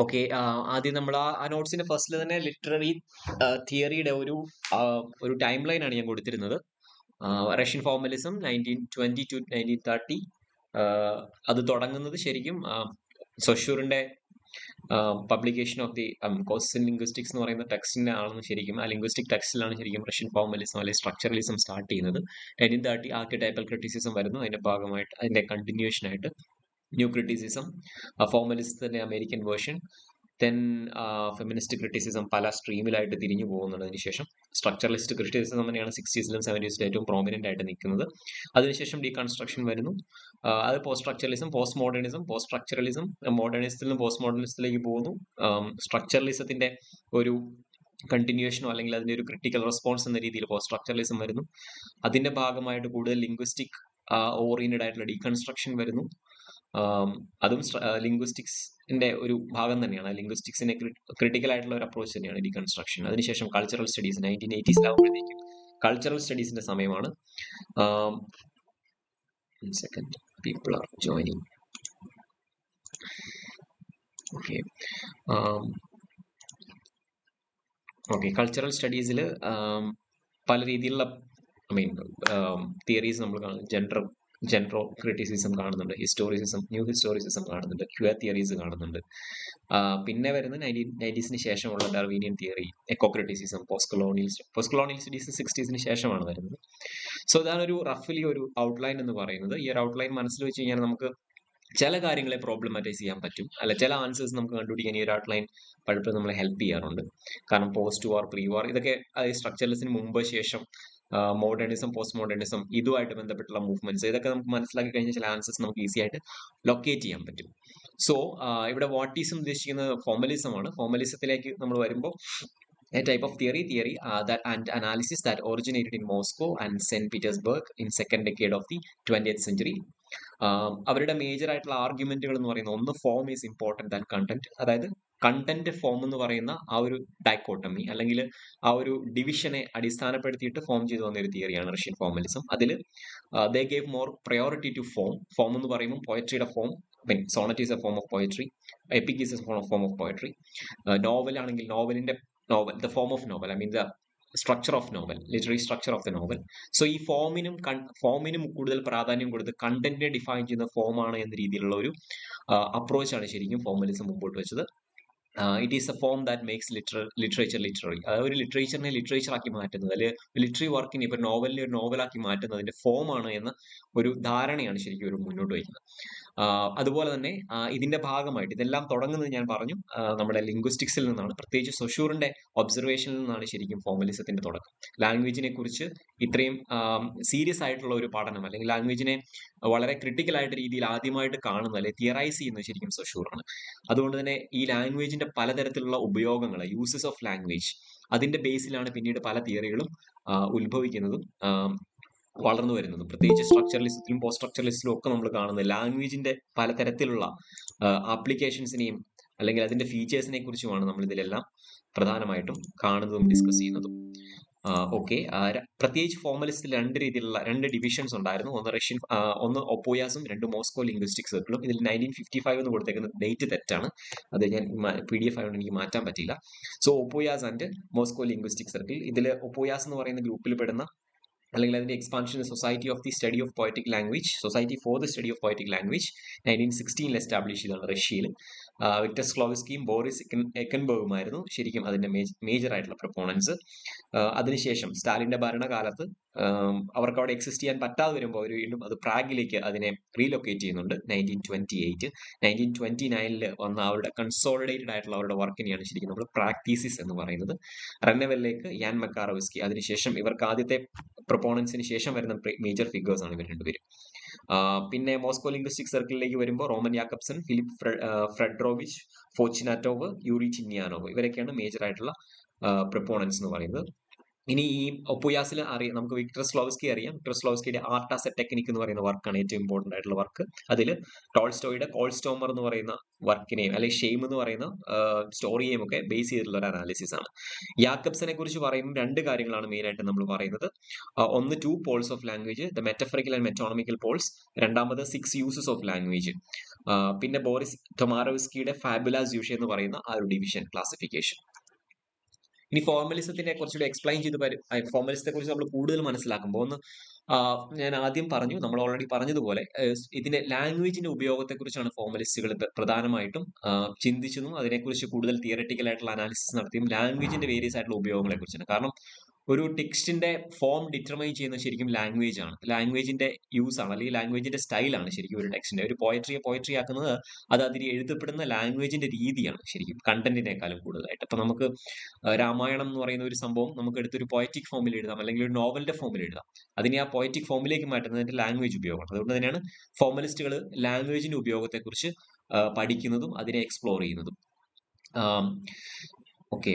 Okay, ആദ്യം നമ്മൾ ആ നോട്ട്സിന്റെ ഫസ്റ്റിൽ തന്നെ ലിറ്റററി തിയറിയുടെ ഒരു ടൈം ലൈൻ ആണ് ഞാൻ കൊടുത്തിരുന്നത്. Russian formalism 1920 to 1930. അത് തുടങ്ങുന്നത് ശരിക്കും സൊഷ്യൂറിന്റെ publication of the course in linguistics എന്ന് പറയുന്ന ടെക്സ്റ്റിന്റെ ആണെന്ന് ശരിക്കും ആ ലിംഗ്വിസ്റ്റിക് ടെക്സ്റ്റിലാണ് ശരിക്കും റഷ്യൻ ഫോർമലിസം അല്ലെങ്കിൽ സ്ട്രക്ചറലിസം സ്റ്റാർട്ട് ചെയ്യുന്നത്. 1930 ആർക്കിടൈപ്പൽ ക്രിറ്റിസിസം വരുന്നു. അതിന്റെ ഭാഗമായിട്ട് അതിന്റെ കണ്ടിന്യൂഷൻ ആയിട്ട് ന്യൂ ക്രിറ്റിസിസം, ഫോർമലിസത്തിന്റെ American version, then feminist criticism പല സ്ട്രീമിലായിട്ട് തിരിഞ്ഞു പോകുന്നുണ്ട്. അതിനുശേഷം സ്ട്രക്ചറലിസ്റ്റ് ക്രിറ്റിസിസം തന്നെയാണ് 60s-ലും 70s-ലും ഏറ്റവും പ്രോമിനന്റ് ആയിട്ട് നിൽക്കുന്നത്. അതിനുശേഷം ഡീകൺസ്ട്രക്ഷൻ വരുന്നു. അത് post structuralism, post modernism, post structuralism, മോഡേണിസത്തിൽ നിന്നും പോസ്റ്റ് മോഡേണിസത്തിലേക്ക് പോകുന്നു. സ്ട്രക്ചറലിസത്തിന്റെ ഒരു കണ്ടിന്യൂഷനോ അല്ലെങ്കിൽ അതിന്റെ ഒരു ക്രിട്ടിക്കൽ റെസ്പോൺസ് എന്ന രീതിയിൽ പോസ്റ്റ് സ്ട്രക്ചറലിസം വരുന്നു. അതിന്റെ ഭാഗമായിട്ട് കൂടുതൽ ലിംഗ്വിസ്റ്റിക് ഓറിയന്റഡ് ആയിട്ടുള്ള ഡീകൺസ്ട്രക്ഷൻ വരുന്നു. അതും ലിംഗ്വിസ്റ്റിക്സിന്റെ ഒരു ഭാഗം തന്നെയാണ്. ലിംഗ്വിസ്റ്റിക്സിനെ ക്രിട്ടിക്കൽ ആയിട്ടുള്ള ഒരു അപ്രോച്ച് തന്നെയാണ് ഡീകൺസ്ട്രക്ഷൻ. അതിനുശേഷം കൾച്ചറൽ സ്റ്റഡീസ് 1980s കൾച്ചറൽ സ്റ്റഡീസിന്റെ സമയമാണ്. Second, people are joining. Okay, cultural സ്റ്റഡീസിൽ പല രീതിയിലുള്ള തിയറീസ് നമ്മൾ കാണും. ജെൻഡർ ക്രിറ്റിസിസം കാണുന്നുണ്ട്, ഹിസ്റ്റോറിസിസം, ന്യൂ ഹിസ്റ്റോറിസിസം കാണുന്നുണ്ട്, ക്യൂർ തിയറീസ് കാണുന്നുണ്ട്. പിന്നെ വരുന്ന 1990s ശേഷമുള്ള Darwinian theory, eco criticism, post colonial studies 60s ശേഷമാണ് വരുന്നത്. സോ ഇതാണ് ഒരു റഫ്ലി ഒരു ഔട്ട്ലൈൻ എന്ന് പറയുന്നത്. ഈ ഒരു ഔട്ട്ലൈൻ മനസ്സിൽ വെച്ച് കഴിഞ്ഞാൽ നമുക്ക് ചില കാര്യങ്ങളെ പ്രോബ്ലമാറ്റൈസ് ചെയ്യാൻ പറ്റും, അല്ല ചില ആൻസേഴ്സ് നമുക്ക് കണ്ടുപിടിക്കാൻ ഈ ഒരു ഔട്ട്ലൈൻ പലപ്പോഴും നമ്മളെ ഹെൽപ്പ് ചെയ്യാറുണ്ട്. കാരണം പോസ്റ്റ് വാർ, പ്രീ വാർ, ഇതൊക്കെ സ്ട്രക്ചറലിസത്തിന് മുമ്പ് ശേഷം, മോഡേണിസം, പോസ്റ്റ് മോഡേണിസം, ഇതുമായിട്ട് ബന്ധപ്പെട്ടുള്ള മൂവ്മെന്റ്സ്, ഇതൊക്കെ നമുക്ക് മനസ്സിലാക്കി കഴിഞ്ഞാൽ ചില ആൻസേഴ്സ് നമുക്ക് ഈസി ആയിട്ട് ലൊക്കേറ്റ് ചെയ്യാൻ പറ്റും. സോ ഇവിടെ വാട്ടീസം ഉദ്ദേശിക്കുന്നത് ഫോർമലിസം ആണ്. ഫോർമലിസത്തിലേക്ക് നമ്മൾ വരുമ്പോൾ a type of theory and analysis that originated in Moscow and St. Petersburg in second decade of the 20th century. അവരുടെ മേജർ ആയിട്ടുള്ള ആർഗ്യുമെന്റുകൾ എന്ന് പറയുന്നത്, ഒന്ന് form is important than content. അതായത് കണ്ടന്റ് ഫോം എന്ന് പറയുന്ന ആ ഒരു ഡൈക്കോട്ടമി അല്ലെങ്കിൽ ആ ഒരു ഡിവിഷനെ അടിസ്ഥാനപ്പെടുത്തിയിട്ട് ഫോം ചെയ്തു വന്ന ഒരു തിയറിയാണ് റഷ്യൻ ഫോർമലിസം. അതിൽ they gave more priority to form. Form എന്ന് പറയുമ്പോൾ പോയട്രിയുടെ form, sonnet is a form of poetry, epic is a form of poetry. Novel ആണെങ്കിൽ നോവലിന്റെ the form of novel, I mean the structure of novel, literary structure of the novel. So ഈ ഫോമിനും കൂടുതൽ പ്രാധാന്യം കൊടുത്ത് കണ്ടന്റിനെ define ചെയ്യുന്ന ഫോമാണ് എന്ന രീതിയിലുള്ള ഒരു അപ്രോച്ചാണ് ശരിക്കും ഫോർമലിസം മുമ്പോട്ട് വെച്ചത്. It is a form that makes literature literary. അതായത് ഒരു ലിറ്ററേച്ചറിനെ ലിറ്ററേച്ചർ ആക്കി മാറ്റുന്നത്, അല്ലെങ്കിൽ ലിറ്റററി വർക്കിനെ ഇപ്പൊ നോവലിനെ ഒരു നോവലാക്കി മാറ്റുന്നതിന്റെ ഫോമാണ് എന്ന ഒരു ധാരണയാണ് ശരിക്കും ഒരു മുന്നോട്ട് വയ്ക്കുന്നത്. അതുപോലെ തന്നെ ഇതിന്റെ ഭാഗമായിട്ട് ഇതെല്ലാം തുടങ്ങുന്നത് ഞാൻ പറഞ്ഞു നമ്മുടെ ലിംഗ്വിസ്റ്റിക്സിൽ നിന്നാണ്, പ്രത്യേകിച്ച് സൊഷ്യൂറിന്റെ ഒബ്സർവേഷനിൽ നിന്നാണ് ശരിക്കും ഫോർമലിസത്തിന്റെ തുടക്കം. ലാംഗ്വേജിനെ കുറിച്ച് ഇത്രയും സീരിയസ് ആയിട്ടുള്ള ഒരു പഠനം, അല്ലെങ്കിൽ ലാംഗ്വേജിനെ വളരെ ക്രിട്ടിക്കൽ ആയിട്ട് രീതിയിൽ ആദ്യമായിട്ട് കാണുന്നത് അല്ലെങ്കിൽ തിയറൈസ് ചെയ്യുന്നത് ശരിക്കും സൊഷ്യൂറാണ്. അതുകൊണ്ട് തന്നെ ഈ ലാംഗ്വേജിന്റെ പലതരത്തിലുള്ള ഉപയോഗങ്ങൾ, യൂസസ് ഓഫ് ലാംഗ്വേജ്, അതിന്റെ ബേസിലാണ് പിന്നീട് പല തിയറികളും ഉത്ഭവിക്കുന്നതും വളർന്നു വരുന്നതും. പ്രത്യേകിച്ച് സ്ട്രക്ചറലിസത്തിലും പോസ്റ്റ് സ്ട്രക്ചറലിസത്തിലും ഒക്കെ നമ്മൾ കാണുന്നത് ലാംഗ്വേജിന്റെ പലതരത്തിലുള്ള ആപ്ലിക്കേഷൻസിനെയും അല്ലെങ്കിൽ അതിന്റെ ഫീച്ചേഴ്സിനെ കുറിച്ചുമാണ് നമ്മൾ ഇതിലെല്ലാം പ്രധാനമായിട്ടും കാണുന്നതും ഡിസ്കസ് ചെയ്യുന്നതും. ഓക്കെ, പ്രത്യേകിച്ച് ഫോർമലിസ്റ്റിൽ രണ്ട് ഡിവിഷൻസ് ഉണ്ടായിരുന്നു. ഒന്ന് ഒപ്പോയാസും, രണ്ട് മോസ്കോ ലിംഗ്വിസ്റ്റിക് സർക്കിളും. ഇതിൽ 1955 എന്ന് കൊടുത്തേക്കുന്ന ഡേറ്റ് തെറ്റാണ്, അത് ഞാൻ PDF ആയതുകൊണ്ട് എനിക്ക് മാറ്റാൻ പറ്റില്ല. So OPOYAZ and Moscow linguistic circle. ഇതിൽ ഒപ്പോയാസ് എന്ന് പറയുന്ന ഗ്രൂപ്പിൽ പെടുന്ന, അല്ലെങ്കിൽ അതിന്റെ expansion society of the study of poetic language, society for the study of poetic language 1916 establish ചെയ്താണ് റഷ്യയിൽ. വിക്ടർ സ്ലോവസ്കിയും ബോറിസ് എക്കൻബർഗുമായിരുന്നു ശരിക്കും അതിന്റെ മേജർ ആയിട്ടുള്ള പ്രൊപ്പോണൻസ്. അതിനുശേഷം സ്റ്റാലിന്റെ ഭരണകാലത്ത് അവർക്ക് അവിടെ എക്സിസ്റ്റ് ചെയ്യാൻ പറ്റാതെ വരുമ്പോൾ അവർ വീണ്ടും അത് പ്രാഗിലേക്ക് അതിനെ റീലൊക്കേറ്റ് ചെയ്യുന്നുണ്ട് 1928. 1929 വന്ന അവരുടെ കൺസോളിഡേറ്റഡ് ആയിട്ടുള്ള അവരുടെ വർക്കിനെയാണ് ശരിക്കും നമ്മൾ പ്രാക്ടീസിസ് എന്ന് പറയുന്നത്. റെന്നവെല്ലേക്ക് യാൻ മക്കാറോവ്സ്കി, അതിനുശേഷം ഇവർക്ക് ആദ്യത്തെ പ്രൊപ്പോണൻസിന് ശേഷം വരുന്ന മേജർ ഫിഗേഴ്സ് ആണ് ഇവർ രണ്ടുപേരും. പിന്നെ മോസ്കോ ലിംഗ്വിസ്റ്റിക് സർക്കിളിലേക്ക് വരുമ്പോൾ റോമൻ യാക്കബ്സൺ, ഫിലിപ്പ് ഫ്രെഡ്രോവിച്ച്, ഫോർച്യുനാറ്റോവ്, യൂറി ചിന്യാനോവ്, ഇവരൊക്കെയാണ് മേജർ ആയിട്ടുള്ള പ്രൊപ്പോണൻസ് എന്ന് പറയുന്നത്. ഇനി ഈ ഒപ്പുയാസിൽ അറിയാം, നമുക്ക് വിക്ടർ സ്ലോവസ്കി അറിയാം. വിക്ടർ സ്ലോവസ്കിയുടെ ആർട്ട് ആസ് എ ടെക്നിക് എന്ന് പറയുന്ന വർക്കാണ് ഏറ്റവും ഇമ്പോർട്ടന്റ് ആയിട്ടുള്ള വർക്ക്. അതിൽ ടോൾസ്റ്റോയുടെ കോൾസ്റ്റോമർ എന്ന് പറയുന്ന വർക്കിനെയും അല്ലെങ്കിൽ ഷെയിം എന്ന് പറയുന്ന സ്റ്റോറിയെയും ഒക്കെ ബേസ് ചെയ്തിട്ടുള്ള ഒരു അനാലിസിസ് ആണ്. യാക്കബ്സനെ കുറിച്ച് പറയുമ്പോൾ രണ്ട് കാര്യങ്ങളാണ് മെയിൻ ആയിട്ട് നമ്മൾ പറയുന്നത്. ഒന്ന് 2 poles of language, the metaphorical and metonymical poles. രണ്ടാമത് 6 യൂസസ് ഓഫ് ലാംഗ്വേജ്. പിന്നെ ബോറിസ് ടൊമാറോവ്സ്കിയുടെ ഫാബുലാസ് യൂഷ എന്ന് പറയുന്ന ആ ഒരു ഡിവിഷൻ ക്ലാസിഫിക്കേഷൻ. ഇനി ഫോർമലിസത്തിനെ കുറച്ചുകൂടി എക്സ്പ്ലെയിൻ ചെയ്ത് ഫോർമലിസത്തെ കുറിച്ച് നമ്മൾ കൂടുതൽ മനസ്സിലാക്കുമ്പോൾ ഒന്ന് ഞാൻ ആദ്യം പറഞ്ഞു, നമ്മൾ ഓൾറെഡി പറഞ്ഞതുപോലെ ഇതിന്റെ ലാംഗ്വേജിന്റെ ഉപയോഗത്തെ കുറിച്ചാണ് ഫോർമലിസ്റ്റുകൾ പ്രധാനമായിട്ടും ചിന്തിച്ചതും അതിനെക്കുറിച്ച് കൂടുതൽ തിയററ്റിക്കൽ ആയിട്ടുള്ള അനാലിസിസ് നടത്തിയും ലാംഗ്വേജിന്റെ വേരിയസ് ആയിട്ടുള്ള ഉപയോഗങ്ങളെ കുറിച്ചാണ്. കാരണം ഒരു ടെക്സ്റ്റിന്റെ ഫോം ഡിറ്റർമൈൻ ചെയ്യുന്നത് ശരിക്കും ലാംഗ്വേജ് ആണ്, ലാംഗ്വേജിന്റെ യൂസ് ആണ്, അല്ലെങ്കിൽ ലാംഗ്വേജിന്റെ സ്റ്റൈലാണ് ശരിക്കും ഒരു ടെക്സ്റ്റിന്റെ. ഒരു പോയട്രി ആക്കുന്നത് അത് അതിൽ എഴുതപ്പെടുന്ന ലാംഗ്വേജിന്റെ രീതിയാണ് ശരിക്കും കണ്ടന്റിനേക്കാളും കൂടുതലായിട്ട്. അപ്പൊ നമുക്ക് രാമായണം എന്ന് പറയുന്ന ഒരു സംഭവം നമുക്ക് എടുത്തൊരു പോയറ്റിക് ഫോമിൽ എഴുതാം, അല്ലെങ്കിൽ ഒരു നോവലിന്റെ ഫോമിൽ എഴുതാം. അതിനെ ആ പോയറ്റിക് ഫോമിലേക്ക് മാറ്റുന്നതിന്റെ ലാംഗ്വേജ് ഉപയോഗമാണ്. അതുകൊണ്ട് തന്നെയാണ് ഫോർമലിസ്റ്റുകൾ ലാംഗ്വേജിന്റെ ഉപയോഗത്തെക്കുറിച്ച് പഠിക്കുന്നതും അതിനെ എക്സ്പ്ലോർ ചെയ്യുന്നതും. ഓക്കെ,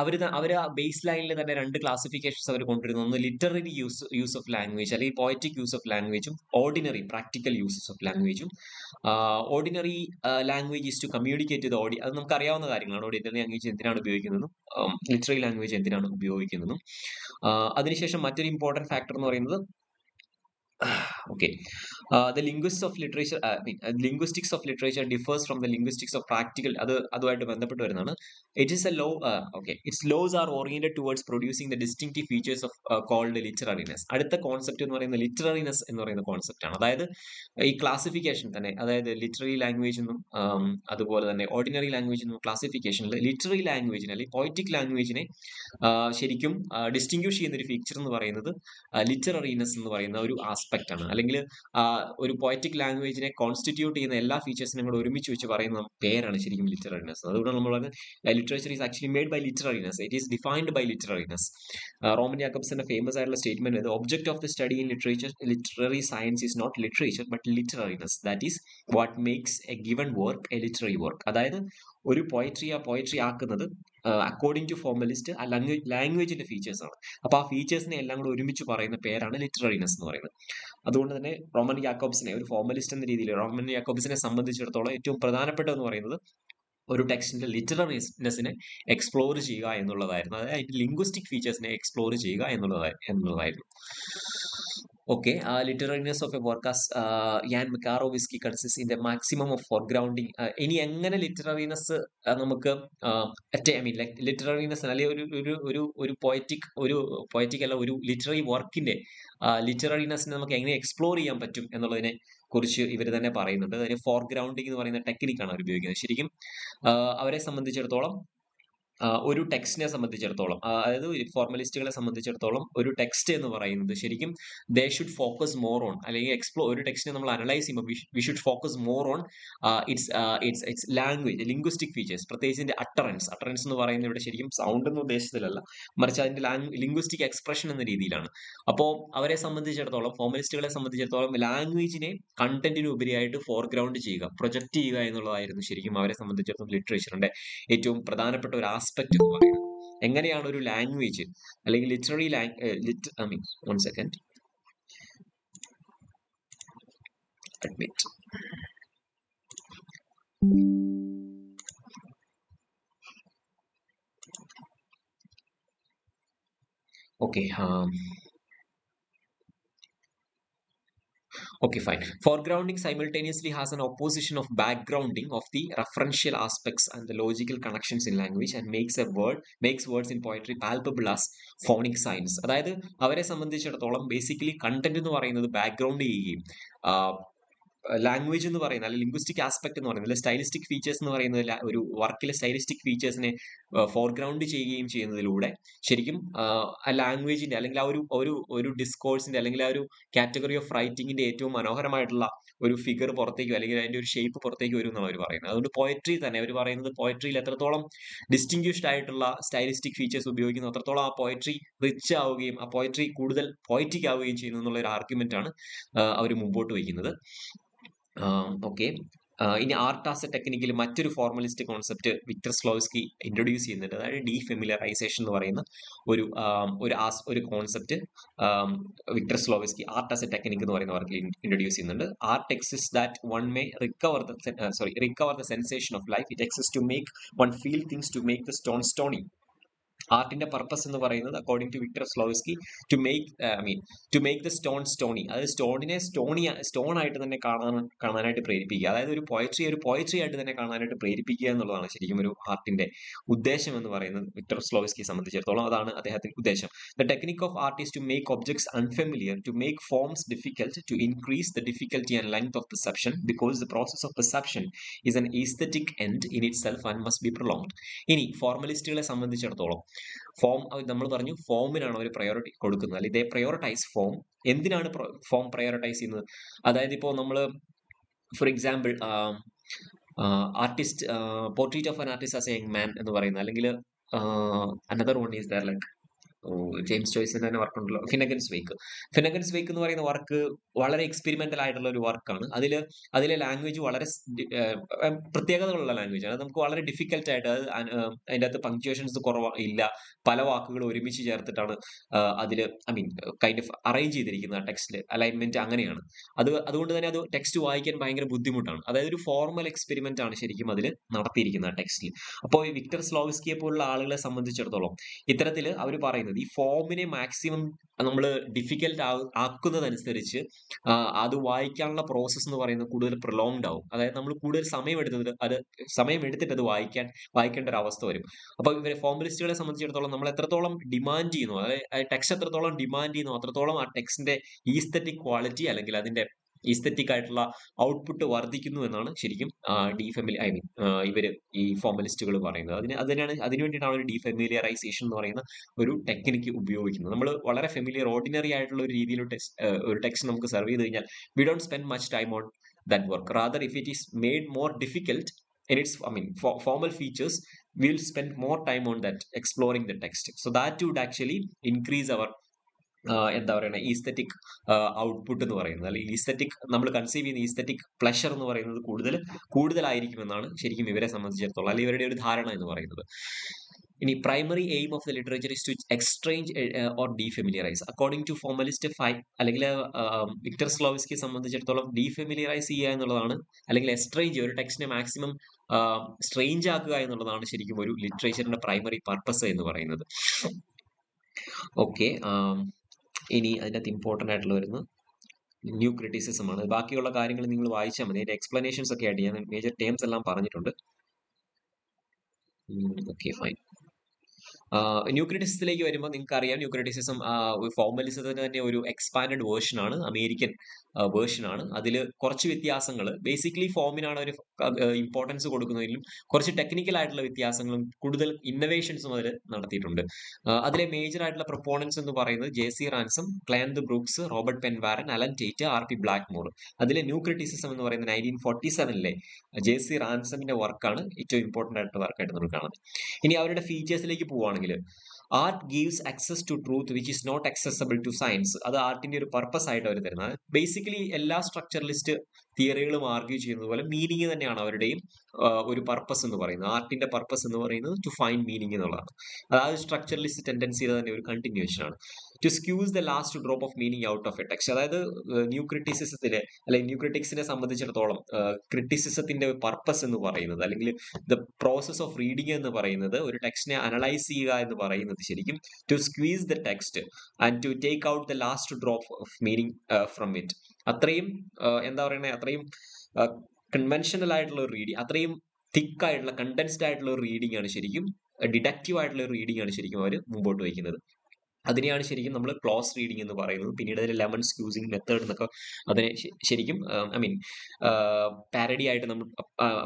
അവര് ആ ബേസ് ലൈനിൽ തന്നെ രണ്ട് ക്ലാസിഫിക്കേഷൻസ് അവർ കൊണ്ടുവരുന്നു. ഒന്ന് ലിറ്റററി യൂസ് ഓഫ് ലാംഗ്വേജ് അല്ലെങ്കിൽ പോയറ്റിക് യൂസ് ഓഫ് ലാംഗ്വേജും ഓർഡിനറി പ്രാക്ടിക്കൽ യൂസസ് ഓഫ് ലാംഗ്വേജും. Ordinary language is to communicate with ഓഡി, അത് നമുക്ക് അറിയാവുന്ന കാര്യങ്ങളാണ്. ഓർഡിനറി ലാംഗ്വേജ് എന്തിനാണ് ഉപയോഗിക്കുന്നതും ലിറ്റററി ലാംഗ്വേജ് എന്തിനാണ് ഉപയോഗിക്കുന്നതും. അതിനുശേഷം മറ്റൊരു ഇമ്പോർട്ടന്റ് ഫാക്ടർ എന്ന് പറയുന്നത് okay the linguistics of literature differs from the linguistics of practical, അതുമായിട്ട് ബന്ധപ്പെട്ട് വരുന്നതാണ്. Its laws are oriented towards producing the distinctive features of called literariness. അടുത്ത കോൺസെപ്റ്റ് എന്ന് പറയുന്നത് ലിറ്റററിനെസ് എന്ന് പറയുന്ന കോൺസെപ്റ്റ് ആണ്. അതായത് ഈ ക്ലാസിഫിക്കേഷൻ തന്നെ, അതായത് ലിറ്റററി ലാംഗ്വേജ് എന്നും അതുപോലെ തന്നെ ഓർഡിനറി ലാംഗ്വേജ് എന്നും ക്ലാസിഫിക്കേഷനിൽ ലിറ്റററി ലാംഗ്വേജിനെ അല്ലെങ്കിൽ പോയറ്റിക് ലാംഗ്വേജിനെ ശരിക്കും ഡിസ്റ്റിങ്വിഷ് ചെയ്യുന്ന ഒരു ഫീച്ചർ എന്ന് പറയുന്നത് ലിറ്റററിനെസ് എന്ന് പറയുന്ന ഒരു ആസ്പെക്ട് ആണ്. അല്ലെങ്കിൽ ഒരു പോയറ്റിക് ലാംഗ്വേജിനെ കോൺസ്റ്റിറ്റ്യൂട്ട് ചെയ്യുന്ന എല്ലാ ഫീച്ചേഴ്സിനും കൂടെ ഒരുമിച്ച് വെച്ച് പറയുന്ന പേരാണ് ശരിക്കും ലിറ്റററിനെസ്. അതുകൊണ്ട് നമ്മൾ പറയുന്നത് literature is actually made by literariness, it is defined by literariness. Roman ജാക്കബ്സിന്റെ ഫേമസ് ആയിട്ടുള്ള statement, object of the study in literary science is not literature but literariness, that is what makes a given work a literary work. അതായത് ഒരു poetry ആക്കുന്നത് according to formalist ആ ലാംഗ്വേജിന്റെ features ആണ്. അപ്പൊ ആ ഫീച്ചേഴ്സിനെ എല്ലാം കൂടെ ഒരുമിച്ച് പറയുന്ന പേരാണ് ലിറ്റററിനെസ് എന്ന് പറയുന്നത്. അതുകൊണ്ട് തന്നെ റോമൻ യാക്കോബ്സിനെ ഒരു ഫോർമലിസ്റ്റ് എന്ന രീതിയിൽ റോമൻ യാക്കോബ്സിനെ സംബന്ധിച്ചിടത്തോളം ഏറ്റവും പ്രധാനപ്പെട്ടതെന്ന് പറയുന്നത് ഒരു ടെക്സ്റ്റിന്റെ ലിറ്റററിനെസിനെ എക്സ്പ്ലോർ ചെയ്യുക എന്നുള്ളതായിരുന്നു. അതായത് അതിന്റെ ലിംഗ്വിസ്റ്റിക് ഫീച്ചേഴ്സിനെ എക്സ്പ്ലോർ ചെയ്യുക എന്നുള്ളതായിരുന്നു. Okay, literariness of a work as Jan Makarovsky consists in the maximum of foregrounding. ഇനി എങ്ങനെ ലിറ്റററിനെസ് നമുക്ക് ലിറ്റററിനെസ് അല്ലെങ്കിൽ ഒരു പോയറ്റിക് അല്ല ഒരു ലിറ്റററി വർക്കിന്റെ ലിറ്റററിനെസ്സിനെ നമുക്ക് എങ്ങനെ എക്സ്പ്ലോർ ചെയ്യാൻ പറ്റും എന്നുള്ളതിനെ കുറിച്ച് ഇവർ തന്നെ പറയുന്നുണ്ട്. അതിന് ഫോർഗ്രൗണ്ടിങ് എന്ന് പറയുന്ന ടെക്നിക്കാണ് അവർ ഉപയോഗിക്കുന്നത്. ശരിക്കും അവരെ സംബന്ധിച്ചിടത്തോളം ഒരു ടെക്സ്റ്റിനെ സംബന്ധിച്ചിടത്തോളം, അതായത് ഫോർമലിസ്റ്റുകളെ സംബന്ധിച്ചിടത്തോളം ഒരു ടെക്സ്റ്റ് എന്ന് പറയുന്നത് ശരിക്കും they should focus more on, അല്ലെങ്കിൽ ഒരു ടെക്സ്റ്റിനെ നമ്മൾ അനലൈസ് ചെയ്യുമ്പോൾ we should focus more on its language, linguistic features, പ്രത്യേകിച്ച് ഇതിന്റെ അട്ടറൻസ് എന്ന് പറയുന്നത് ഇവിടെ ശരിക്കും സൗണ്ട് എന്ന ഉദ്ദേശത്തിലല്ല, മറിച്ച് അതിന്റെ ലിംഗ്വിസ്റ്റിക് എക്സ്പ്രഷൻ എന്ന രീതിയിലാണ്. അപ്പോൾ അവരെ സംബന്ധിച്ചിടത്തോളം, ഫോർമലിസ്റ്റുകളെ സംബന്ധിച്ചിടത്തോളം ലാംഗ്വേജിനെ കണ്ടന്റിന് ഉപരിയായിട്ട് ഫോർഗ്രൗണ്ട് ചെയ്യുക, പ്രൊജക്ട് ചെയ്യുക എന്നുള്ളതായിരുന്നു ശരിക്കും അവരെ സംബന്ധിച്ചിടത്തോളം ലിറ്ററേച്ചറിന്റെ ഏറ്റവും പ്രധാനപ്പെട്ട ഒരു ആസ്പെക്ട് എന്ന് പറയുന്നത്. എങ്ങനെയാണ് ഒരു ലാംഗ്വേജ് അല്ലെങ്കിൽ literary one second, admit. Okay, okay, fine. Foregrounding simultaneously has an opposition of backgrounding of the referential aspects and the logical connections in language and makes words in poetry palpable as phonic signs. അതായത് അവരെ സംബന്ധിച്ചിടത്തോളം basically content എന്ന് പറയുന്നത് background ചെയ്യുകയും language എന്ന് പറയുന്നത് അല്ലെങ്കിൽ linguistic aspect എന്ന് പറയുന്നത് സ്റ്റൈലിസ്റ്റിക് ഫീച്ചേഴ്സ് എന്ന് പറയുന്നത് ഒരു വർക്കിലെ സ്റ്റൈലിസ്റ്റിക് ഫീച്ചേഴ്സിനെ ഫോർഗ്രൗണ്ട് ചെയ്യുകയും ചെയ്യുന്നതിലൂടെ ശരിക്കും ആ ലാംഗ്വേജിന്റെ അല്ലെങ്കിൽ ആ ഒരു ഡിസ്കോഴ്സിന്റെ അല്ലെങ്കിൽ ആ ഒരു കാറ്റഗറി ഓഫ് റൈറ്റിംഗിന്റെ ഏറ്റവും മനോഹരമായിട്ടുള്ള ഒരു ഫിഗർ പുറത്തേക്ക് അല്ലെങ്കിൽ അതിന്റെ ഒരു ഷേപ്പ് പുറത്തേക്ക് വരും എന്നാണ് അവർ പറയുന്നത്. അതുകൊണ്ട് പോയട്രി തന്നെ അവർ പറയുന്നത് പോയട്രിയിൽ എത്രത്തോളം ഡിസ്റ്റിങ്വിഷ്ഡ് ആയിട്ടുള്ള സ്റ്റൈലിസ്റ്റിക് ഫീച്ചേഴ്സ് ഉപയോഗിക്കുന്നു അത്രത്തോളം ആ പോയട്രി റിച്ച് ആവുകയും ആ പോയട്രി കൂടുതൽ പോയറ്റിക് ആവുകയും ചെയ്യുന്നു എന്നുള്ള ഒരു ആർഗ്യുമെന്റ് ആണ് അവർ മുമ്പോട്ട് വയ്ക്കുന്നത്. Okay, ഇനി ആർട്ട് ആസ് എ ടെക്നിക്കിൽ മറ്റൊരു formalist concept Victor Shklovsky introduce ചെയ്യുന്നുണ്ട്. അതായത് ഡീഫെമിലറൈസേഷൻ എന്ന് പറയുന്ന ഒരു concept Victor Shklovsky art as a technique എന്ന് പറയുന്ന വർക്കിൽ ഇൻട്രൊഡ്യൂസ് ചെയ്യുന്നുണ്ട്. Art exist that one may recover the sensation of life. It exist to make one feel things, to make the stone stony. ആർട്ടിന്റെ purpose എന്ന് പറയുന്നത് according to Victor Shklovsky to make the stone stony, അതായത് സ്റ്റോണിനെ stone ആയിട്ട് തന്നെ കാണാനായിട്ട് പ്രേരിപ്പിക്കുക. അതായത് ഒരു പോയട്രി ആയിട്ട് തന്നെ കാണാനായിട്ട് പ്രേരിപ്പിക്കുക എന്നുള്ളതാണ് ശരിക്കും ഒരു ആർട്ടിന്റെ ഉദ്ദേശം എന്ന് പറയുന്നത്. വിക്ടർ സ്ലോവ്സ്കിയെ സംബന്ധിച്ചിടത്തോളം അതാണ് അദ്ദേഹത്തിന്റെ ഉദ്ദേശം. The technique of art is to make objects unfamiliar, to make forms difficult, to increase the difficulty and length of perception, because the process of perception is an aesthetic end in itself and must be prolonged. ഇനി ഫോർമലിസ്റ്റുകളെ സംബന്ധിച്ചിടത്തോളം നമ്മൾ പറഞ്ഞു ഫോമിനാണ് അവർ priority കൊടുക്കുന്നത്, അല്ലെങ്കിൽ they prioritise form. എന്തിനാണ് form prioritise ചെയ്യുന്നത്? അതായത് ഇപ്പോൾ നമ്മൾ for example artist portrait of an artist as a young man എന്ന് പറയുന്നത്, അല്ലെങ്കിൽ another one is there like James ജോയ്സിന്റെ തന്നെ വർക്ക് ഉണ്ടല്ലോ, ഫിനഗൻസ് വേക്ക് എന്ന് പറയുന്ന വർക്ക് വളരെ എക്സ്പെരിമെന്റൽ ആയിട്ടുള്ള ഒരു വർക്കാണ്. അതിലെ ലാംഗ്വേജ് വളരെ പ്രത്യേകതകളുള്ള ലാംഗ്വേജ് ആണ്. നമുക്ക് വളരെ ഡിഫിക്കൽട്ട് ആയിട്ട് അതിൻ്റെ അകത്ത് പങ്ക്ച്വേഷൻസ് ഇല്ല, പല വാക്കുകൾ ഒരുമിച്ച് ചേർത്തിട്ടാണ് അതിൽ കൈൻഡ് ഓഫ് അറേഞ്ച് ചെയ്തിരിക്കുന്നത്. ആ ടെക്സ്റ്റിൽ അലൈൻമെന്റ് അങ്ങനെയാണ്. അതുകൊണ്ട് തന്നെ അത് ടെക്സ്റ്റ് വായിക്കാൻ ഭയങ്കര ബുദ്ധിമുട്ടാണ്. അതായത് ഒരു ഫോർമൽ എക്സ്പെരിമെന്റ് ആണ് ശരിക്കും അതിൽ നടത്തിയിരിക്കുന്നത് ആ ടെക്സ്റ്റിൽ. അപ്പോൾ വിക്ടർ സ്ലോവ്സ്കിയെ പോലുള്ള ആളുകളെ സംബന്ധിച്ചിടത്തോളം ഇത്തരത്തിൽ അവർ പറയുന്നത് ഈ ഫോമിനെ മാക്സിമം നമ്മൾ ഡിഫിക്കൽട്ട് ആക്കുന്നതനുസരിച്ച് അത് വായിക്കാനുള്ള പ്രോസസ്സ് എന്ന് പറയുന്നത് കൂടുതൽ പ്രൊലോങ്ഡ് ആവും. അതായത് നമ്മൾ കൂടുതൽ സമയം എടുത്തിട്ട് അത് വായിക്കേണ്ട ഒരു അവസ്ഥ വരും. അപ്പൊ ഇവരെ ഫോർമലിസ്റ്റുകളെ സംബന്ധിച്ചിടത്തോളം നമ്മൾ എത്രത്തോളം ഡിമാൻഡ് ചെയ്യുന്നു, അതായത് ടെക്സ്റ്റ് എത്രത്തോളം ഡിമാൻഡ് ചെയ്യുന്നു, അത്രത്തോളം ആ ടെക്സ്റ്റിന്റെ ഈസ്തെറ്റിക് ക്വാളിറ്റി അല്ലെങ്കിൽ അതിന്റെ ഈസ്തെറ്റിക് ആയിട്ടുള്ള ഔട്ട്പുട്ട് വർദ്ധിക്കുന്നു എന്നാണ് ശരിക്കും ഇവര് ഈ ഫോർമലിസ്റ്റുകൾ പറയുന്നത്. അതിനു വേണ്ടിയിട്ടാണ് ഒരു ഡീഫെമിലിയറൈസേഷൻ എന്ന് പറയുന്ന ഒരു ടെക്നിക്ക് ഉപയോഗിക്കുന്നത്. നമ്മൾ വളരെ ഓർഡിനറി ആയിട്ടുള്ള ഒരു രീതിയിൽ ഒരു ടെക്സ്റ്റ് നമുക്ക് സെർവ് ചെയ്ത് കഴിഞ്ഞാൽ we don't spend much time on that work. Rather if it is made more difficult in its formal features, we'll spend more time on that, exploring the text. So that would actually increase our എന്താ പറയുക aesthetic output എന്ന് പറയുന്നത്, അല്ലെങ്കിൽ aesthetic നമ്മൾ conceive ചെയ്യുന്ന aesthetic pleasure എന്ന് പറയുന്നത് കൂടുതലായിരിക്കുമെന്നാണ് ശരിക്കും ഇവരെ സംബന്ധിച്ചിടത്തോളം, അല്ലെങ്കിൽ ഇവരുടെ ഒരു ധാരണ എന്ന് പറയുന്നത്. ഇനി primary aim of the literature is to estrange or defamiliarise. According to formalist അല്ലെങ്കിൽ വിക്ടർ സ്ലോവ്സ്കിയെ സംബന്ധിച്ചിടത്തോളം ഡീഫെമിലിയറൈസ് ചെയ്യുക എന്നുള്ളതാണ്, അല്ലെങ്കിൽ എക്സ്ട്രേഞ്ച് ഒരു ടെക്സ്റ്റിനെ മാക്സിമം സ്ട്രേഞ്ച് ആക്കുക എന്നുള്ളതാണ് ശരിക്കും ഒരു ലിറ്ററേച്ചറിന്റെ പ്രൈമറി പർപ്പസ് എന്ന് പറയുന്നത്. ഓക്കെ, ഇനി അതിനകത്ത് ഇമ്പോർട്ടൻ്റ് ആയിട്ടുള്ള വരുന്നത് ന്യൂ ക്രിറ്റിസിസം ആണ്. ബാക്കിയുള്ള കാര്യങ്ങൾ നിങ്ങൾ വായിച്ചാൽ മതി. അതിന്റെ എക്സ്പ്ലനേഷൻസ് ഒക്കെ ആയിട്ട് ഞാൻ മേജർ ടേംസ് എല്ലാം പറഞ്ഞിട്ടുണ്ട്. Okay, fine. ന്യൂ ക്രിറ്റിസിസത്തിലേക്ക് വരുമ്പോൾ നിങ്ങൾക്ക് അറിയാം, ന്യൂ ക്രിറ്റിസിസം ഫോർമലിസത്തിന് തന്നെ ഒരു എക്സ്പാൻഡഡ് വേർഷൻ ആണ്, അമേരിക്കൻ വേർഷൻ ആണ്. അതിൽ കുറച്ച് വ്യത്യാസങ്ങൾ, ബേസിക്കലി ഫോമിനാണ് ഒരു ഇമ്പോർട്ടൻസ് കൊടുക്കുന്നതിലും കുറച്ച് ടെക്നിക്കൽ ആയിട്ടുള്ള വ്യത്യാസങ്ങളും കൂടുതൽ ഇന്നവേഷൻസും അതിൽ നടത്തിയിട്ടുണ്ട്. അതിലെ മേജർ ആയിട്ടുള്ള പ്രൊപ്പോണൻസ് എന്ന് പറയുന്നത് J C. Ransom, Cleanth Brooks, Robert Penn Warren, Allen Tate, R P. Blackmur. അതിലെ ന്യൂ ക്രിറ്റിസിസം എന്ന് പറയുന്നത് 1947 ജെ.സി. റാൻസമിന്റെ വർക്കാണ് ഏറ്റവും ഇമ്പോർട്ടന്റ് ആയിട്ടുള്ള വർക്കായിട്ട് നമ്മൾ കാണുന്നത്. ഇനി അവരുടെ ഫീച്ചേഴ്സിലേക്ക് പോവുകയാണെങ്കിൽ, art gives access to truth which is not accessible to science. അത് ആർട്ടിന്റെ ഒരു പർപ്പസ് ആയിട്ട് അവർ തരുന്നത്. ബേസിക്കലി എല്ലാ സ്ട്രക്ചറലിസ്റ്റ് തിയറികളും ആർഗ്യൂ ചെയ്യുന്നത് പോലെ മീനിങ് തന്നെയാണ് അവരുടെയും ഒരു പർപ്പസ് എന്ന് പറയുന്നത്. ആർട്ടിന്റെ പർപ്പസ് എന്ന് പറയുന്നത് ടു ഫൈൻഡ് മീനിങ് എന്നുള്ളതാണ്. അതായത് സ്ട്രക്ചറലിസ്റ്റ് ടെൻഡൻസിയുടെ തന്നെ ഒരു കണ്ടിന്യൂഷൻ ആണ്. To squeeze the last drop of meaning out of a text. അതായത് ന്യൂ ക്രിറ്റിസിസത്തിലെ അല്ലെങ്കിൽ ന്യൂ ക്രിറ്റിക്സിനെ സംബന്ധിച്ചിടത്തോളം ക്രിറ്റിസിസത്തിന്റെ പർപ്പസ് എന്ന് പറയുന്നത്, അല്ലെങ്കിൽ ദ പ്രോസസ് ഓഫ് റീഡിങ് എന്ന് പറയുന്നത്, ഒരു ടെക്സ്റ്റിനെ അനലൈസ് ചെയ്യുക എന്ന് പറയുന്നത് ശരിക്കും to squeeze the text and to take out the last drop of meaning from it. അത്രയും എന്താ പറയുന്നത്, അത്രയും കൺവെൻഷനൽ ആയിട്ടുള്ള ഒരു റീഡിങ്, അത്രയും തിക്ക് ആയിട്ടുള്ള കണ്ടൻസ്ഡ് ആയിട്ടുള്ള ഒരു റീഡിംഗ് ആണ് ശരിക്കും, ഡിഡക്റ്റീവ് ആയിട്ടുള്ള ഒരു റീഡിംഗ് ആണ് ശരിക്കും അവർ മുമ്പോട്ട് വയ്ക്കുന്നത്. അതിനെയാണ് ശരിക്കും നമ്മൾ ക്ലോസ് റീഡിംഗ് എന്ന് പറയുന്നത്. പിന്നീട് അതിന് ലെമൺ സ്ക്യൂസിങ് മെത്തേഡ് എന്നൊക്കെ അതിനെ ശരിക്കും പാരഡി ആയിട്ട് നമ്മൾ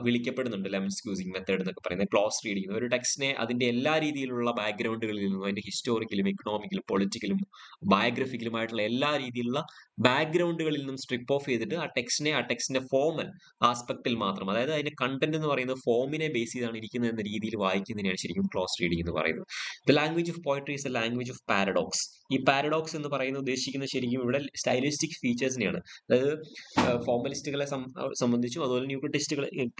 വിളിക്കപ്പെടുന്നുണ്ട്. ലെമൺ സ്ക്യൂസിങ് മെത്തേഡ് എന്നൊക്കെ പറയുന്നത് ക്ലോസ് റീഡിംഗ്. ഒരു ടെക്സ്റ്റിനെ അതിന്റെ എല്ലാ രീതിയിലുള്ള ബാക്ക്ഗ്രൗണ്ടുകളിൽ നിന്നും, അതിന്റെ ഹിസ്റ്റോറിക്കലും എക്കണോമിക്കലും പൊളിറ്റിക്കലും ബയോഗ്രഫിക്കലുമായിട്ടുള്ള എല്ലാ രീതിയിലുള്ള ബാക്ക്ഗ്രൗണ്ടുകളിൽ നിന്നും സ്ട്രിപ്പ് ഓഫ് ചെയ്തിട്ട് ആ ടെക്സ്റ്റിന്റെ ഫോമൽ ആസ്പെക്റ്റിൽ മാത്രം, അതായത് അതിന്റെ കണ്ടന്റ് എന്ന് പറയുന്നത് ഫോമിനെ ബേസ് ചെയ്താണ് ഇരിക്കുന്നത് എന്ന രീതിയിൽ വായിക്കുന്നതിനാണ് ശരിക്കും ക്ലോസ് റീഡിംഗ് എന്ന് പറയുന്നത്. The language of poetry is A language of parody. Paradox. ഈ പാരഡോക്സ് എന്ന് പറയുന്നത് ഉദ്ദേശിക്കുന്നത് ശരിക്കും ഇവിടെ സ്റ്റൈലിസ്റ്റിക് ഫീച്ചേഴ്സിനെയാണ്. അതായത് ഫോർമലിസ്റ്റുകളെ സംബന്ധിച്ചും അതുപോലെ ന്യൂ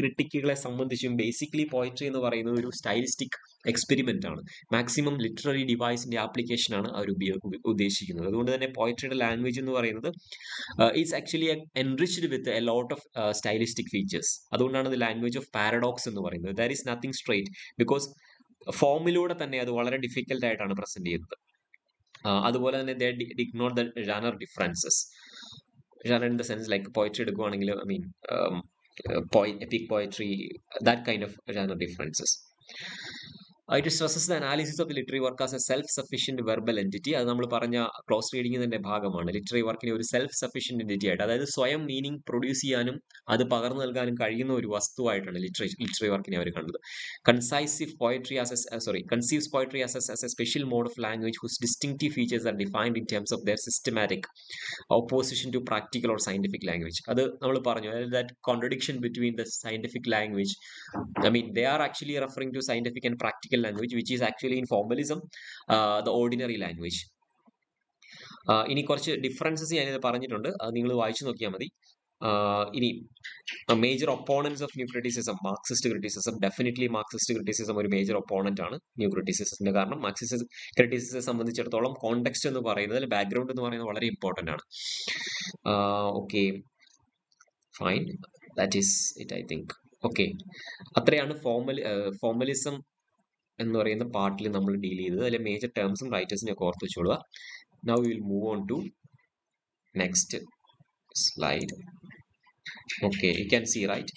ക്രിട്ടിക്കുകളെ സംബന്ധിച്ചും ബേസിക്കലി പോയട്രി എന്ന് പറയുന്നത് ഒരു സ്റ്റൈലിസ്റ്റിക് എക്സ്പെരിമെന്റ് ആണ്. മാക്സിമം ലിറ്റററി ഡിവൈസിന്റെ ആപ്ലിക്കേഷൻ ആണ് അവർ ഉദ്ദേശിക്കുന്നത്. അതുകൊണ്ട് തന്നെ പോയട്രിയുടെ ലാംഗ്വേജ് എന്ന് പറയുന്നത് is actually enriched with a lot of stylistic features. അതുകൊണ്ടാണ് ഇത് ലാംഗ്വേജ് ഓഫ് പാരഡോക്സ് എന്ന് പറയുന്നത്. That is nothing straight because ഫോമിലൂടെ തന്നെ അത് വളരെ ഡിഫിക്കൽട്ട് ആയിട്ടാണ് പ്രസന്റ് ചെയ്യുന്നത്. അതുപോലെ തന്നെ they ignore the genre differences. Genre in the sense like poetry എടുക്കുവാണെങ്കിൽ I mean epic poetry, that kind of genre differences. It stresses the analysis of the literary work as a self-sufficient verbal entity. അത് നമ്മൾ പറഞ്ഞ close റീഡിങ്ങിന്റെ ഭാഗമാണ്. Literary വർക്കിനെ ഒരു self sufficient entity ആയിട്ട്, അതായത് സ്വയം മീനിങ് പ്രൊഡ്യൂസ് ചെയ്യാനും അത് പകർന്നു നൽകാനും കഴിയുന്ന ഒരു വസ്തുവായിട്ടാണ് ലിറ്റററി വർക്കിനെ അവർ കണ്ടത്. Conceives poetry as a special mode of language whose distinctive features are defined in terms of their systematic opposition to practical or scientific language. അത് നമ്മൾ പറഞ്ഞു, that contradiction between the scientific language, I mean they are actually referring to scientific and practical language, which is actually in formalism the ordinary language. ഇനി കുറച്ച് differences ഞാനിത് പറഞ്ഞിട്ടുണ്ട്, അത് നിങ്ങൾ വായിച്ചു നോക്കിയാൽ മതി. ഇനി major opponents of new criticism, Marxist criticism. Definitely Marxist criticism ഒരു മേജർ ഒപ്പോണന്റ് ആണ് ന്യൂ ക്രിറ്റിസിസത്തിന്റെ. കാരണം മാർക്സിസ്റ്റ് ക്രിറ്റിസിസം സംബന്ധിച്ചിടത്തോളം കോണ്ടെക്സ്റ്റ് എന്ന് പറയുന്നത്, ബാക്ക്ഗ്രൗണ്ട് എന്ന് പറയുന്നത് വളരെ ഇമ്പോർട്ടന്റ് ആണ്. Okay fine, that is it I think. Okay, അത്രയാണ് ഫോർമലിസം എന്ന് പറയുന്ന പാർട്ടിൽ നമ്മൾ ഡീൽ ചെയ്തത്. അതിലെ മേജർ ടേംസും റൈറ്റേഴ്സിനെ ഒക്കെ ഓർത്ത് വെച്ചോളുക. Now we will move on to next slide. Okay, you can see, right?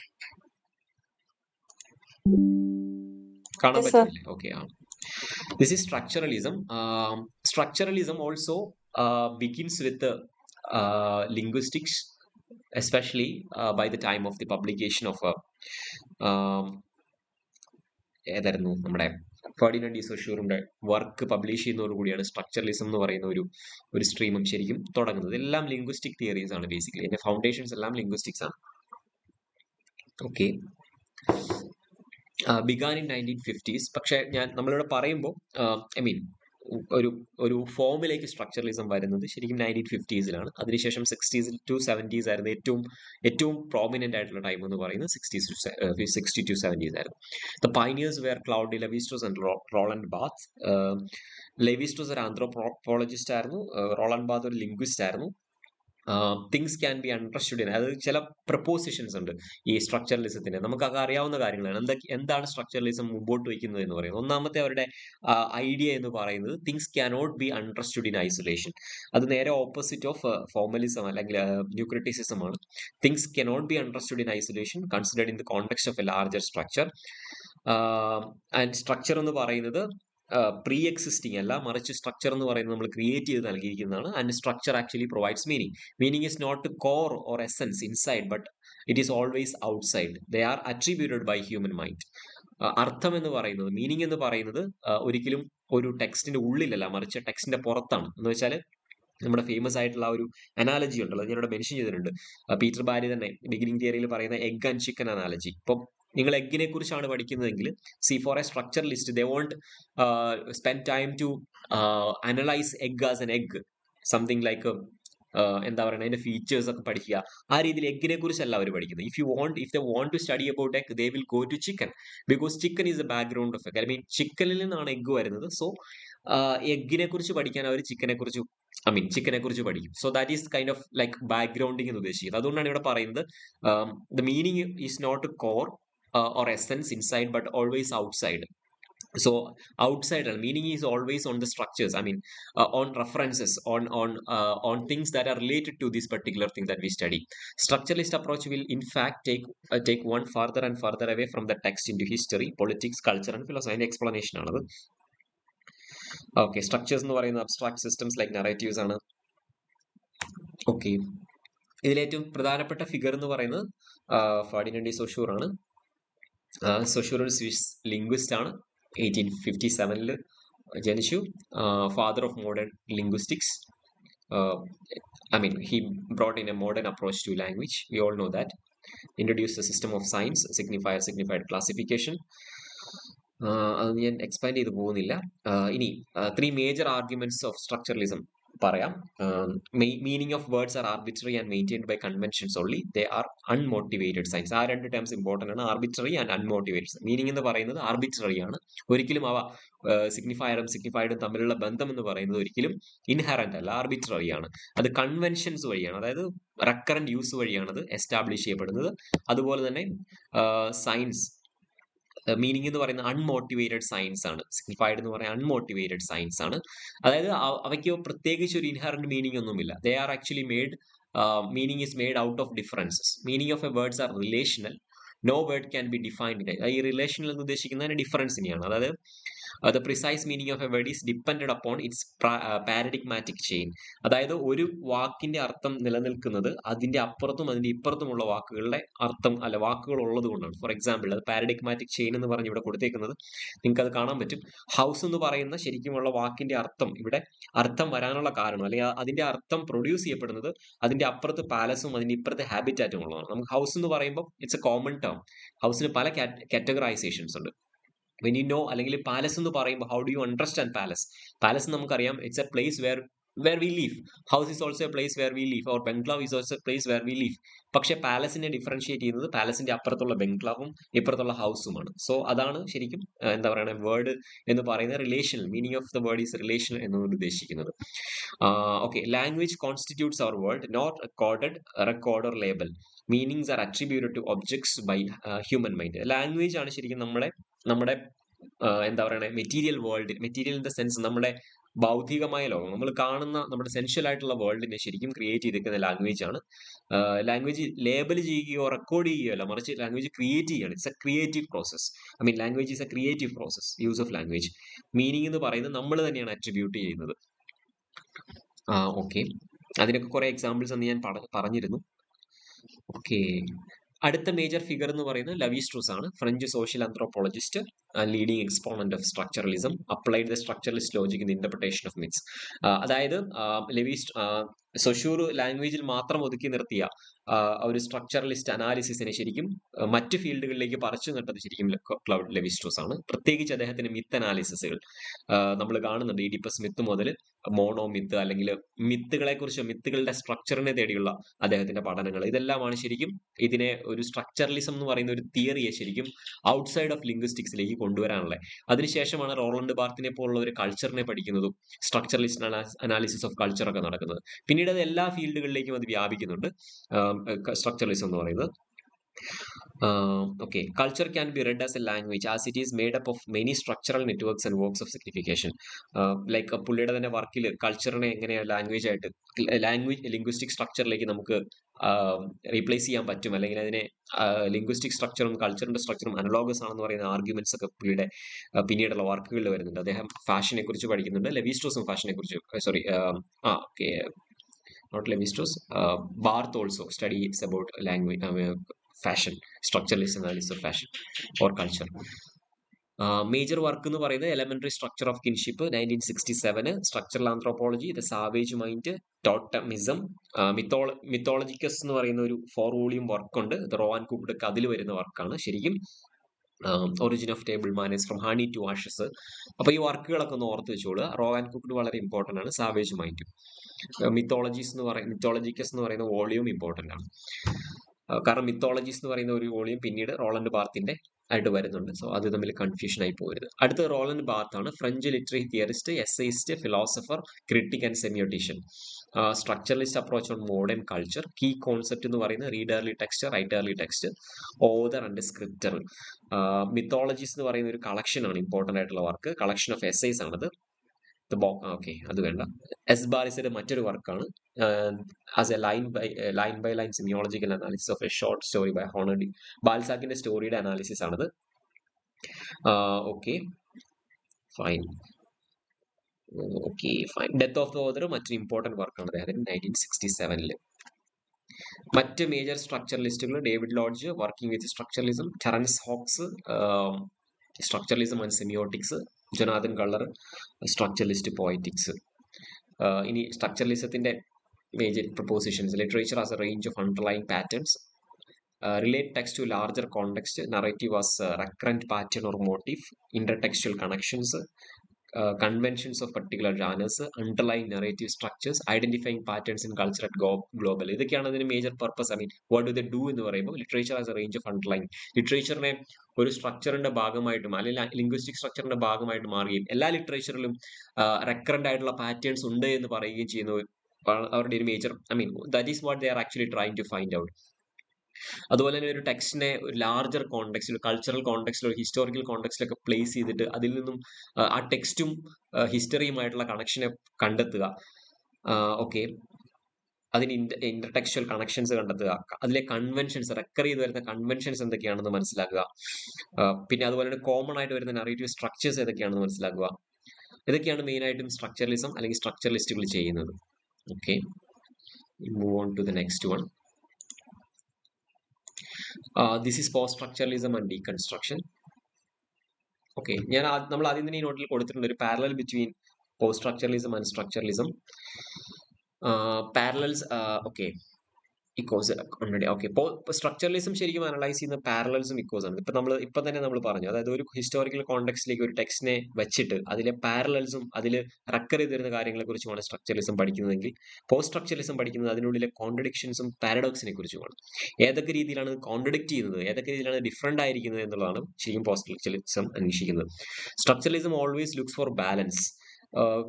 കാണാൻ പറ്റുന്നില്ലേ? Okay. This is structuralism. Structuralism also begins with linguistics, especially by the time of the publication of ഏതായിരുന്നു നമ്മുടെ Ferdinand de സോഷൂറിന്റെ work publish ചെയ്യുന്നതോടുകൂടിയാണ് structuralism എന്ന് പറയുന്ന ഒരു സ്ട്രീമും ശരിക്കും തുടങ്ങുന്നത്. എല്ലാം ലിംഗ്വിസ്റ്റിക് തിയറീസ് ആണ് ബേസിക്കലി. അതിന്റെ ഫൗണ്ടേഷൻസ് എല്ലാം ലിംഗ്വിസ്റ്റിക്സ് ആണ്. Okay, began in 1950s. പക്ഷെ നമ്മളിവിടെ പറയുമ്പോൾ ഐ മീൻ ഒരു ഫോമിലേക്ക് സ്ട്രക്ചറലിസം വരുന്നത് ശരിക്കും 1950s. അതിനുശേഷം 60s to 70s ആയിരുന്നു ഏറ്റവും പ്രോമിനന്റ് ആയിട്ടുള്ള ടൈം എന്ന് പറയുന്നത് 60 to 70s ആയിരുന്നു. The pioneers were Claude Levi Strauss and Roland Barthes. Levi Strauss ഒരു ആന്ത്രോപോളജിസ്റ്റ് ആയിരുന്നു, റോളണ്ട് ബാത്ത് ഒരു ലിംഗ്വിസ്റ്റ് ആയിരുന്നു. Things can be understood in, അതായത് ചില പ്രപ്പോസിഷൻസ് ഉണ്ട് ഈ സ്ട്രക്ചറലിസത്തിന്, നമുക്കൊക്കെ അറിയാവുന്ന കാര്യങ്ങളാണ്. എന്താണ് സ്ട്രക്ചറലിസം മുമ്പോട്ട് വയ്ക്കുന്നത് എന്ന് പറയുന്നത്? ഒന്നാമത്തെ അവരുടെ ഐഡിയ എന്ന് പറയുന്നത് things cannot B understood in isolation. അത് നേരെ ഓപ്പോസിറ്റ് ഓഫ് ഫോർമലിസം അല്ലെങ്കിൽ ന്യൂ ക്രിറ്റിസിസം ആണ്. Things cannot be understood in isolation considered in the context of A larger structure. And structure എന്ന് പറയുന്നത് പ്രീ എക്സിസ്റ്റിംഗ് അല്ല, മറിച്ച് സ്ട്രക്ചർ എന്ന് പറയുന്നത് നമ്മൾ ക്രിയേറ്റ് ചെയ്ത് നൽകിയിരിക്കുന്നതാണ്. And structure actually provides meaning. Meaning is not core or essence inside, but it is always outside. They are attributed by human mind. അർത്ഥം എന്ന് പറയുന്നത്, മീനിങ് എന്ന് പറയുന്നത് ഒരിക്കലും ഒരു ടെക്സ്റ്റിന്റെ ഉള്ളിലല്ല, മറിച്ച് ടെക്സ്റ്റിന്റെ പുറത്താണ്. എന്ന് വെച്ചാൽ നമ്മുടെ ഫേമസ് ആയിട്ടുള്ള ഒരു അനാലജി ഉണ്ടല്ലോ, ഞാനിവിടെ മെൻഷൻ ചെയ്തിട്ടുണ്ട്. പീറ്റർ ബാരി തന്നെ ബിഗിനിങ് തിയറിയിൽ പറയുന്ന എഗ് ആൻഡ് ചിക്കൻ അനാലജി. ഇപ്പം നിങ്ങൾ എഗ്ഗിനെ കുറിച്ചാണ് പഠിക്കുന്നതെങ്കിൽ, see for a structuralist they won't spend time to analyse egg as an egg, something like എന്താ പറയുക, അതിന്റെ ഫീച്ചേഴ്സ് ഒക്കെ പഠിക്കുക. ആ രീതിയിൽ എഗ്ഗിനെ കുറിച്ചല്ല അവർ പഠിക്കുന്നത്. If they want to study about egg they will go to chicken, because chicken is a background of egg. I mean ചിക്കനിൽ നിന്നാണ് എഗ്ഗ് വരുന്നത്. സോ എഗ്ഗിനെ കുറിച്ച് പഠിക്കാൻ അവർ ചിക്കനെ കുറിച്ച് പഠിക്കും. So that is kind of like backgrounding എന്ന് ഉദ്ദേശിക്കുന്നത്. അതുകൊണ്ടാണ് ഇവിടെ പറയുന്നത് the meaning is not core or essence inside, but always outside. So outside meaning is always on the structures, I mean on references, on things that are related to this particular thing that we study. Structuralist approach will in fact take one further and further away from the text into history, politics, culture and philosophy. explanation aanadu. Okay, structures എന്ന് പറയുന്നത് abstract systems like narratives ആണ്. Okay, ഇതിലേറ്റവും പ്രധാനപ്പെട്ട figure എന്ന് പറയുന്നത് Ferdinand D സോഷൂർ ആണ്. സോഷൂർ ഒരു Swiss linguist ആണ്. 1857 ജനിച്ചു. Father of modern linguistics. I mean he brought in a modern approach to language, we all know that. Introduced the system of signs, signified classification. അത് ഞാൻ expand ചെയ്ത് പോകുന്നില്ല. ഇനി 3 മേജർ ആർഗ്യുമെന്റ്സ് ഓഫ് സ്ട്രക്ചറലിസം പറയാം. Meaning of words are arbitrary and maintained by conventions only. They are unmotivated science. ആ രണ്ട് terms important ആണ്. Arbitrary and unmotivated. Meaning എന്ന് പറയുന്നത് ആർബിട്രറി ആണ്. ഒരിക്കലും അവ സിഗ്നിഫൈഡും തമ്മിലുള്ള ബന്ധം എന്ന് പറയുന്നത് ഒരിക്കലും ഇൻഹറന്റ് അല്ല, ആർബിട്രറി ആണ്. അത് കൺവെൻഷൻസ് വഴിയാണ്, അതായത് റെക്കറന്റ് യൂസ് വഴിയാണ് അത് എസ്റ്റാബ്ലിഷ് ചെയ്യപ്പെടുന്നത്. അതുപോലെ തന്നെ സയൻസ് മീനിങ് എന്ന് പറയുന്നത് അൺമോട്ടിവേറ്റഡ് സയൻസ് ആണ്. സിഗ്നിഫൈഡ് എന്ന് പറയുന്നത് അൺമോട്ടിവേറ്റഡ് സയൻസ് ആണ്. അതായത് അവയ്ക്ക് പ്രത്യേകിച്ച് ഒരു ഇൻഹറന്റ് മീനിങ് ഒന്നുമില്ല. They are actually made meaning is made out of differences. Meaning of a words are relational. No word can be defined. ഈ റിലേഷണൽ എന്ന് ഉദ്ദേശിക്കുന്നതിന് ഡിഫറൻസിനെയാണ്. അതായത് the precise meaning of a word is dependent upon its paradigmatic chain. അതായത് ഒരു വാക്കിന്റെ അർത്ഥം നിലനിൽക്കുന്നത് അതിന്റെ അപ്പുറത്തും അതിന്റെ ഇപ്പുറത്തുമുള്ള വാക്കുകളുടെ അർത്ഥം അല്ല വാക്കുകൾ ഉള്ളത് കൊണ്ടാണ്. ഫോർ എക്സാമ്പിൾ, അത് പാരഡിഗ്മാറ്റിക് ചെയിൻ എന്ന് പറഞ്ഞ് ഇവിടെ കൊടുത്തേക്കുന്നത് നിങ്ങൾക്ക് അത് കാണാൻ പറ്റും. ഹൗസ് എന്ന് പറയുന്ന ശരിക്കുമുള്ള വാക്കിന്റെ അർത്ഥം ഇവിടെ അർത്ഥം വരാനുള്ള കാരണം, അല്ലെങ്കിൽ അതിന്റെ അർത്ഥം പ്രൊഡ്യൂസ് ചെയ്യപ്പെടുന്നത് അതിന്റെ അപ്പുറത്ത് പാലസും അതിന്റെ ഇപ്പുറത്തെ ഹാബിറ്റാറ്റും ഉള്ളതാണ്. നമുക്ക് ഹൗസ് എന്ന് പറയുമ്പോൾ ഇറ്റ്സ് എ കോമൺ ടേം. ഹൗസിന് പല കാറ്റഗറൈസേഷൻസ് ഉണ്ട്. വെൻ യു നോ, അല്ലെങ്കിൽ പാലസ് എന്ന് പറയുമ്പോൾ how do you understand palace? Palace നമുക്കറിയാം, it's a place where we live. House is also a place where we live, or bungalow is also a place where we live. പക്ഷെ പാലസിനെ differentiate ചെയ്യുന്നത് പാലസിന്റെ അപ്പുറത്തുള്ള ബംഗ്ലാവും ഇപ്പുറത്തുള്ള ഹൗസുമാണ്. So അതാണ് ശരിക്കും എന്താ പറയുക, word എന്ന് പറയുന്നത് relational. Meaning of the word is relational എന്നതുകൊണ്ട് ഉദ്ദേശിക്കുന്നത്. Okay, language constitutes our world, not record or label. Meanings are attributed to objects by human mind. Language ആണ് ശരിക്കും നമ്മുടെ എന്താ പറയണേ, material world. Material in the sense നമ്മുടെ ഭൗതികമായ ലോകം, നമ്മൾ കാണുന്ന നമ്മുടെ സെൻഷ്യൽ ആയിട്ടുള്ള വേൾഡിനെ ശരിക്കും ക്രിയേറ്റ് ചെയ്തിരിക്കുന്ന ലാംഗ്വേജ് ആണ്. ലാംഗ്വേജ് ലേബൽ ചെയ്യുകയോ റെക്കോർഡ് ചെയ്യുകയോ അല്ല, മറിച്ച് ലാംഗ്വേജ് ക്രിയേറ്റ് ചെയ്യുകയാണ്. It's A creative process. I mean language is A creative process. Use of language. Meaning എന്ന് പറയുന്നത് നമ്മൾ തന്നെയാണ് അട്രിബ്യൂട്ട് ചെയ്യുന്നത്. ഓക്കെ, അതിനൊക്കെ കുറെ എക്സാമ്പിൾസ് എന്ന് ഞാൻ പറഞ്ഞിരുന്നു. ഓക്കെ, അടുത്ത മേജർ ഫിഗർ എന്ന് പറയുന്നത് ലവി സ്ട്രൂസ് ആണ്. French social anthropologist, leading exponent of structuralism, applied the structuralist logic in interpretation of myths. അതായത് സൊഷൂർ ലാംഗ്വേജിൽ മാത്രം ഒതുക്കി നിർത്തിയ ഒരു സ്ട്രക്ചറലിസ്റ്റ് അനാലിസിസിനെ ശരിക്കും മറ്റ് ഫീൽഡുകളിലേക്ക് പറിച്ചു നട്ടത് ശരിക്കും ക്ലൗഡ് ലെവി സ്ട്രൂസ് ആണ്. പ്രത്യേകിച്ച് അദ്ദേഹത്തിന്റെ മിത്ത് അനാലിസിസുകൾ നമ്മൾ കാണുന്നുണ്ട്. ഈഡിപ്പസ് മിത്ത് മുതൽ മോണോ മിത്ത്, അല്ലെങ്കിൽ മിത്തുകളെ കുറിച്ച്, മിത്തുകളുടെ സ്ട്രക്ചറിനെ തേടിയുള്ള അദ്ദേഹത്തിന്റെ പഠനങ്ങൾ, ഇതെല്ലാമാണ് ശരിക്കും ഇതിനെ ഒരു സ്ട്രക്ചറലിസം എന്ന് പറയുന്ന ഒരു തിയറിയെ ശരിക്കും ഔട്ട്സൈഡ് ഓഫ് ലിംഗ്വിസ്റ്റിക്സിലേക്ക് കൊണ്ടുവരാനുള്ളത്. അതിനുശേഷമാണ് റോളണ്ട് ബാർത്തിനെ പോലുള്ള ഒരു കൾച്ചറിനെ പഠിക്കുന്നതും സ്ട്രക്ചറലിസ്റ്റ് അനാലിസിസ് ഓഫ് കൾച്ചർ ഒക്കെ നടക്കുന്നത്. പിന്നീട് അത് എല്ലാ ഫീൽഡുകളിലേക്കും അത് വ്യാപിക്കുന്നുണ്ട്, സ്ട്രക്ചറലിസം എന്ന് പറയുന്നത്. Okay, culture can be read as a language as it is made up of many structural networks and works of signification. Like പുള്ളിയുടെ തന്നെ വർക്കിൽ കൾച്ചറിനെ എങ്ങനെയാണ് ലിംഗ്വിസ്റ്റിക് സ്ട്രക്ചറിലേക്ക് നമുക്ക് റീപ്ലേസ് ചെയ്യാൻ പറ്റും, അല്ലെങ്കിൽ അതിനെ ലിംഗ്വിസ്റ്റിക് സ്ട്രക്ചറും കൾച്ചറിന്റെ സ്ട്രക്ചറും അനലോഗസ് ആണെന്ന് പറയുന്ന ആർഗ്യുമെന്റ്സ് ഒക്കെ പുള്ളിയുടെ പിന്നീടുള്ള വർക്കുകളിൽ വരുന്നുണ്ട്. അദ്ദേഹം ഫാഷനെ കുറിച്ച് പഠിക്കുന്നുണ്ട്. ലെവി സ്ട്രൂസും ഫാഷനെ കുറിച്ച്, sorry, not Levi-Strauss, Barth also studies about language, fashion, structuralist analysis of fashion or culture. Major work എന്ന് പറയുന്നത് elementary structure of kinship 1967, structural anthropology, the savage mind, totemism, Mythologiques എന്ന് പറയുന്ന ഒരു 4 വോളിയം വർക്കുണ്ട്. ഇത് റോവാൻ കുക്ക്ഡ് അതിൽ വരുന്ന വർക്കാണ് ശരിക്കും. Origin of table manners from honey to ashes. അപ്പൊ ഈ വർക്കുകളൊക്കെ ഒന്ന് ഓർത്ത് വെച്ചോളൂ. റോവാൻ കുക്ക്ഡ് വളരെ ഇമ്പോർട്ടന്റ് ആണ്. Savage mind. മിത്തോളജിക്കസ് എന്ന് പറയുന്ന വോളിയം ഇമ്പോർട്ടന്റ് ആണ്. കാരണം മിത്തോളജീസ് എന്ന് പറയുന്ന ഒരു വോളിയം പിന്നീട് റോളണ്ട് ബാർത്തിന്റെ ആയിട്ട് വരുന്നുണ്ട്. സോ അത് തമ്മിൽ കൺഫ്യൂഷൻ ആയി പോകരുത്. അടുത്ത റോളണ്ട് ബാർത്ത് ആണ്. French literary theorist, essayist, philosopher, critic and semiotician. Structuralist approach on modern culture. Key concept എന്ന് പറയുന്നത് readerly text, writerly text, author and scriptor. Mythologies എന്ന് പറയുന്ന ഒരു കളക്ഷൻ ആണ്, ഇമ്പോർട്ടന്റ് ആയിട്ടുള്ള വർക്ക്. കളക്ഷൻ ഓഫ് എസ്സൈസ് ആണത്. Okay, അത് വേണ്ട. എസ് ബാരിസിന്റെ മറ്റൊരു വർക്കാണ് as a line by line semiological analysis of a short story by Honore de. ബാൽസാക്കിന്റെ സ്റ്റോറിയുടെ അനാലിസിസ് ആണത്. Okay, fine. Okay, fine. Death of the author മറ്റൊരു ഇമ്പോർട്ടന്റ് വർക്കാണ് അദ്ദേഹത്തിന് 1967. മറ്റ് മേജർ സ്ട്രക്ചറലിസ്റ്റുകൾ David Lodge, working with structuralism, Terence Hawkes, structuralism and semiotics, Jonathan Culler, structuralist poetics. ഇനി സ്ട്രക്ചറലിസത്തിന്റെ major propositions. Literature as a range of underlying patterns. relate text to larger context. Narrative was recurrent pattern or motif, intertextual connections, conventions of particular genres, underlying narrative structures, identifying patterns in culture at global. ഇതൊക്കെയാണ് അതിന് major purpose. I mean what do they do എന്ന് പറയുമ്പോൾ literature as a range of underline, ലിറ്ററേച്ചറിനെ ഒരു സ്ട്രക്ചറിന്റെ ഭാഗമായിട്ടും അല്ലെങ്കിൽ linguistic സ്ട്രക്ചറിന്റെ ഭാഗമായിട്ട് മാറുകയും എല്ലാ ലിറ്ററേച്ചറിലും റെക്കറന്റ് ആയിട്ടുള്ള പാറ്റേൺസ് ഉണ്ട് എന്ന് പറയുകയും ചെയ്യുന്ന അവരുടെ ഒരു major, I mean that is what they are actually trying to find out. അതുപോലെ തന്നെ ഒരു ടെക്സ്റ്റിനെ ഒരു ലാർജർ കോണ്ടെക്സ്റ്റിൽ, കൾച്ചറൽ കോണ്ടെക്സ്റ്റിൽ, ഹിസ്റ്റോറിക്കൽ കോണ്ടെക്സ്റ്റിലൊക്കെ പ്ലേസ് ചെയ്തിട്ട് അതിൽ നിന്നും ആ ടെക്സ്റ്റും ഹിസ്റ്ററിയുമായിട്ടുള്ള കണക്ഷനെ കണ്ടെത്തുക. ഓക്കെ, അതിന് ഇന്റർടെക്സ്ച്വൽ കണക്ഷൻസ് കണ്ടെത്തുക, അതിലെ കൺവെൻഷൻസ്, റെക്കർ ചെയ്ത് വരുന്ന കൺവെൻഷൻസ് എന്തൊക്കെയാണെന്ന് മനസ്സിലാക്കുക. പിന്നെ അതുപോലെ തന്നെ കോമൺ ആയിട്ട് വരുന്ന നറേറ്റീവ് സ്ട്രക്ചേഴ്സ് ഏതൊക്കെയാണെന്ന് മനസ്സിലാക്കുക. ഇതൊക്കെയാണ് മെയിൻ ആയിട്ടും സ്ട്രക്ചറലിസം അല്ലെങ്കിൽ സ്ട്രക്ചറലിസ്റ്റുകൾ ചെയ്യുന്നത്. Okay, move on to the next one. This is post-structuralism and deconstruction. Okay, നമ്മൾ ആദ്യം തന്നെ ഈ നോട്ടിൽ കൊടുത്തിട്ടുണ്ട് ഒരു parallel between post-structuralism and structuralism. Parallels, okay, echoes already. Okay, structuralism ശരിക്കും അനലൈസ് ചെയ്യുന്ന പാരലൽസും ഇക്കോസ് ആണ്. ഇപ്പൊ തന്നെ നമ്മൾ പറഞ്ഞു, അതായത് ഒരു ഹിസ്റ്റോറിക്കൽ കോണ്ടെക്സ്റ്റിലേക്ക് ഒരു ടെക്സ്റ്റിനെ വെച്ചിട്ട് അതിലെ പാരലൽസും അതിൽ റെക്കർ ചെയ്ത് വരുന്ന കാര്യങ്ങളെ കുറിച്ചുമാണ് സ്ട്രക്ചറലിസം പഠിക്കുന്നതെങ്കിൽ, പോസ്റ്റ് സ്ട്രക്ചറലിസം പഠിക്കുന്നത് അതിനുള്ളിലെ കോൺട്രഡിക്ഷൻസും പാരഡോക്സിനെ കുറിച്ചുമാണ്. ഏതൊക്കെ രീതിയിലാണ് കോൺട്രഡിക്ട് ചെയ്യുന്നത്, ഏതൊക്കെ രീതിയിലാണ് ഡിഫറെന്റ് ആയിരിക്കുന്നത് എന്നുള്ളതാണ് ശരിക്കും പോസ്റ്റ് സ്ട്രക്ചറലിസം അന്വേഷിക്കുന്നത്. Structuralism always looks for balance.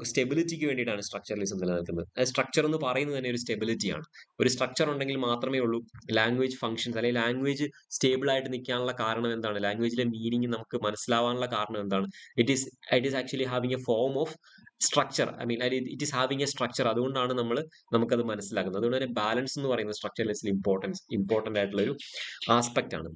സ്റ്റെബിലിറ്റിക്ക് വേണ്ടിയിട്ടാണ് സ്ട്രക്ചറലിസം നിലനിൽക്കുന്നത്. സ്ട്രക്ചർ എന്ന് പറയുന്നത് തന്നെ ഒരു സ്റ്റെബിലിറ്റിയാണ്. ഒരു സ്ട്രക്ചർ ഉണ്ടെങ്കിൽ മാത്രമേ ഉള്ളൂ ലാംഗ്വേജ് ഫങ്ഷൻസ്, അല്ലെങ്കിൽ ലാംഗ്വേജ് സ്റ്റേബിൾ ആയിട്ട് നിൽക്കാനുള്ള കാരണം എന്താണ്, ലാംഗ്വേജിലെ മീനിങ് നമുക്ക് മനസ്സിലാവാനുള്ള കാരണം എന്താണ്, it is actually having A form of structure. I mean it is having A structure. അതുകൊണ്ടാണ് നമുക്കത് മനസ്സിലാക്കുന്നത്. അതുകൊണ്ട് തന്നെ ബാലൻസ് എന്ന് പറയുന്നത് സ്ട്രക്ചറലിസ്റ്റിൽ ഇമ്പോർട്ടന്റ് ആയിട്ടുള്ള ഒരു ആസ്പെക്ട് ആണ്.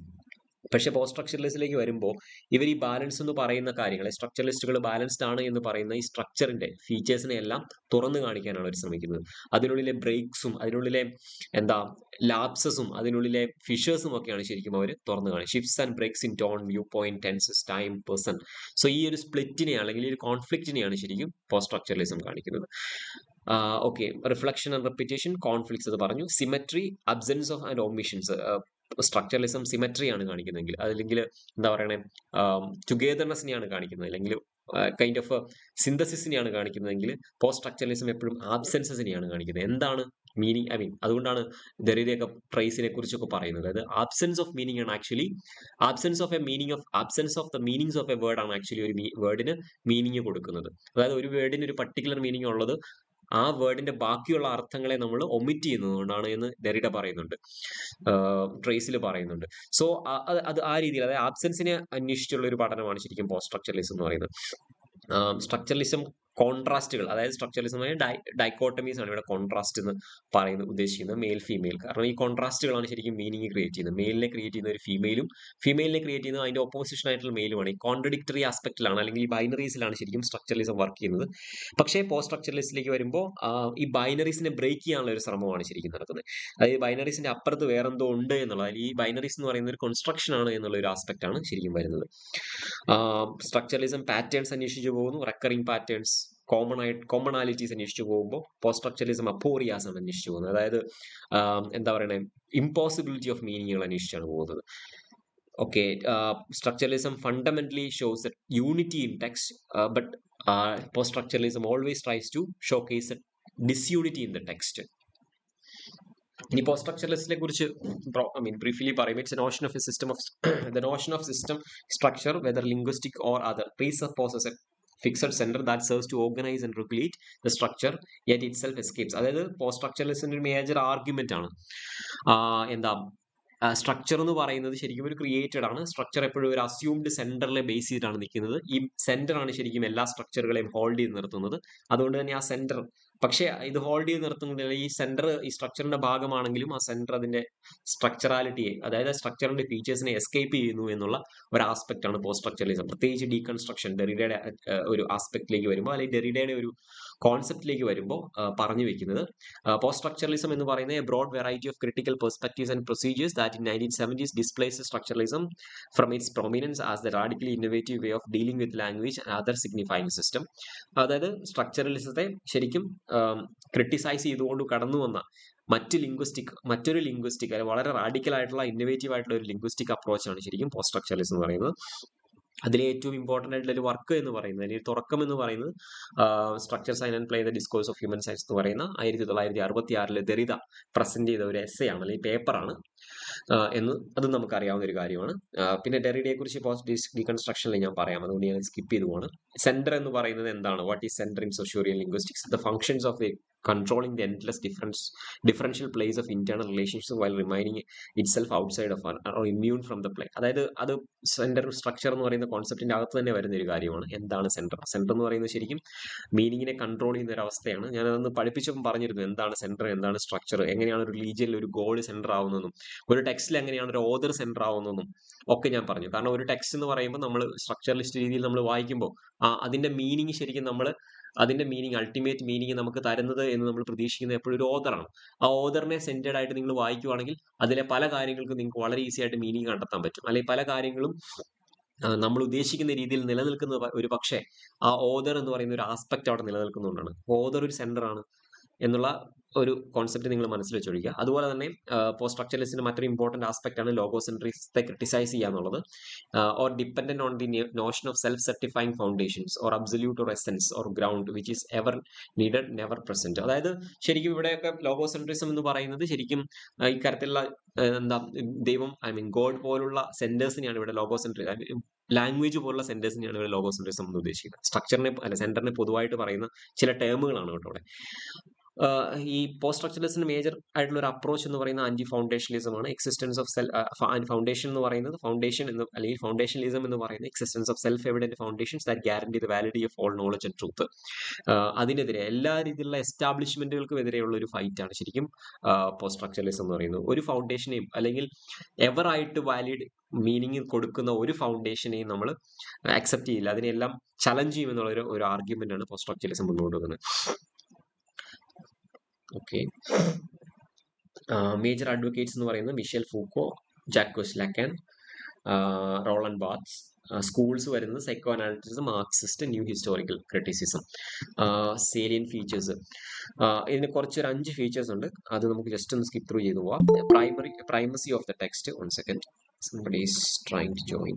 പക്ഷെ പോസ്റ്റ് സ്ട്രക്ചറലിസ്റ്റിലേക്ക് വരുമ്പോൾ ഇവർ ഈ ബാലൻസ് എന്ന് പറയുന്ന കാര്യങ്ങളെ, സ്ട്രക്ചറലിസ്റ്റുകൾ ബാലൻസ്ഡ് ആണ് എന്ന് പറയുന്ന ഈ സ്ട്രക്ചറിന്റെ ഫീച്ചേഴ്സിനെ എല്ലാം തുറന്നു കാണിക്കാനാണ് അവർ ശ്രമിക്കുന്നത്. അതിനുള്ളിലെ ബ്രേക്സും അതിനുള്ളിലെ ലാപ്സസും അതിനുള്ളിലെ ഫിഷേഴ്സും ഒക്കെയാണ് ശരിക്കും അവർ തുറന്നു കാണിക്കുക. Shifts and breaks in tone, view point, tenses, time, person. So ഈ ഒരു സ്പ്ലിറ്റിനെ അല്ലെങ്കിൽ ഈ ഒരു കോൺഫ്ലിക്റ്റിനെയാണ് ശരിക്കും പോസ്റ്റ് സ്ട്രക്ചറലിസം കാണിക്കുന്നത്. Okay, reflection and repetition, conflicts അത് പറഞ്ഞു. Symmetry, absence of and omissions. Structuralism സിമെട്രിയാണ് കാണിക്കുന്നതെങ്കിൽ, അല്ലെങ്കിൽ എന്താ പറയണേ, ടുഗെദർനെസ്സിനെയാണ് കാണിക്കുന്നത്, അല്ലെങ്കിൽ കൈൻഡ് ഓഫ് സിന്തസിസിനെയാണ് കാണിക്കുന്നതെങ്കിൽ, പോസ്റ്റ് സ്ട്രക്ചറലിസം എപ്പോഴും ആബ്സെൻസസിനെയാണ് കാണിക്കുന്നത്. എന്താണ് മീനിങ്, ഐ മീൻ അതുകൊണ്ടാണ് ദരിദ്രയൊക്കെ പ്രൈസിനെ കുറിച്ചൊക്കെ പറയുന്നത്. അതായത് ആബ്സെൻസ് ഓഫ് മീനിങ് ആണ് actually, absence of the meanings of A word ആണ് ആക്ച്വലി ഒരു വേർഡിന് മീനിങ് കൊടുക്കുന്നത്. അതായത് ഒരു വേർഡിന് ഒരു പർട്ടിക്കുലർ മീനിങ് ഉള്ളത് ആ വേർഡിന്റെ ബാക്കിയുള്ള അർത്ഥങ്ങളെ നമ്മൾ ഒമിറ്റ് ചെയ്യുന്നതുകൊണ്ടാണ് എന്ന് ഡെറിഡ പറയുന്നുണ്ട്, ട്രേസിൽ പറയുന്നുണ്ട്. സോ അത് ആ രീതിയിൽ, അതായത് ആബ്സെൻസിനെ അന്വേഷിച്ചുള്ള ഒരു പഠനമാണ് ശരിക്കും പോസ്റ്റ് സ്ട്രക്ചറലിസം എന്ന് പറയുന്നത്. സ്ട്രക്ചറലിസം കോൺട്രാസ്റ്റുകൾ, അതായത് സ്ട്രക്ചറലിസം ഡൈക്കോട്ടമീസ് ആണ് ഇവിടെ കോൺട്രാസ്റ്റ് എന്ന് ഉദ്ദേശിക്കുന്നത്, മെയിൽ ഫീമെയിൽ. കാരണം ഈ കോൺട്രാസ്റ്റുകളാണ് ശരിക്കും മീനിങ് ക്രിയേറ്റ് ചെയ്യുന്നത്. മെയിലിനെ ക്രിയേറ്റ് ചെയ്യുന്ന ഒരു ഫീമെയിലും ഫീമെയിലിനെ ക്രിയേറ്റ് ചെയ്യുന്നത് അതിന്റെ ഓപ്പോസിഷൻ ആയിട്ടുള്ള മെയിലുമാണ്. ഈ കോൺട്രഡിക്ടറി ആസ്പെക്റ്റിലാണ് അല്ലെങ്കിൽ ഈ ബൈനറീസിലാണ് ശരിക്കും സ്ട്രക്ചറലിസം വർക്ക് ചെയ്യുന്നത്. പക്ഷേ പോസ്റ്റ് സ്ട്രക്ചറലിസ്റ്റിലേക്ക് വരുമ്പോൾ ഈ ബൈനറീസിനെ ബ്രേക്ക് ചെയ്യാനുള്ള ഒരു ശ്രമമാണ് ശരിക്കും നടക്കുന്നത്. അതായത് ബൈനറീസിന്റെ അപ്പുറത്ത് വേറെന്തോ ഉണ്ട് എന്നുള്ളത്, ഈ ബൈനറീസ് എന്ന് പറയുന്ന ഒരു കൺസ്ട്രക്ഷൻ ആണ് എന്നുള്ള ഒരു ആസ്പെക്ട് ആണ് ശരിക്കും വരുന്നത്. സ്ട്രക്ചറലിസം പാറ്റേൺസ് അന്വേഷിച്ചു പോകുന്നു, റെക്കറിംഗ് പാറ്റേൺസ്, കോമണാലിറ്റീസ് അന്വേഷിച്ചു പോകുമ്പോൾ പോസ്റ്റ് സ്ട്രക്ചറലിസം അപ്പോറിയാസ് ആണ് അന്വേഷിച്ചു പോകുന്നത്. അതായത് എന്താ പറയണേ, ഇമ്പോസിബിലിറ്റി ഓഫ് മീനിങ്ങുകൾ അന്വേഷിച്ചാണ് പോകുന്നത്. Okay, structuralism fundamentally shows unity in text, but post structuralism always tries to showcase a disunity in the text. ഇനി പോസ്റ്റ് സ്ട്രക്ചറലിസ്റ്റിനെ കുറിച്ച് ബ്രീഫ്ലി പറയും. It's notion of a system of the notion of system structure whether linguistic or other presupposes a fixed center that serves to organize and regulate the structure yet itself escapes. അതായത് post സ്ട്രക്ചറലിസത്തിന്റെ ഒരു major argument ആണ് എന്താ structure എന്ന് പറയുന്നത് ശരിക്കും ഒരു created ആണ്. Structure എപ്പോഴും ഒരു അസ്യൂംഡ് സെന്ററിലെ ബേസ് ചെയ്തിട്ടാണ് നിൽക്കുന്നത്. ഈ സെന്റർ ആണ് ശരിക്കും എല്ലാ സ്ട്രക്ചറുകളെയും ഹോൾഡ് ചെയ്ത് നിർത്തുന്നത്. അതുകൊണ്ട് തന്നെ ആ സെന്റർ, പക്ഷേ ഇത് ഹോൾഡ് ചെയ്ത് നിർത്തുന്നത് ഈ സെന്റർ ഈ സ്ട്രക്ചറിന്റെ ഭാഗമാണെങ്കിലും ആ സെന്റർ അതിന്റെ സ്ട്രക്ചറാലിറ്റിയെ, അതായത് സ്ട്രക്ചറിന്റെ ഫീച്ചേഴ്സിനെ എസ്കേപ്പ് ചെയ്യുന്നു എന്നുള്ള ഒരു ആസ്പെക്ട് ആണ് പോസ്റ്റ് സ്ട്രക്ചറലിസം. പ്രത്യേകിച്ച് ഡീകൺസ്ട്രക്ഷൻ, ഡെറിഡയുടെ ഒരു ആസ്പെക്റ്റിലേക്ക് വരുമ്പോൾ, അല്ലെങ്കിൽ ഡെറിഡയുടെ ഒരു കോൺസെപ്റ്റിലേക്ക് വരുമ്പോൾ പറഞ്ഞു വെക്കുന്നത്, പോസ്റ്റ് സ്ട്രക്ചറലിസം എന്ന് പറയുന്ന a broad variety of critical perspectives and procedures that in 1970s displaced structuralism from its prominence as the radically innovative way of dealing with language and other signifying system. അതായത് സ്ട്രക്ചറലിസത്തെ ശരിക്കും criticise ചെയ്തുകൊണ്ട് കടന്നു വന്ന മറ്റൊരു linguistic അല്ലെങ്കിൽ വളരെ radical ആയിട്ടുള്ള innovative ആയിട്ടുള്ള ഒരു ലിംഗ്വിസ്റ്റിക് അപ്രോച്ചാണ് ശരിക്കും പോസ്റ്റ് സ്ട്രക്ചറലിസം എന്ന് പറയുന്നത്. അതിലെ ഏറ്റവും ഇമ്പോർട്ടന്റ് ആയിട്ടുള്ള ഒരു വർക്ക് എന്ന് പറയുന്നത്, അല്ലെങ്കിൽ തുടക്കം എന്ന് പറയുന്നത് structure science and play the discourse of human science എന്ന് പറയുന്ന 1966 ദെറിദ പ്രസന്റ് ചെയ്ത ഒരു എസ്സേ ആണ്, അല്ലെങ്കിൽ പേപ്പറാണ് എന്ന് അത് നമുക്കറിയാവുന്ന ഒരു കാര്യമാണ്. പിന്നെ ഡെറിഡയെ കുറിച്ച് പോസ്റ്റ് ഡീകൺസ്ട്രക്ഷനിൽ ഞാൻ പറയാം, അതുകൊണ്ട് ഞാൻ സ്കിപ്പ് ചെയ്തു പോവാണ്. സെന്റർ എന്ന് പറയുന്നത് എന്താണ്? What is centre in Saussurean linguistics? The functions of controlling the endless differential plays of internal relationships while remaining itself outside of or immune from the play. അതായത് അത് സെന്റർ സ്ട്രക്ചർ എന്ന് പറയുന്ന കോൺസെപ്റ്റിന്റെ അകത്ത് തന്നെ വരുന്ന ഒരു കാര്യമാണ്. എന്താണ് സെന്റർ? സെന്റർ എന്ന് പറയുന്നത് ശരിക്കും മീനിങ്ങിനെ കൺട്രോൾ ചെയ്യുന്ന ഒരു അവസ്ഥയാണ്. ഞാനതൊന്ന് പഠിപ്പിച്ചപ്പോൾ പറഞ്ഞിരുന്നു എന്താണ് സെന്റർ, എന്താണ് സ്ട്രക്ചർ, എങ്ങനെയാണ് ഒരു റീജിയനിൽ ഒരു ഗോൾ സെന്റർ ആവുന്നതെന്നും ഒരു ടെക്സ്റ്റിൽ എങ്ങനെയാണ് ഒരു ഓതർ സെന്റർ ആവുന്നതെന്നും ഒക്കെ ഞാൻ പറഞ്ഞു. കാരണം ഒരു ടെക്സ്റ്റ് എന്ന് പറയുമ്പോൾ നമ്മൾ സ്ട്രക്ചറലിസ്റ്റ് രീതിയിൽ നമ്മൾ വായിക്കുമ്പോൾ അതിന്റെ മീനിങ് ശരിക്കും അതിന്റെ മീനിങ്, അൾട്ടിമേറ്റ് മീനിങ് നമുക്ക് തരുന്നത് എന്ന് നമ്മൾ പ്രതീക്ഷിക്കുന്നത് എപ്പോഴും ഒരു ഓതറാണ്. ആ ഓതറിനെ സെന്റേഡ് ആയിട്ട് നിങ്ങൾ വായിക്കുവാണെങ്കിൽ അതിലെ പല കാര്യങ്ങൾക്കും നിങ്ങൾക്ക് വളരെ ഈസി ആയിട്ട് മീനിങ് കണ്ടെത്താൻ പറ്റും. അല്ലെങ്കിൽ പല കാര്യങ്ങളും നമ്മൾ ഉദ്ദേശിക്കുന്ന രീതിയിൽ നിലനിൽക്കുന്നത് ഒരു പക്ഷേ ആ ഓതർ എന്ന് പറയുന്ന ഒരു ആസ്പെക്ട് അവിടെ നിലനിൽക്കുന്നുകൊണ്ടാണ്. ഓതർ ഒരു സെന്റർ ആണ് എന്നുള്ള ഒരു കോൺസെപ്റ്റ് നിങ്ങൾ മനസ്സിൽ വെച്ചൊഴിക്കുക. അതുപോലെ തന്നെ പോസ്റ്റ് സ്ട്രക്ചറലിസ്റ്റിന്റെ മറ്റൊരു ഇമ്പോർട്ടന്റ് ആസ്പെക്ട് ആണ് ലോഗോസെൻട്രിസത്തെ ക്രിട്ടിസൈസ് ചെയ്യുക എന്നുള്ളത്. Or dependent on the Notion of self certifying foundations or absolute or essence or ground which is ever needed never present. അതായത് ശരിക്കും ഇവിടെയൊക്കെ ലോഗോസെൻട്രിസം എന്ന് പറയുന്നത് ശരിക്കും ഇക്കാര്യത്തിലുള്ള ദൈവം, ഗോഡ് പോലുള്ള സെന്റേഴ്സിനെയാണ് ഇവിടെ ലോഗോസെൻട്രി, ലാംഗ്വേജ് പോലുള്ള സെന്റേഴ്സിനെയാണ് ഇവിടെ ലോഗോസെൻട്രിസം എന്ന് ഉദ്ദേശിക്കുന്നത്. സെന്ററിനെ പൊതുവായിട്ട് പറയുന്ന ചില ടേമുകളാണ് കേട്ടോ ഇവിടെ. ഈ പോസ്റ്റ് സ്ട്രക്ചറലിസത്തിന്റെ മേജർ ആയിട്ടുള്ള ഒരു അപ്രോച്ച് എന്ന് പറയുന്നത് ആന്റി ഫൗണ്ടേഷനിലിസം ആണ്. എക്സിസ്റ്റൻസ് ഓഫ് ഫൗണ്ടേഷൻ എന്ന് പറയുന്നത് അല്ലെങ്കിൽ ഫൗണ്ടേഷനിലിസം എന്ന് പറയുന്നത് existence of self evident foundations that guarantee the validity of all knowledge and truth. അതിനെതിരെ എല്ലാ രീതിയിലുള്ള എസ്റ്റാബ്ലിഷ്മെന്റുകൾക്കും എതിരെയുള്ള ഒരു ഫൈറ്റ് ആണ് ശരിക്കും പോസ്റ്റ് സ്ട്രക്ചറലിസം എന്ന് പറയുന്നത്. ഒരു ഫൗണ്ടേഷനെയും അല്ലെങ്കിൽ എവർ ആയിട്ട് വാലിഡ് മീനിങ് കൊടുക്കുന്ന ഒരു ഫൗണ്ടേഷനെയും നമ്മൾ അക്സെപ്റ്റ് ചെയ്യില്ല, അതിനെല്ലാം ചലഞ്ച് ചെയ്യും എന്നുള്ള ഒരു ആർഗ്യുമെന്റ് ആണ് പോസ്റ്റ് സ്ട്രക്ചറലിസം മുന്നോട്ട് വെക്കുന്നത്. ഓക്കെ, മേജർ അഡ്വക്കേറ്റ്സ് എന്ന് പറയുന്നത് Michel Foucault, Jacques Lacan, Roland Barthes. Schools വരുന്നത് psychoanalyticism, Marxist, new historical criticism. Salient features, ഇതിന് കുറച്ചൊരു 5 ഫീച്ചേഴ്സ് ഉണ്ട്, അത് നമുക്ക് ജസ്റ്റ് ഒന്ന് സ്കിപ്പ് ത്രൂ ചെയ്തു പോവാം. Primacy of the text. 1 second, somebody is trying to join.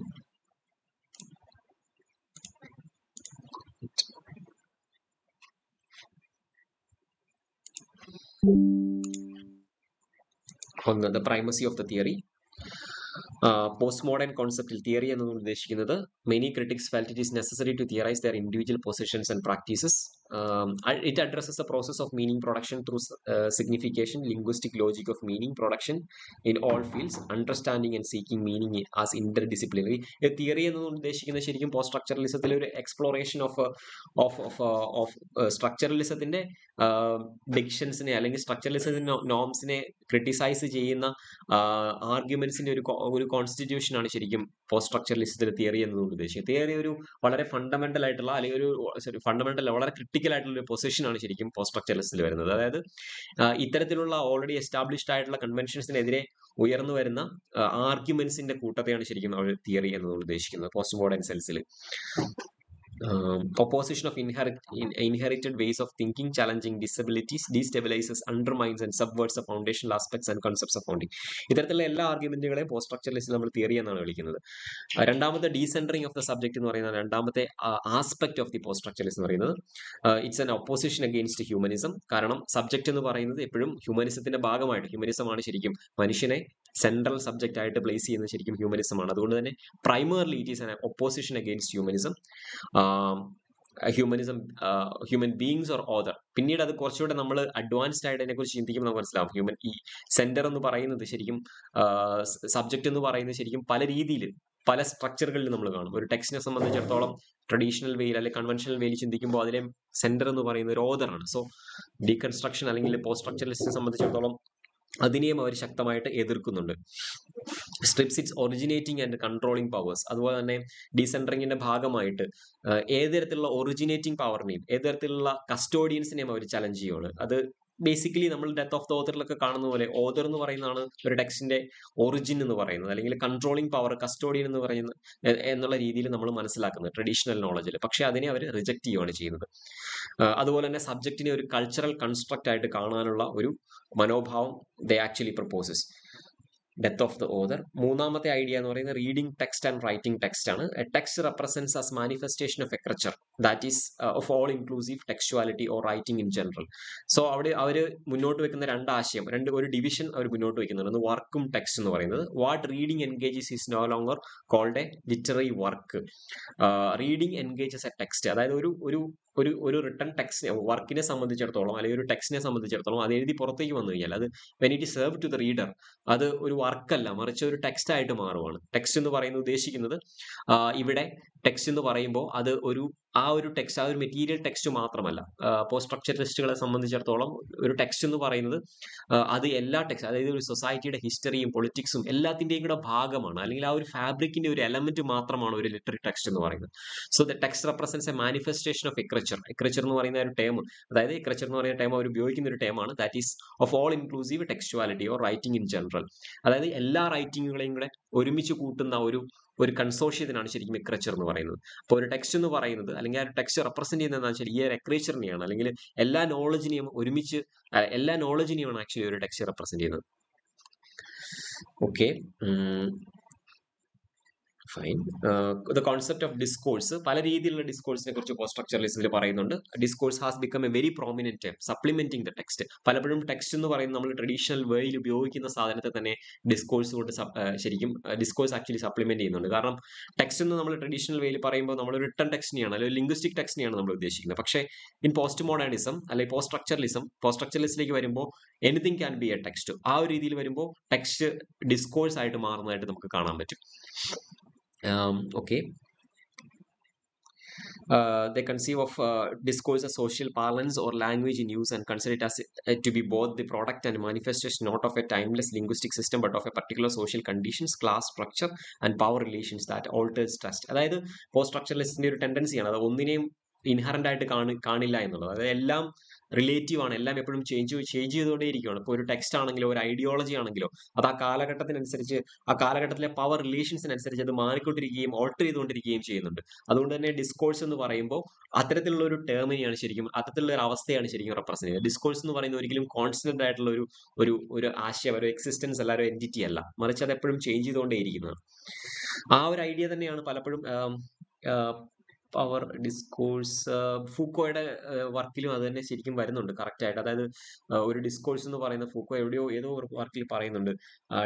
On the primacy of the theory. Post modern കോൺസെപ്റ്റിൽ തിയറി എന്ന് ഉദ്ദേശിക്കുന്നത് many critics felt it is necessary to theorise their individual positions and practices. It addresses the process of meaning production through signification, linguistic logic of meaning production in all fields, understanding and seeking meaning as interdisciplinary. Theory എന്ന് ഉദ്ദേശിക്കുന്നത് ശരിക്കും post സ്ട്രക്ചറലിസത്തിലെ ഒരു exploration of സ്ട്രക്ചറലിസത്തിന്റെ ഡിക്ഷൻസിനെ അല്ലെങ്കിൽ സ്ട്രക്ചറലിസത്തിന്റെ നോംസിനെ criticise ചെയ്യുന്ന ആർഗ്യുമെന്റ്സിന്റെ ഒരു constitution ആണ് ശരിക്കും post സ്ട്രക്ചറലിസത്തിലെ theory എന്ന് ഉദ്ദേശിക്കുന്നത്. തിയറി ഒരു വളരെ ഫണ്ടമെന്റൽ ആയിട്ടുള്ള അല്ലെങ്കിൽ വളരെ ക്രിട്ടിക്കൽ ആയിട്ടുള്ള ഒരു പൊസിഷൻ ആണ് ശരിക്കും പോസ്റ്റ് സ്ട്രക്ചറലിസത്തിൽ വരുന്നത്. അതായത് ഇത്തരത്തിലുള്ള ഓൾറെഡി എസ്റ്റാബ്ലിഷ്ഡ് ആയിട്ടുള്ള കൺവെൻഷൻസിനെതിരെ ഉയർന്നു വരുന്ന ആർഗ്യുമെന്റ്സിന്റെ കൂട്ടത്തെയാണ് ശരിക്കും നമ്മൾ തിയറി എന്ന് ഉദ്ദേശിക്കുന്നത് പോസ്റ്റ് മോഡേൺ സെൻസിൽ. Opposition of inherited ways of thinking, challenging disabilities, destabilizes, undermines and subverts the foundational aspects and concepts of founding. ഇത്തരത്തിലുള്ള എല്ലാ ആർഗ്യുമെന്റുകളെയും പോസ്റ്റ് സ്ട്രക്ചറലിസ്റ്റ് നമ്മൾ തിയറി എന്നാണ് വിളിക്കുന്നത്. രണ്ടാമത്തെ ഡീസെൻഡറിങ് ഓഫ് ദ സബ്ജക്ട് എന്ന് പറയുന്നത് രണ്ടാമത്തെ aspect of the post structuralist എന്ന് പറയുന്നത്. It's an opposition against humanism. കാരണം സബ്ജക്ട് എന്ന് പറയുന്നത് എപ്പോഴും ഹ്യൂമനിസത്തിന്റെ ഭാഗമായിട്ട്, ഹ്യൂമനിസമാണ് ശരിക്കും മനുഷ്യനെ സെൻട്രൽ സബ്ജക്റ്റ് ആയിട്ട് പ്ലേസ് ചെയ്യുന്നത് ശരിക്കും ഹ്യൂമനിസം ആണ്. അതുകൊണ്ട് തന്നെ primarily it is an opposition against humanism. Human beings or author. പിന്നീട് അത് കുറച്ചുകൂടെ നമ്മൾ അഡ്വാൻസ്ഡ് ആയിട്ട് അതിനെക്കുറിച്ച് ചിന്തിക്കുമ്പോൾ നമുക്ക് മനസ്സിലാവും ഈ സെന്റർ എന്ന് പറയുന്നത് ശരിക്കും സബ്ജക്ട് എന്ന് പറയുന്നത് ശരിക്കും പല രീതിയിൽ പല സ്ട്രക്ചറുകളിൽ നമ്മൾ കാണും. ഒരു ടെക്സ്റ്റിനെ സംബന്ധിച്ചിടത്തോളം ട്രഡീഷണൽ വേയിൽ അല്ലെങ്കിൽ കൺവെൻഷണൽ വേയിൽ ചിന്തിക്കുമ്പോൾ അതിലെ സെന്റർ എന്ന് പറയുന്നത് ഒരു ഓതറാണ്. സോ ഡീകൺസ്ട്രക്ഷൻ അല്ലെങ്കിൽ പോസ്റ്റ് സ്ട്രക്ചറലിസ്റ്റിനെ സംബന്ധിച്ചിടത്തോളം അതിനെയും അവർ ശക്തമായിട്ട് എതിർക്കുന്നുണ്ട്. Strips its originating and controlling powers. അതുപോലെ തന്നെ ഡീസെൻട്രിങ്ങിന്റെ ഭാഗമായിട്ട് ഏത് തരത്തിലുള്ള ഒറിജിനേറ്റിംഗ് പവറിനെയും ഏത് തരത്തിലുള്ള കസ്റ്റോഡിയൻസിനെയും അവർ ചലഞ്ച് ചെയ്യുകയാണ്. അത് ബേസിക്കലി നമ്മൾ ഡെത്ത് ഓഫ് ദ ഓതറിലൊക്കെ കാണുന്ന പോലെ ഓതർ എന്ന് പറയുന്നതാണ് ഒരു ടെക്സ്റ്റിന്റെ ഒറിജിൻ എന്ന് പറയുന്നത്, അല്ലെങ്കിൽ കൺട്രോളിംഗ് പവർ, കസ്റ്റോഡിയൻ എന്ന് പറയുന്ന എന്നുള്ള രീതിയിൽ നമ്മൾ മനസ്സിലാക്കുന്നത് ട്രഡീഷണൽ നോളജിൽ. പക്ഷെ അതിനെ അവർ റിജക്ട് ചെയ്യുകയാണ് ചെയ്യുന്നത്. അതുപോലെ തന്നെ സബ്ജക്റ്റിനെ ഒരു കൾച്ചറൽ കൺസ്ട്രക്റ്റ് ആയിട്ട് കാണാനുള്ള ഒരു മനോഭാവം they actually proposes. Death of the author. മൂന്നാമത്തെ ഐഡിയ എന്ന് പറയുന്നത് reading text and writing text ആണ്. A text represents as manifestation of ecriture that is of all inclusive textuality or writing in general. So അവിടെ അവർ മുന്നോട്ട് വെക്കുന്ന ഒരു division അവർ മുന്നോട്ട് വെക്കുന്നുണ്ട്. ഒന്ന് വർക്കും ടെക്സ്റ്റ് എന്ന് പറയുന്നത്. What reading engages is no longer called a literary work. Reading engages a text, അതായത് ഒരു ഒരു ഒരു ഒരു റിട്ടൺ ടെക്സ്റ്റ് വർക്കിനെ സംബന്ധിച്ചിടത്തോളം, അല്ലെങ്കിൽ ഒരു ടെക്സ്റ്റിനെ സംബന്ധിച്ചിടത്തോളം, അത് എഴുതി പുറത്തേക്ക് വന്നു കഴിഞ്ഞാൽ അത് when it serve to the reader, അത് ഒരു വർക്കല്ല, മറിച്ച് ഒരു ടെക്സ്റ്റ് ആയിട്ട് മാറുവാണ്. ടെക്സ്റ്റ് എന്ന് പറയുന്നത് ഉദ്ദേശിക്കുന്നത് ഇവിടെ ടെക്സ്റ്റ് എന്ന് പറയുമ്പോൾ അത് ഒരു ടെക്സ്റ്റ്, ആ ഒരു മെറ്റീരിയൽ ടെക്സ്റ്റ് മാത്രമല്ല. പോസ്റ്റ് സ്ട്രക്ചറിസ്റ്റുകളെ സംബന്ധിച്ചിടത്തോളം ഒരു ടെക്സ്റ്റ് എന്ന് പറയുന്നത് അത് എല്ലാ ടെക്സ്റ്റ്, അതായത് ഒരു സൊസൈറ്റിയുടെ ഹിസ്റ്ററിയും പൊളിറ്റിക്സും എല്ലാത്തിന്റെയും കൂടെ ഭാഗമാണ്, അല്ലെങ്കിൽ ആ ഒരു ഫാബ്രിക്കിന്റെ ഒരു എലമെന്റ് മാത്രമാണ് ഒരു ലിറ്റററി ടെക്സ്റ്റ് എന്ന് പറയുന്നത്. So the text represents a manifestation of ecriture. Ecriture എന്ന് പറയുന്ന ഒരു ടേം, അതായത് എക്രച്ചർ എന്ന് പറയുന്ന ടേം അവർ ഉപയോഗിക്കുന്ന ഒരു ടേമാണ്, that is of all inclusive textuality or writing in general. അതായത് എല്ലാ റൈറ്റിങ്ങുകളെയും കൂടെ ഒരുമിച്ച് കൂട്ടുന്ന ഒരു കൺസോർഷ്യത്തിനാണ് ശരിക്കും എക്രച്ചർ എന്ന് പറയുന്നത്. അപ്പോൾ ഒരു ടെക്സ്റ്റ് എന്ന് പറയുന്നത്, അല്ലെങ്കിൽ ആ ടെക്സ്റ്റ് റെപ്രസെന്റ് ചെയ്യുന്നത് വെച്ചാൽ ഈ ഒരു എക്രേച്ചറിനെയാണ്, അല്ലെങ്കിൽ എല്ലാ നോളജിനെയും ആക്ച്വലി ഒരു ടെക്സ്റ്റ് റെപ്രസെന്റ് ചെയ്യുന്നത്. Okay, fine. The concept of discourse, പല രീതിയിലുള്ള ഡിസ്കോഴ്സിനെ കുറിച്ച് പോസ്റ്റ് സ്ട്രക്ചറലിസത്തിൽ പറയുന്നുണ്ട്. Discourse has become a very prominent term supplementing the text. പലപ്പോഴും ടെക്സ്റ്റ് എന്ന് പറയുന്നത് നമ്മൾ ട്രഡീഷണൽ വേയിൽ ഉപയോഗിക്കുന്ന സാധനത്തെ തന്നെ ഡിസ്കോഴ്സ് കൊണ്ട് ശരിക്കും ഡിസ്കോഴ്സ് ആക്ച്വലി സപ്ലിമെന്റ് ചെയ്യുന്നുണ്ട്. കാരണം ടെക്സ്റ്റ് എന്ന് നമ്മൾ ട്രഡീഷണൽ വേയിൽ പറയുമ്പോൾ നമ്മൾ റിട്ടൺ ടെക്സ്റ്റിനെയാണ്, അല്ലെങ്കിൽ ലിംഗ്വിസ്റ്റിക് ടെക്സ്റ്റിനെയാണ് നമ്മൾ ഉദ്ദേശിക്കുന്നത്. പക്ഷേ ഇൻ പോസ്റ്റ് മോഡേണിസം അല്ലെങ്കിൽ പോസ്റ്റ് സ്ട്രക്ചറലിസ്റ്റിലേക്ക് വരുമ്പോൾ anything can be A text. ആ ഒരു രീതിയിൽ വരുമ്പോൾ ടെക്സ്റ്റ് ഡിസ്കോഴ്സ് ആയിട്ട് മാറുന്നതായിട്ട് നമുക്ക് കാണാൻ പറ്റും. Okay. They conceive of discourse as social parlance or language in use and consider it as to be both the product and manifestation not of a timeless linguistic system but of a particular social conditions, class structure and power relations that alters trust. അതായത് post സ്ട്രക്ചറലിസ്റ്റിന്റെ ഒരു ടെൻഡൻസിയാണ്, അത് ഒന്നിനെയും inherent ആയിട്ട് കാണില്ല എന്നുള്ളത്. അതായത് എല്ലാം relative ആണ്, എല്ലാം എപ്പോഴും ചേഞ്ച് ചെയ്തുകൊണ്ടേയിരിക്കുകയാണ്. ഇപ്പോൾ ഒരു ടെക്സ്റ്റ് ആണെങ്കിലോ ഒരു ഐഡിയോളജി ആണെങ്കിലോ അത് ആ കാലഘട്ടത്തിനനുസരിച്ച്, ആ കാലഘട്ടത്തിലെ പവർ റിലേഷൻസിനനുസരിച്ച് അത് മാറിക്കൊണ്ടിരിക്കുകയും ഓൾട്ടർ ചെയ്തുകൊണ്ടിരിക്കുകയും ചെയ്യുന്നുണ്ട്. അതുകൊണ്ട് തന്നെ ഡിസ്കോഴ്സ് എന്ന് പറയുമ്പോൾ അത്തരത്തിലുള്ള ഒരു ടേമിനെയാണ് ശരിക്കും, അത്തരത്തിലുള്ള ഒരു അവസ്ഥയാണ് ശരിക്കും റെപ്രസെന്റ് ചെയ്യുന്നത്. ഡിസ്കോഴ്സ് എന്ന് പറയുന്നത് ഒരിക്കലും കോൺസ്റ്റന്റ് ആയിട്ടുള്ള ഒരു ആശയം, ഒരു എക്സിസ്റ്റൻസ് അല്ല, ഒരു എൻറ്റിറ്റി അല്ല, മറിച്ച് അത് എപ്പോഴും ചേഞ്ച് ചെയ്തുകൊണ്ടേയിരിക്കുന്നതാണ്. ആ ഒരു ഐഡിയ തന്നെയാണ് പലപ്പോഴും പവർ ഡിസ്കോഴ്സ് ഫൂക്കോയുടെ വർക്കിലും അത് തന്നെ ശരിക്കും വരുന്നുണ്ട് കറക്റ്റ് ആയിട്ട്. അതായത് ഒരു ഡിസ്കോഴ്സ് എന്ന് പറയുന്ന ഫൂക്കോ ഏതോ ഒരു വർക്കിൽ പറയുന്നുണ്ട്,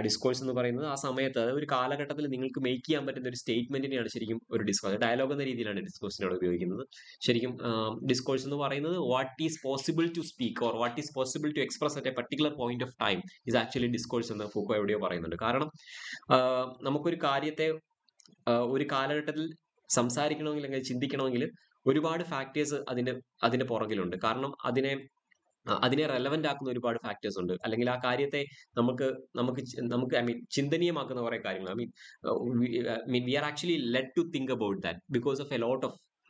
ഡിസ്കോഴ്സ് എന്ന് പറയുന്നത് ആ സമയത്ത്, അതായത് ഒരു കാലഘട്ടത്തിൽ നിങ്ങൾക്ക് മേക്ക് ചെയ്യാൻ പറ്റുന്ന ഒരു സ്റ്റേറ്റ്മെന്റിനെയാണ് ശരിക്കും ഒരു ഡിസ്കോഴ്സ്, ഡയലോഗ് എന്ന രീതിയിലാണ് ഡിസ്കോഴ്സിനോട് ഉപയോഗിക്കുന്നത്. ശരിക്കും ഡിസ്കോഴ്സ് എന്ന് പറയുന്നത് what is possible to speak or what is possible to express at a particular point of time is actually discourse എന്ന് ഫൂക്കോ എവിടെയോ പറയുന്നുണ്ട്. കാരണം നമുക്കൊരു കാര്യത്തെ ഒരു കാലഘട്ടത്തിൽ സംസാരിക്കണമെങ്കിൽ അല്ലെങ്കിൽ ചിന്തിക്കണമെങ്കിൽ ഒരുപാട് ഫാക്ടേഴ്സ് അതിന്റെ പുറകിലുണ്ട്. കാരണം അതിനെ റെലവന്റ് ആക്കുന്ന ഒരുപാട് ഫാക്ടേഴ്സ് ഉണ്ട്, അല്ലെങ്കിൽ ആ കാര്യത്തെ നമുക്ക് ഐ മീൻ ചിന്തനീയമാക്കുന്ന കുറെ കാര്യങ്ങൾ. I mean we are actually let to think about that because of a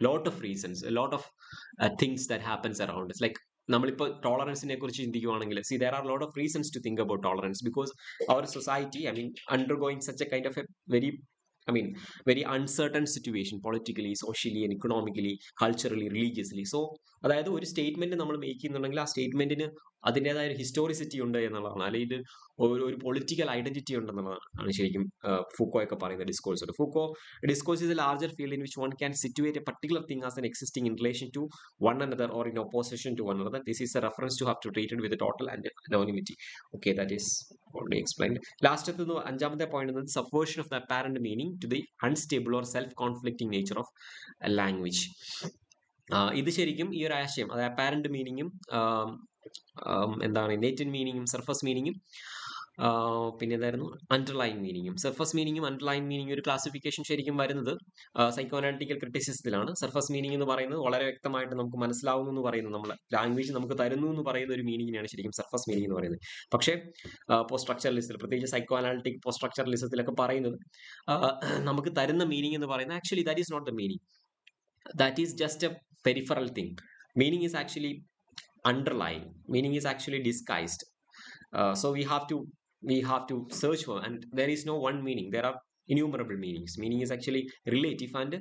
lot of reasons, lot of things that happens around. Like നമ്മളിപ്പോൾ ടോളറൻസിനെ കുറിച്ച് ചിന്തിക്കുകയാണെങ്കിൽ, see there are lot of reasons to think about tolerance because our society undergoing such a kind of a very uncertain situation politically, socially and economically, culturally, religiously. So അതായത് ഒരു statement നമ്മൾ make ചെയ്യുന്നുണ്ടെങ്കിൽ ആ സ്റ്റേറ്റ്മെന്റിന് അതിൻ്റെതായ ഒരു historicity ഉണ്ട് എന്നുള്ളതാണ്, അല്ലെങ്കിൽ ഒരു പൊളിറ്റിക്കൽ ഐഡന്റിറ്റി ഉണ്ടെന്നുള്ളതാണ് ശരിക്കും ഫൂക്കോയൊക്കെ പറയുന്ന discourse. Foucault discourse is a larger field in which one can situate a particular thing as an existing in relation to one another or in opposition to one another. This is a reference to have to treated with total and anonymity. Okay, that is already explained. ലാസ്റ്റത്തെ അഞ്ചാമത്തെ point എന്നത് subversion of the apparent meaning to the unstable or self conflicting nature of language. ഇത് ശരിക്കും ഈ ഒരു ആശയം, അതായത് apparent മീനിങ്ങും എന്താണ് ലേറ്റന്റ് മീനിങ്ങും സർഫസ് മീനിങ്ങും പിന്നെ എന്തായിരുന്നു അണ്ടർലൈൻ മീനിങ്ങും. സർഫസ് മീനിങ്ങും അണ്ടർലൈൻ മീനിങ്ങും ഒരു ക്ലാസിഫിക്കേഷൻ ശരിക്കും വരുന്നത് സൈക്കോഅനാലിറ്റിക്കൽ ക്രിറ്റിസിസത്തിലാണ്. സർഫസ് മീനിങ് എന്ന് പറയുന്നത് വളരെ വ്യക്തമായിട്ട് നമുക്ക് മനസ്സിലാവുന്നു എന്ന് പറയുന്നത്, നമ്മൾ ലാംഗ്വേജ് നമുക്ക് തരുന്നു എന്ന് പറയുന്ന ഒരു മീനിങ്ങിനാണ് ശരിക്കും സർഫസ് മീനിങ് എന്ന് പറയുന്നത്. പക്ഷേ പോസ്റ്റ് സ്ട്രക്ചറലിസത്തിൽ, പ്രത്യേകിച്ച് സൈക്കോഅനാലിറ്റിക് പോസ്റ്റ് സ്ട്രക്ചറലിസത്തിലൊക്കെ പറയുന്നത് നമുക്ക് തരുന്ന മീനിങ് എന്ന് പറയുന്നത് actually that is not the meaning, that is just a peripheral thing. Meaning is actually underlying. Meaning is actually disguised. So we have to search for, and there is no one meaning. There are innumerable meanings. Meaning is actually relative, and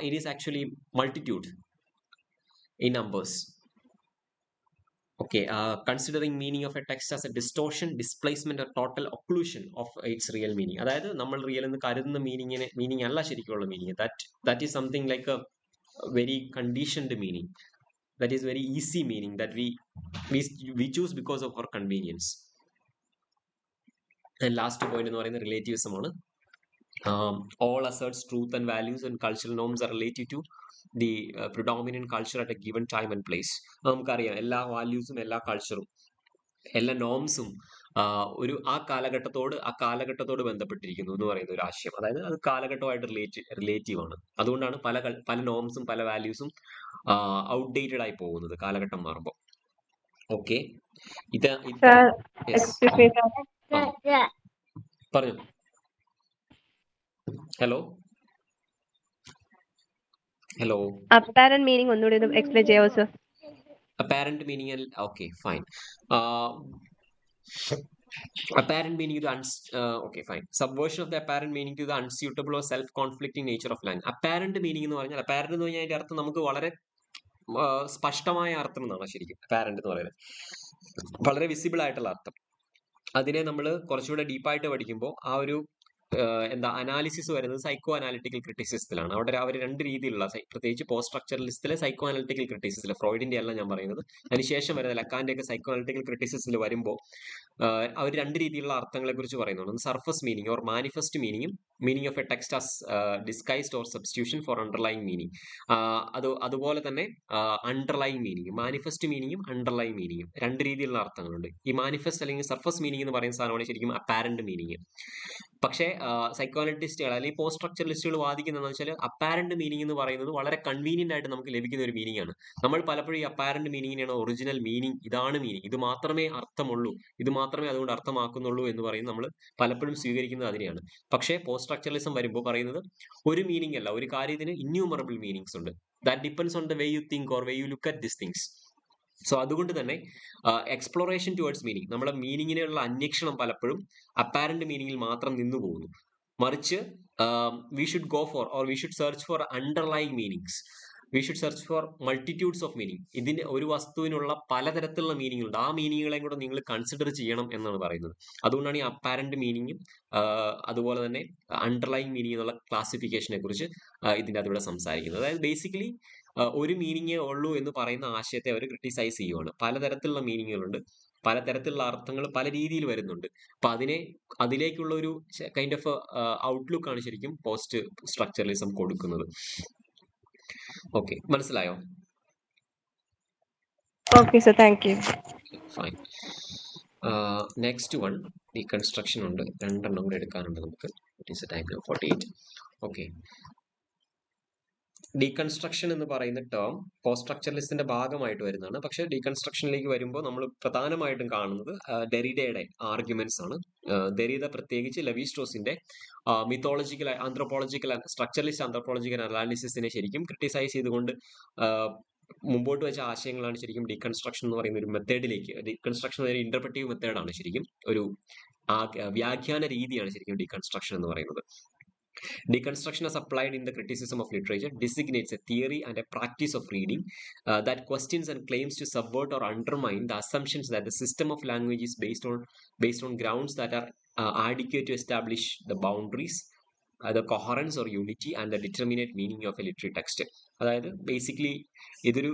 it is actually multitude in numbers. Okay, considering meaning of a text as a distortion, displacement, or total occlusion of its real meaning. അതായത് നമ്മൾ real എന്ന് കരുതുന്ന meaning അല്ല ശരിക്കുള്ള meaning. That is something like a very conditioned meaning. That is very easy meaning that we choose because of our convenience. And last point എന്ന് പറയുന്നത് relativism ആണ്. All asserts truth and values and cultural norms are related to the predominant culture at a given time and place. നമുക്കറിയാം എല്ലാ വാല്യൂസും എല്ലാ കൾച്ചറും എല്ലാ നോംസും ഒരു ആ കാലഘട്ടത്തോട് ബന്ധപ്പെട്ടിരിക്കുന്നു എന്ന് പറയുന്ന ഒരു ആശയം. അതായത് അത് കാലഘട്ടമായിട്ട് റിലേറ്റീവ് ആണ്. അതുകൊണ്ടാണ് പല നോംസും പല വാല്യൂസും ഔട്ട്ഡേറ്റഡ് ആയി പോകുന്നത് കാലഘട്ടം മാറുമ്പോൾ. ഓക്കെ, ഇത് പറഞ്ഞു. ഹലോ അപ്പാരന്റ് മീനിങ് ഒന്നുകൂടി എക്സ്പ്ലെയിൻ ചെയ്യാമോ sir? apparent meaning, okay, fine. Apparent meaning to okay, fine. Subversion of the apparent meaning to the unsuitable or self-conflicting nature of language. Apparent meaning എന്ന് പറഞ്ഞാൽ apparent എന്ന് പറഞ്ഞാൽ അതിന്റെ അർത്ഥം നമുക്ക് വളരെ സ്പഷ്ടമായ അർത്ഥം എന്നാണ് ശരിക്കും apparent എന്ന് പറയുന്നത്. വളരെ വിസിബിൾ ആയിട്ടുള്ള അർത്ഥം. അതിനെ നമ്മൾ കുറച്ചുകൂടെ ഡീപ്പായിട്ട് പഠിക്കുമ്പോൾ ആ ഒരു അനാലിസിസ് വരുന്നത് സൈക്കോ അനാലിറ്റിക്കൽ ക്രിറ്റിസിസത്തിലാണ്. അവിടെ അവർ രണ്ട് രീതിയിലുള്ള, പ്രത്യേകിച്ച് പോസ്റ്റ് സ്ട്രക്ചറലിസ്റ്റിലെ സൈക്കോ അനാലിറ്റിക്കൽ ക്രിറ്റിസിസിൽ, ഫ്രോയിഡിന്റെ അല്ല ഞാൻ പറയുന്നത്, അതിനുശേഷം വരുന്ന ലക്കാന്റെ ഒക്കെ സൈക്കോ അനാലിറ്റിക്കൽ ക്രിറ്റിസിസിൽ വരുമ്പോൾ അവർ രണ്ട് രീതിയിലുള്ള അർത്ഥങ്ങളെ കുറിച്ച് പറയുന്നുണ്ട്. ഒന്ന് സർഫസ് മീനിങ് ഓർ മാനിഫെസ്റ്റ് മീനിങ്ങും, meaning of a text as disguised or substitution for underlying meaning. അതുപോലെ തന്നെ അണ്ടർലൈങ് മീനിങ്, മാനിഫെസ്റ്റ് മീനിങ്ങും അണ്ടർലൈങ് മീനിങ്ങും രണ്ട് രീതിയിലുള്ള അർത്ഥങ്ങളുണ്ട്. ഈ മാനിഫെസ്റ്റ് അല്ലെങ്കിൽ സർഫസ് മീനിങ് എന്ന് പറയുന്ന സാധനമാണ് ശരിക്കും അപ്പാരന്റ് മീനിങ്. പക്ഷേ സൈക്കോ അനലിസ്റ്റുകൾ അല്ലെങ്കിൽ പോസ്റ്റ് സ്ട്രക്ചറലിസ്റ്റുകൾ വാദിക്കുന്നതെന്ന് വെച്ചാൽ അപ്പാരന്റ് മീനിങ് എന്ന് പറയുന്നത് വളരെ കൺവീനിയന്റ് ആയിട്ട് നമുക്ക് ലഭിക്കുന്ന ഒരു മീനിങ് ആണ്. നമ്മൾ പലപ്പോഴും ഈ അപ്പാരന്റ് മീനിങ്ങിനാണ് ഒറിജിനൽ മീനിങ്, ഇതാണ് മീനിങ്, ഇത് മാത്രമേ അർത്ഥമുള്ളൂ, ഇത് മാത്രമേ അതുകൊണ്ട് അർത്ഥമാക്കുന്നുള്ളൂ എന്ന് പറയുന്നത് നമ്മൾ പലപ്പോഴും സ്വീകരിക്കുന്നത് അതിനെയാണ്. പക്ഷേ പോസ്റ്റ് സ്ട്രക്ചറലിസം വരുമ്പോൾ പറയുന്നത് ഒരു മീനിങ് അല്ല, ഒരു കാര്യത്തിന് ഇന്യൂമറബിൾ മീനിങ്സ് ഉണ്ട്. That depends on the way you think or way you look at this things. So അതുകൊണ്ട് തന്നെ എക്സ്പ്ലോറേഷൻ ടുവേർഡ്സ് മീനിങ്, നമ്മളെ മീനിങ്ങിനുള്ള അന്വേഷണം പലപ്പോഴും അപ്പാരന്റ് മീനിങ്ങിൽ മാത്രം നിന്നു പോകുന്നു. മറിച്ച് we should go for or we should search for underlying meanings. We should search for multitudes of meaning. ഇതിന് ഒരു വസ്തുവിനുള്ള പലതരത്തിലുള്ള മീനിങ് ഉണ്ട്. ആ മീനിങ്ങുകളെയും കൂടെ നിങ്ങൾ കൺസിഡർ ചെയ്യണം എന്നാണ് പറയുന്നത്. അതുകൊണ്ടാണ് ഈ അപ്പാരന്റ് മീനിങ്ങും അതുപോലെ തന്നെ അണ്ടർലൈങ് മീനിങ് എന്നുള്ള ക്ലാസിഫിക്കേഷനെ കുറിച്ച് ഇതിൻ്റെ അതിവിടെ സംസാരിക്കുന്നത്. അതായത് ബേസിക്കലി ഒരു മീനിങ്ങേ ഉള്ളൂ എന്ന് പറയുന്ന ആശയത്തെ അവർ ക്രിട്ടിസൈസ് ചെയ്യുവാണ്. പലതരത്തിലുള്ള മീനിങ്ങുകളുണ്ട്, പലതരത്തിലുള്ള അർത്ഥങ്ങൾ പല രീതിയിൽ വരുന്നുണ്ട്. അപ്പൊ അതിലേക്കുള്ള ഒരു കൈൻഡ് ഓഫ് ഔട്ട്ലുക്ക് ആണ് ശരിക്കും പോസ്റ്റ് സ്ട്രക്ചറലിസം കൊടുക്കുന്നത്. ഓക്കെ, മനസ്സിലായോ? Okay sir, thank you. Fine. Next one deconstruction ഉണ്ട്, രണ്ടെണ്ണം കൂടെ എടുക്കാനുണ്ട് നമുക്ക്. It is time 48. Okay, deconstruction എന്ന് പറയുന്ന ടേം പോസ്റ്റ് സ്ട്രക്ചറലിസത്തിന്റെ ഭാഗമായിട്ട് വരുന്നതാണ്. പക്ഷെ ഡീകൺസ്ട്രക്ഷനിലേക്ക് വരുമ്പോൾ നമ്മൾ പ്രധാനമായിട്ടും കാണുന്നത് ഡെറിഡയുടെ ആർഗ്യുമെന്റ്സ് ആണ്. ഡെറിഡ പ്രത്യേകിച്ച് ലെവിസ്ട്രോസിന്റെ മിത്തോളജിക്കൽ ആന്ത്രോപോളജിക്കൽ സ്ട്രക്ചറലിസ്റ്റ് ആന്ത്രോപോളജിക്കൽ അനാലിസിസിനെ ശരിക്കും ക്രിട്ടിസൈസ് ചെയ്തുകൊണ്ട് മുമ്പോട്ട് വെച്ച ആശയങ്ങളാണ് ശരിക്കും ഡീകൺസ്ട്രക്ഷൻ എന്ന് പറയുന്ന ഒരു മെത്തേഡിലേക്ക്. ഡീകൺസ്ട്രക്ഷൻ ഒരു ഇന്റർപ്രറ്റീവ് മെത്തേഡാണ് ശരിക്കും, ഒരു വ്യാഖ്യാന രീതിയാണ് ശരിക്കും ഡീകൺസ്ട്രക്ഷൻ എന്ന് പറയുന്നത്. Deconstruction as applied in the criticism of literature designates a theory and a practice of reading that questions and claims to subvert or undermine the assumptions that the system of language is based on grounds that are adequate to establish the boundaries, the coherence or unity and the determinate meaning of a literary text. അതായത് basically ഇതൊരു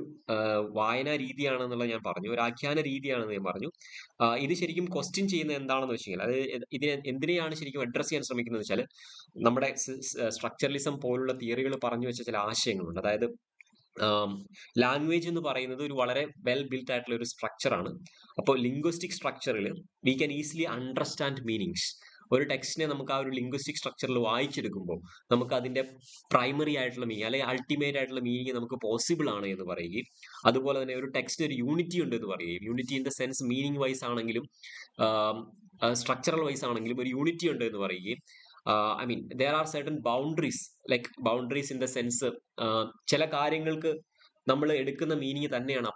വായനാ രീതിയാണെന്നുള്ളത് ഞാൻ പറഞ്ഞു, ഒരു ആഖ്യാന രീതിയാണെന്ന് ഞാൻ പറഞ്ഞു. ഇത് ശരിക്കും ക്വസ്റ്റ്യൻ ചെയ്യുന്നത് എന്താണെന്ന് വെച്ച് കഴിഞ്ഞാൽ, അതായത് ഇതിനെ എന്തിനെയാണ് ശരിക്കും അഡ്രസ് ചെയ്യാൻ ശ്രമിക്കുന്നത് വെച്ചാൽ, നമ്മുടെ സ്ട്രക്ചറലിസം പോലുള്ള തിയറികൾ പറഞ്ഞു വെച്ച ചില ആശയങ്ങളുണ്ട്. അതായത് ലാംഗ്വേജ് എന്ന് പറയുന്നത് ഒരു വളരെ വെൽ ബിൽറ്റ് ആയിട്ടുള്ള ഒരു സ്ട്രക്ചറാണ്. അപ്പോൾ ലിംഗ്വിസ്റ്റിക് സ്ട്രക്ചറിൽ we can easily understand meanings. ഒരു ടെക്സ്റ്റിനെ നമുക്ക് ആ ഒരു ലിംഗ്വിസ്റ്റിക് സ്ട്രക്ചറിൽ വായിച്ചെടുക്കുമ്പോൾ നമുക്ക് അതിന്റെ പ്രൈമറി ആയിട്ടുള്ള മീനിങ് അല്ലെങ്കിൽ അൾട്ടിമേറ്റ് ആയിട്ടുള്ള മീനിങ് നമുക്ക് പോസിബിൾ ആണ് എന്ന് പറയുകയും, അതുപോലെ തന്നെ ഒരു ടെക്സ്റ്റിന് ഒരു യൂണിറ്റി ഉണ്ട് എന്ന് പറയുകയും, unity in the sense meaning wise ആണെങ്കിലും സ്ട്രക്ചറൽ വൈസ് ആണെങ്കിലും ഒരു യൂണിറ്റി ഉണ്ട് എന്ന് പറയുകയും, I mean, there are certain boundaries, like boundaries in the sense ചില കാര്യങ്ങൾക്ക് നമ്മൾ എടുക്കുന്ന മീനിങ് തന്നെയാണ്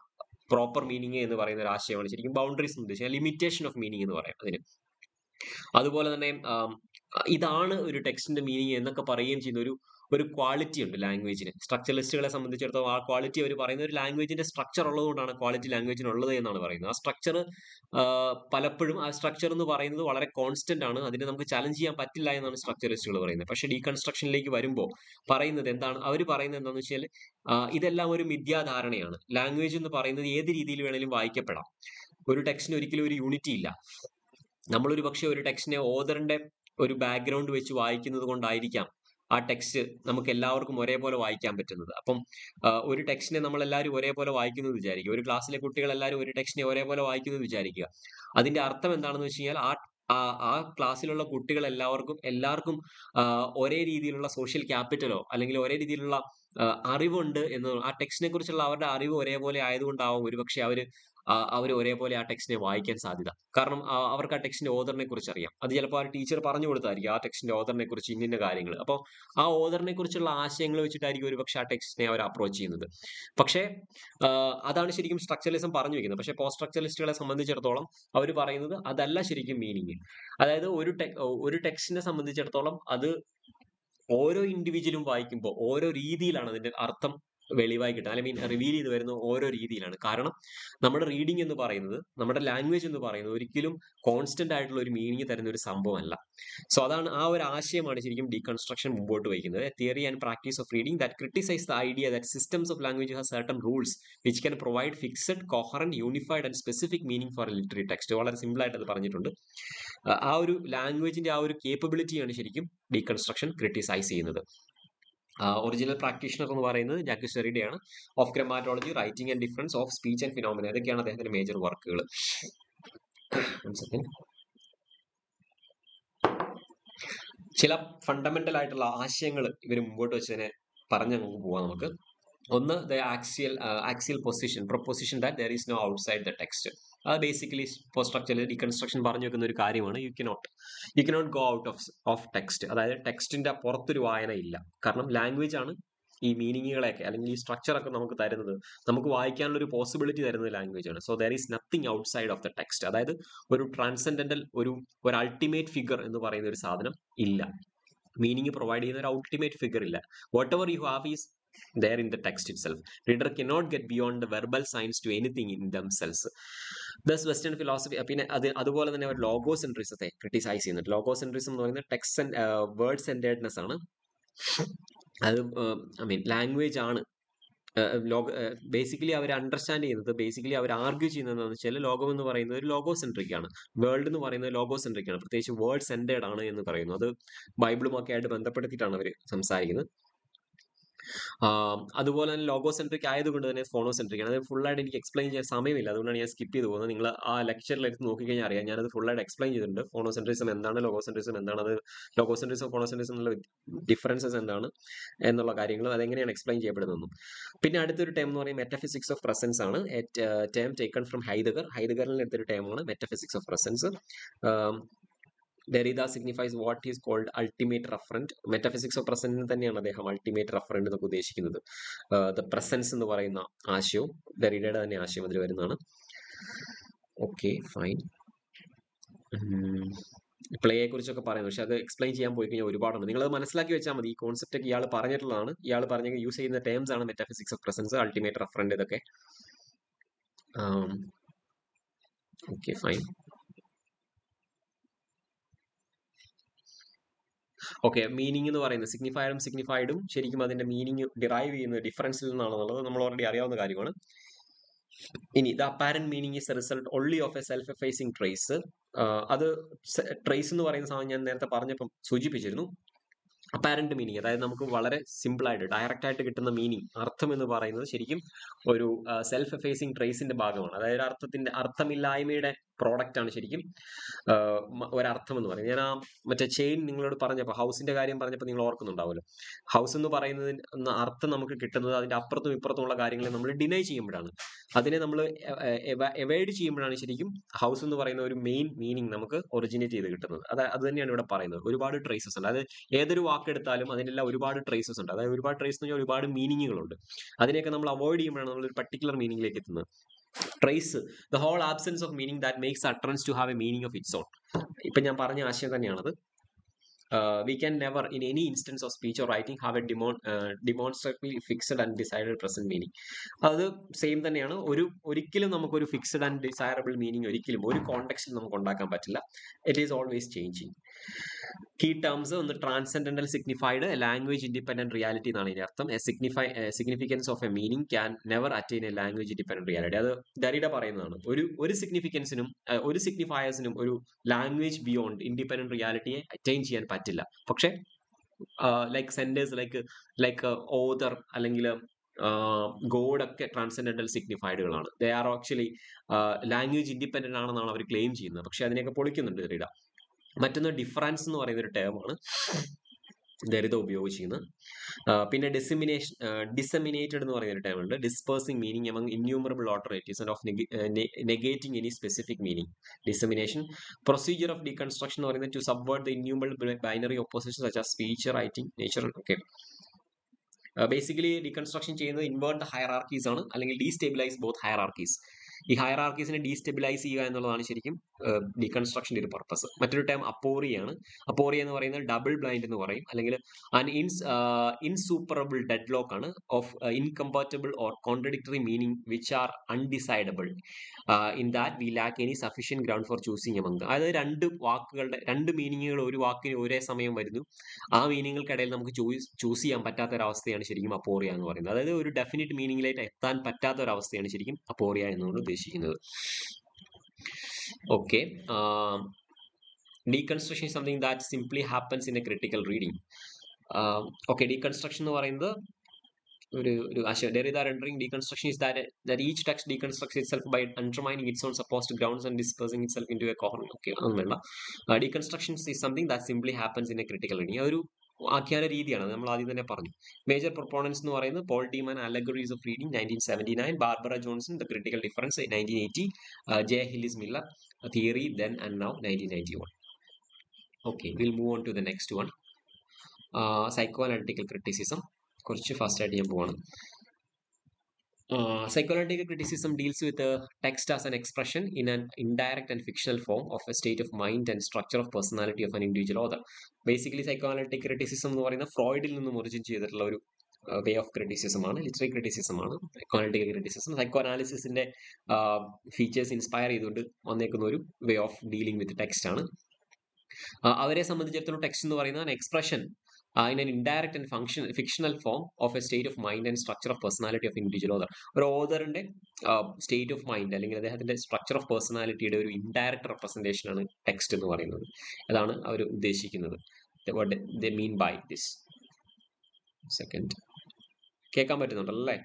പ്രോപ്പർ മീനിങ് എന്ന് പറയുന്ന ഒരു ആശയമാണ് ശരിക്കും ബൗണ്ടറീസ് എന്ന് ഉദ്ദേശിക്കുന്നത്, ലിമിറ്റേഷൻ ഓഫ് മീനിങ് എന്ന് പറയാം അതിന്. അതുപോലെ തന്നെ ഇതാണ് ഒരു ടെക്സ്റ്റിന്റെ മീനിങ് എന്നൊക്കെ പറയുകയും ചെയ്യുന്ന ഒരു ക്വാളിറ്റി ഉണ്ട് ലാംഗ്വേജിന്. സ്ട്രക്ചറലിസ്റ്റുകളെ സംബന്ധിച്ചിടത്തോളം ആ ക്വാളിറ്റി അവർ പറയുന്ന ഒരു ലാംഗ്വേജിന്റെ സ്ട്രക്ചർ ഉള്ളതുകൊണ്ടാണ് ക്വാളിറ്റി ലാംഗ്വേജിനുള്ളത് എന്നാണ് പറയുന്നത്. ആ സ്ട്രക്ചർ പലപ്പോഴും ആ സ്ട്രക്ചർ എന്ന് പറയുന്നത് വളരെ കോൺസ്റ്റന്റ് ആണ്, അതിനെ നമുക്ക് ചലഞ്ച് ചെയ്യാൻ പറ്റില്ല എന്നാണ് സ്ട്രക്ചറിസ്റ്റുകൾ പറയുന്നത്. പക്ഷേ ഡീകൺസ്ട്രക്ഷനിലേക്ക് വരുമ്പോൾ പറയുന്നത് എന്താണ്, അവർ പറയുന്നത് എന്താണെന്ന് വെച്ചാൽ ഇതെല്ലാം ഒരു മിഥ്യാധാരണയാണ്. ലാംഗ്വേജ് എന്ന് പറയുന്നത് ഏത് രീതിയിൽ വേണേലും വായിക്കപ്പെടാം. ഒരു ടെക്സ്റ്റിന് ഒരിക്കലും ഒരു യൂണിറ്റി ഇല്ല. നമ്മളൊരു പക്ഷെ ഒരു ടെക്സ്റ്റിനെ ഓതറിന്റെ ഒരു ബാക്ക്ഗ്രൗണ്ട് വെച്ച് വായിക്കുന്നത് കൊണ്ടായിരിക്കാം ആ ടെക്സ്റ്റ് നമുക്ക് എല്ലാവർക്കും ഒരേപോലെ വായിക്കാൻ പറ്റുന്നത്. അപ്പം ഒരു ടെക്സ്റ്റിനെ നമ്മൾ എല്ലാവരും ഒരേപോലെ വായിക്കുന്നത് വിചാരിക്കുക, ഒരു ക്ലാസ്സിലെ കുട്ടികൾ എല്ലാവരും ഒരു ടെക്സ്റ്റിനെ ഒരേപോലെ വായിക്കുന്നത് വിചാരിക്കുക. അതിന്റെ അർത്ഥം എന്താണെന്ന് വെച്ച് കഴിഞ്ഞാൽ ആ ക്ലാസ്സിലുള്ള കുട്ടികൾ എല്ലാവർക്കും ഒരേ രീതിയിലുള്ള സോഷ്യൽ ക്യാപിറ്റലോ അല്ലെങ്കിൽ ഒരേ രീതിയിലുള്ള അറിവുണ്ട് എന്ന്, ആ ടെക്സ്റ്റിനെ കുറിച്ചുള്ള അവരുടെ അറിവ് ഒരേപോലെ ആയതുകൊണ്ടാവും ഒരുപക്ഷെ അവർ ഒരേപോലെ ആ ടെക്സ്റ്റിനെ വായിക്കാൻ സാധ്യത. കാരണം അവർക്ക് ആ ടെക്സ്റ്റിന്റെ ഓതറിനെ കുറിച്ച് അറിയാം. അത് ചിലപ്പോൾ ആ ടീച്ചർ പറഞ്ഞു കൊടുത്തായിരിക്കും ആ ടെക്സ്റ്റിന്റെ ഓതറിനെ കുറിച്ച് ഇന്ന കാര്യങ്ങൾ. അപ്പോൾ ആ ഓതറിനെ കുറിച്ചുള്ള ആശയങ്ങൾ വെച്ചിട്ടായിരിക്കും ഒരുപക്ഷെ ആ ടെക്സ്റ്റിനെ അവർ അപ്രോച്ച് ചെയ്യുന്നത്. പക്ഷേ അതാണ് ശരിക്കും സ്ട്രക്ചറലിസം പറഞ്ഞു വെക്കുന്നത്. പക്ഷേ പോസ്റ്റ് സ്ട്രക്ചറലിസ്റ്റുകളെ സംബന്ധിച്ചിടത്തോളം അവർ പറയുന്നത് അതല്ല ശരിക്കും മീനിങ്. അതായത് ഒരു ടെക്സ്റ്റിനെ സംബന്ധിച്ചിടത്തോളം അത് ഓരോ ഇൻഡിവിജ്വലും വായിക്കുമ്പോൾ ഓരോ രീതിയിലാണ് അതിന്റെ അർത്ഥം വെളിവായി കിട്ടുക, റിവീൽ ചെയ്ത് വരുന്ന ഓരോ രീതിയിലാണ്. കാരണം നമ്മുടെ റീഡിംഗ് എന്ന് പറയുന്നത്, നമ്മുടെ ലാംഗ്വേജ് എന്ന് പറയുന്നത് ഒരിക്കലും കോൺസ്റ്റന്റ് ആയിട്ടുള്ള ഒരു മീനിങ് തരുന്ന ഒരു സംഭവമല്ല. സോ അതാണ് ആ ഒരു ആശയമാണ് ശരിക്കും ഡീകൺസ്ട്രക്ഷൻ മുമ്പോട്ട് വയ്ക്കുന്നത്. Theory and practice of reading that criticize the idea that systems of language have certain rules which can provide fixed, coherent, unified and specific meaning for a literary text. വളരെ simple ആയിട്ട് അത് പറഞ്ഞിട്ടുണ്ട്. ആ ഒരു ലാംഗ്വേജിന്റെ ആ ഒരു കേപ്പബിലിറ്റിയാണ് ശരിക്കും ഡീകൺസ്ട്രക്ഷൻ ക്രിട്ടിസൈസ് ചെയ്യുന്നത്. ഒറിജിനൽ പ്രാക്ടീഷണർ എന്ന് പറയുന്നത് ജാക്വിസ് ഡെറിഡയാണ്. Of grammatology, writing and difference, of speech and phenomena, ഇതൊക്കെയാണ് അദ്ദേഹത്തിന്റെ മേജർ വർക്കുകൾ. ചില ഫണ്ടമെന്റൽ ആയിട്ടുള്ള ആശയങ്ങൾ ഇവർ മുമ്പോട്ട് വെച്ചതിനെ പറഞ്ഞ് നമുക്ക് പോവാം. നമുക്ക് ഒന്ന്, the axial proposition that there is no outside the text. അത് ബേസിക്കലി പോസ്റ്റ് സ്ട്രക്ചറിൽ ഡീകൺസ്ട്രക്ഷൻ പറഞ്ഞു വെക്കുന്ന ഒരു കാര്യമാണ്. You cannot go out of text. അതായത് ടെക്സ്റ്റിന്റെ പുറത്തൊരു വായന ഇല്ല. കാരണം ലാംഗ്വേജ് ആണ് ഈ മീനിങ്ങുകളെയൊക്കെ അല്ലെങ്കിൽ ഈ സ്ട്രക്ചർ ഒക്കെ നമുക്ക് തരുന്നത്, നമുക്ക് വായിക്കാനുള്ള ഒരു പോസിബിലിറ്റി തരുന്നത് ലാംഗ്വേജ് ആണ്. So there is nothing outside of the text. അതായത് ഒരു ട്രാൻസെൻഡന്റൽ ഒരു അൾട്ടിമേറ്റ് ഫിഗർ എന്ന് പറയുന്ന ഒരു സാധനം ഇല്ല. മീനിങ് പ്രൊവൈഡ് ചെയ്യുന്ന ഒരു അൾട്ടിമേറ്റ് ഫിഗർ ഇല്ല. What ever you have is there in the text itself. Reader cannot get beyond the verbal signs to anything in themselves. Thus Western philosophy പിന്നെ അതുപോലെ തന്നെ അവർ ലോഗോസെൻട്രിസത്തെ ക്രിട്ടിസൈസ് ചെയ്യുന്നുണ്ട്. ലോഗോസെൻട്രിസം എന്ന് പറയുന്നത് ടെക്സ്റ്റ് ആൻഡ് വേർഡ് സെന്റേർഡ്നെസ് ആണ്. അത് language ആണ് ബേസിക്കലി അവർ understand ചെയ്യുന്നത്, ബേസിക്കലി അവർ ആർഗ്യൂ ചെയ്യുന്നത് എന്താണെന്ന് വെച്ചാൽ ലോകം എന്ന് പറയുന്നത് ഒരു ലോഗോസെൻട്രിക് ആണ്, വേൾഡ് എന്ന് പറയുന്നത് ലോഗോസെൻട്രിക് ആണ്, പ്രത്യേകിച്ച് വേർഡ് സെന്റേർഡ് ആണ് എന്ന് പറയുന്നു. അത് ബൈബിളും ഒക്കെ ആയിട്ട് ബന്ധപ്പെടുത്തിയിട്ടാണ് അവർ സംസാരിക്കുന്നത്. അതുപോലെ തന്നെ ലോഗോസെൻട്രിക് ആയതുകൊണ്ട് തന്നെ ഫോണോസെൻട്രിക് ആണ്. അത് ഫുള്ളായിട്ട് എനിക്ക് എക്സ്പ്ലെയിൻ ചെയ്യാൻ സമയമില്ല, അതുകൊണ്ടാണ് ഞാൻ സ്കിപ്പ് ചെയ്ത് പോകുന്നത്. നിങ്ങൾ ആ ലെക്ചറിൽ എടുത്ത് നോക്കിക്കഴിഞ്ഞാൽ അറിയാം, ഞാനത് ഫുള്ളായിട്ട് എക്സ്പ്ലെയിൻ ചെയ്തിട്ടുണ്ട്. ഫോണോസെൻട്രിസം എന്താണ്, ലോഗോസെൻട്രിസം എന്താണ്, അത് ലോഗോസെൻട്രിസം ഫോണോസെൻട്രിസം എന്നുള്ള ഡിഫറൻസസ് എന്താണ് എന്നുള്ള കാര്യങ്ങളും അതെങ്ങനെയാണ് എക്സ്പ്ലെയിൻ ചെയ്യപ്പെടുന്നതെന്നും. പിന്നെ അടുത്തൊരു ടേം എന്ന് പറയുന്നത് മെറ്റഫിസിക്സ് ഓഫ് പ്രസൻസ് ആണ്. ടേം ടേക്കൺ ഫ്രം ഹൈദഗറിൽ എടുത്തൊരു ടേമാണ് metaphysics of presence. Derrida signifies what is called ultimate referent. Metaphysics of presence തന്നെയാണ് അദ്ദേഹം ultimate referent എന്നൊക്കെ ഉദ്ദേശിക്കുന്നത്. The presence എന്ന് പറയുന്ന ആശയവും ഡെറിഡയുടെ തന്നെ ആശയം അതിൽ വരുന്നതാണ്. Okay, fine. പ്ലേയെ കുറിച്ചൊക്കെ പറയുന്നത്, പക്ഷെ അത് എക്സ്പ്ലെയിൻ ചെയ്യാൻ പോയി കഴിഞ്ഞാൽ ഒരുപാടുണ്ട്. നിങ്ങളത് മനസ്സിലാക്കി വെച്ചാൽ മതി. ഈ കോൺസെപ്റ്റ് ഒക്കെ ഇയാൾ പറഞ്ഞിട്ടുള്ളതാണ്. ഇയാൾ പറഞ്ഞ യൂസ് ചെയ്യുന്ന ടേംസ് ആണ് മെറ്റാഫിസിക്സ് ഓഫ് പ്രസൻസ്, അൾട്ടിമേറ്റ് റെഫറന്റ്, ഇതൊക്കെ. Okay, fine. ഓക്കെ, മീനിങ് എന്ന് പറയുന്നത് സിഗ്നിഫൈഡും ശരിക്കും അതിന്റെ മീനിങ് ഡിറൈവ് ചെയ്യുന്ന ഡിഫറൻസിൽ നിന്നാണെന്നുള്ളത് നമ്മൾ ഓൾറെഡി അറിയാവുന്ന കാര്യമാണ്. ഇനി the apparent meaning is a result only of a self effacing trace. അത് ട്രേസ് എന്ന് പറയുന്ന സാധനം ഞാൻ നേരത്തെ പറഞ്ഞപ്പം സൂചിപ്പിച്ചിരുന്നു. അപ്പാരന്റ് മീനിങ്, അതായത് നമുക്ക് വളരെ സിമ്പിൾ ആയിട്ട് ഡയറക്റ്റ് ആയിട്ട് കിട്ടുന്ന മീനിങ്, അർത്ഥം എന്ന് പറയുന്നത് ശരിക്കും ഒരു സെൽഫ് എഫേസിംഗ് ട്രേസിന്റെ ഭാഗമാണ്. അതായത് അർത്ഥമില്ലായ്മയുടെ പ്രോഡക്റ്റ് ആണ് ശരിക്കും ഒരർത്ഥം എന്ന് പറയുന്നത്. ഞാൻ ആ മറ്റേ ചെയിൻ നിങ്ങളോട് പറഞ്ഞപ്പോൾ, ഹൗസിന്റെ കാര്യം പറഞ്ഞപ്പോൾ നിങ്ങൾ ഓർക്കുന്നുണ്ടാവുമല്ലോ. ഹൗസ് എന്ന് പറയുന്നതിന് അർത്ഥം നമുക്ക് കിട്ടുന്നത് അതിന്റെ അപ്പുറത്തും ഇപ്പുറത്തുമുള്ള കാര്യങ്ങളെ നമ്മൾ ഡിനൈ ചെയ്യുമ്പോഴാണ്, അതിനെ നമ്മൾ അവോയ്ഡ് ചെയ്യുമ്പോഴാണ് ശരിക്കും ഹൗസ് എന്ന് പറയുന്ന ഒരു മെയിൻ മീനിങ് നമുക്ക് ഒറിജിനേറ്റ് ചെയ്ത് കിട്ടുന്നത്. അത് തന്നെയാണ് ഇവിടെ പറയുന്നത്. ഒരുപാട് ട്രേസസ് ഉണ്ട്. അതായത് ഏതൊരു വാക്കെടുത്താലും അതിനെല്ലാം ഒരുപാട് ട്രേസസ് ഉണ്ട്. അതായത് ഒരുപാട് ട്രേസ് എന്ന് പറഞ്ഞാൽ ഒരുപാട് മീനിങ്ങുകളുണ്ട്. അതിനെയൊക്കെ നമ്മൾ അവോയ്ഡ് ചെയ്യുമ്പോഴാണ് നമ്മൾ ഒരു പർട്ടിക്കുലർ മീനിങ്ങിലേക്ക് എത്തുന്നത്. Trace the whole absence of meaning that makes utterance to have a meaning of its own. ഇപ്പൊ ഞാൻ പറഞ്ഞ ആശയം തന്നെയാണത്. We can never in any instance of speech or writing have a demonstrably fixed and decided present meaning. അത് same തന്നെയാണ്. ഒരിക്കലും നമുക്കൊരു fixed and desirable meaning ഒരിക്കലും ഒരു കോണ്ടെക്സ്റ്റിൽ നമുക്ക് ഉണ്ടാക്കാൻ പറ്റില്ല. It is always changing. Key terms ഒന്ന് transcendental signified language independent reality എന്നാണ് ഇതിന്റെ അർത്ഥം. Significance of a meaning can never attain a language independent reality. അത് ഡെറിഡ പറയുന്നതാണ്. ഒരു സിഗ്നിഫിക്കൻസിനും ഒരു സിഗ്നിഫയേഴ്സിനും ഒരു ലാംഗ്വേജ് ബിയോണ്ട് ഇൻഡിപെൻഡന്റ് റിയാലിറ്റിയെ അറ്റൈൻ ചെയ്യാൻ പറ്റില്ല. പക്ഷെ ലൈക്ക് സെന്റേഴ്സ് ലൈക്ക് ഓതർ അല്ലെങ്കിൽ ഗോഡ് ഒക്കെ ട്രാൻസെൻഡന്റൽ സിഗ്നിഫൈഡുകളാണ്. They are actually language independent ആണെന്നാണ് അവർ ക്ലെയിം ചെയ്യുന്നത്. പക്ഷെ അതിനെയൊക്കെ പൊളിക്കുന്നുണ്ട് ഡെറിഡ. മറ്റൊന്ന് ഡിഫറൻസ് എന്ന് പറയുന്ന ഒരു ടേമാണ് ദരിത ഉപയോഗിച്ചിരിക്കുന്നത്. പിന്നെ ഡിസെമിനേറ്റഡ് എന്ന് പറയുന്ന ഒരു ടേം ഉണ്ട്. Dispersing meaning among innumerable alternatives and of negating any specific meaning. Dissemination. Procedure of deconstruction എന്ന് പറയുന്നത് to subvert the innumerable binary oppositions such as speech, writing, nature. Okay, basically deconstruction ചെയ്യുന്നത് invert the hierarchies ആണ്, അല്ലെങ്കിൽ destabilise both ഹയറാർക്കീസ്. ഈ ഹയറാർക്കീസിനെ destabilise ചെയ്യുക എന്നുള്ളതാണ് ശരിക്കും ഡീകൺസ്ട്രക്ഷന്റെ ഒരു പർപ്പസ്. മറ്റൊരു ടൈം അപ്പോറിയാണ്. അപ്പോറിയ എന്ന് പറയുന്നത് ഡബിൾ ബ്ലൈൻഡ് എന്ന് പറയും, അല്ലെങ്കിൽ ഇൻസൂപ്പറബിൾ ഡെഡ് ലോക്ക് ആണ് of incompatible or contradictory meaning which are undecidable in that we lakh any sufficient ground four choosing among. അതായത് രണ്ട് മീനിങ്ങുകൾ ഒരു വാക്കിന് ഒരേ സമയം വരുന്നു. ആ മീനിങ്ങുകൾക്കിടയിൽ നമുക്ക് ചൂസ് ചെയ്യാൻ പറ്റാത്ത ഒരവസ്ഥയാണ് ശരിക്കും അപ്പോറിയ എന്ന് പറയുന്നത്. അതായത് ഒരു ഡെഫിനിറ്റ് മീനിങ്ങിലേക്ക് എത്താൻ പറ്റാത്ത ഒരവസ്ഥയാണ് ശരിക്കും അപ്പോറിയ എന്നുകൊണ്ട് ഉദ്ദേശിക്കുന്നത്. Okay, deconstruction is something that simply happens in a critical reading. Okay, deconstruction എന്ന് പറയുന്നത് ഒരു ആശയം. Derrida rendering deconstruction is that each text deconstructs itself by undermining its own supposed grounds and dispersing itself into a corner. Okay, ഒന്നുമില്ല. Deconstruction is something that simply happens in a critical reading. അതൊരു ആഖ്യാന രീതിയാണ്, നമ്മൾ ആദ്യം തന്നെ പറഞ്ഞു. Major proponents എന്ന് പറയുന്നത് Paul de Man, allegories of reading 1979, Barbara Johnson, the critical difference 1980, J Hillis Miller, theory then and now 1991. Okay, we'll move on to the next one. Psychoanalytical criticism. കുറച്ച് ഫാസ്റ്റ് ആയിട്ട് ഞാൻ പോവാണ്. Psychoanalytical criticism deals with a text as an expression in an indirect and fictional form of a state of mind and structure of personality of an individual author. Basically, psychoanalytic criticism എന്ന് പറയുന്ന ഫ്രോയിഡിൽ നിന്നും origin ചെയ്തിട്ടുള്ള ഒരു way of criticism ആണ്, literary criticism ആണ് സൈക്കോഅനാലിറ്റിക്കൽ criticism. Psycho അനാലിസിസിന്റെ features inspire ചെയ്തുകൊണ്ട് വന്നേക്കുന്ന ഒരു way of dealing with text ആണ്. അവരെ സംബന്ധിച്ചിടത്തോളം ടെക്സ്റ്റ് എന്ന് പറയുന്നത് expression in an indirect and fictional form of a state of mind and structure of personality of individual author. ഒരു ഓതറിന്റെ സ്റ്റേറ്റ് ഓഫ് മൈൻഡ് അല്ലെങ്കിൽ അദ്ദേഹത്തിന്റെ സ്ട്രക്ചർ ഓഫ് പേഴ്സണാലിറ്റിയുടെ ഒരു ഇൻഡയറക്റ്റ് റെപ്രസെന്റേഷൻ ആണ് ടെക്സ്റ്റ് എന്ന് പറയുന്നത്. അതാണ് അവർ ഉദ്ദേശിക്കുന്നത്. What they mean by this. Second, കേൾക്കാൻ പറ്റുന്നുണ്ടല്ലേ?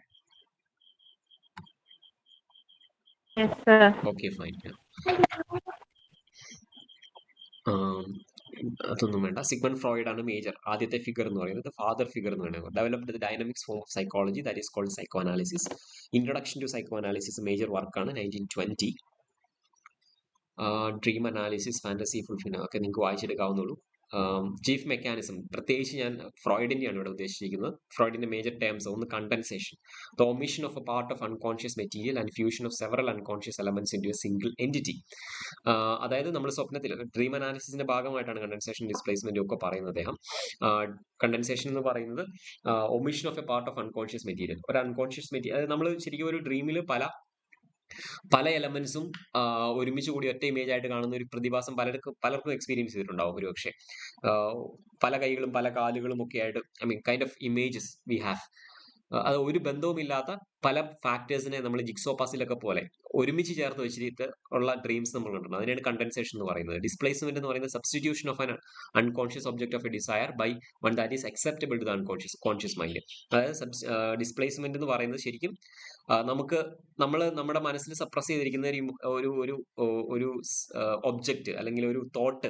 Okay, fine. അതൊന്നും വേണ്ട. സിഗ്മണ്ട് ഫ്രോയിഡ് ആണ് മേജർ ആദ്യത്തെ ഫിഗർ എന്ന് പറയുന്നത്, ഫാദർ ഫിഗർ എന്ന് പറയുന്നത്. Developed the dynamics form of psychology that is called psycho analysis. Introduction to psycho analysis major വർക്കാണ് 1920. ഡ്രീം അനാലിസിസ്, ഫാന്റസി ഫുൾഫിൽമെന്റ് ഒക്കെ നിങ്ങൾക്ക് വായിച്ചെടുക്കാവുന്നുള്ളൂ. ചീഫ് മെക്കാനിസം പ്രത്യേകിച്ച് ഞാൻ ഫ്രോയിഡിന്റെയാണ് ഇവിടെ ഉദ്ദേശിച്ചിരിക്കുന്നത്. ഫ്രോയിഡിന്റെ മേജർ ടേംസ് ഒന്ന് condensation, the omission of a part of unconscious material and fusion of several unconscious elements into a single entity. അതായത് നമ്മൾ സ്വപ്നത്തിൽ ഡ്രീം അനാലിസിസിന്റെ ഭാഗമായിട്ടാണ് കണ്ടൻസേഷൻ ഡിസ്പ്ലേസ്മെന്റ് ഒക്കെ പറയുന്നത് അദ്ദേഹം. കണ്ടൻസേഷൻ എന്ന് പറയുന്നത് omission of a part of unconscious material. ഒരു അൺകോൺഷ്യസ് മെറ്റീരിയൽ, അതായത് നമ്മൾ ശരിക്കും ഒരു ഡ്രീമിൽ പല എലമെന്റ്സും ഒരുമിച്ച് കൂടി ഒറ്റ ഇമേജ് ആയിട്ട് കാണുന്ന ഒരു പ്രതിഭാസം പലർക്കും എക്സ്പീരിയൻസ് ചെയ്തിട്ടുണ്ടാവും ഒരുപക്ഷെ. പല കൈകളും പല കാലുകളും ഒക്കെ ആയിട്ട് kind of images we have. അത് ഒരു ബന്ധവുമില്ലാത്ത പല ഫാക്ടേഴ്സിനെ നമ്മൾ ജിക്സോ പസിലൊക്കെ പോലെ ഒരുമിച്ച് ചേർത്ത് വെച്ചിട്ട് ഉള്ള ഡ്രീംസ് നമ്മൾ കണ്ടിട്ടുണ്ട്. അതിനാണ് കണ്ടൻസേഷൻ എന്ന് പറയുന്നത്. ഡിസ്പ്ലേസ്മെന്റ് എന്ന് പറയുന്നത് substitution of an unconscious object of a desire by one that is acceptable to the conscious mind. അതായത് ഡിസ്പ്ലേസ്മെന്റ് എന്ന് പറയുന്നത് ശരിക്കും നമ്മുടെ മനസ്സിൽ സപ്രസ് ചെയ്തിരിക്കുന്ന ഒരു ഒബ്ജക്റ്റ് അല്ലെങ്കിൽ ഒരു തോട്ട്,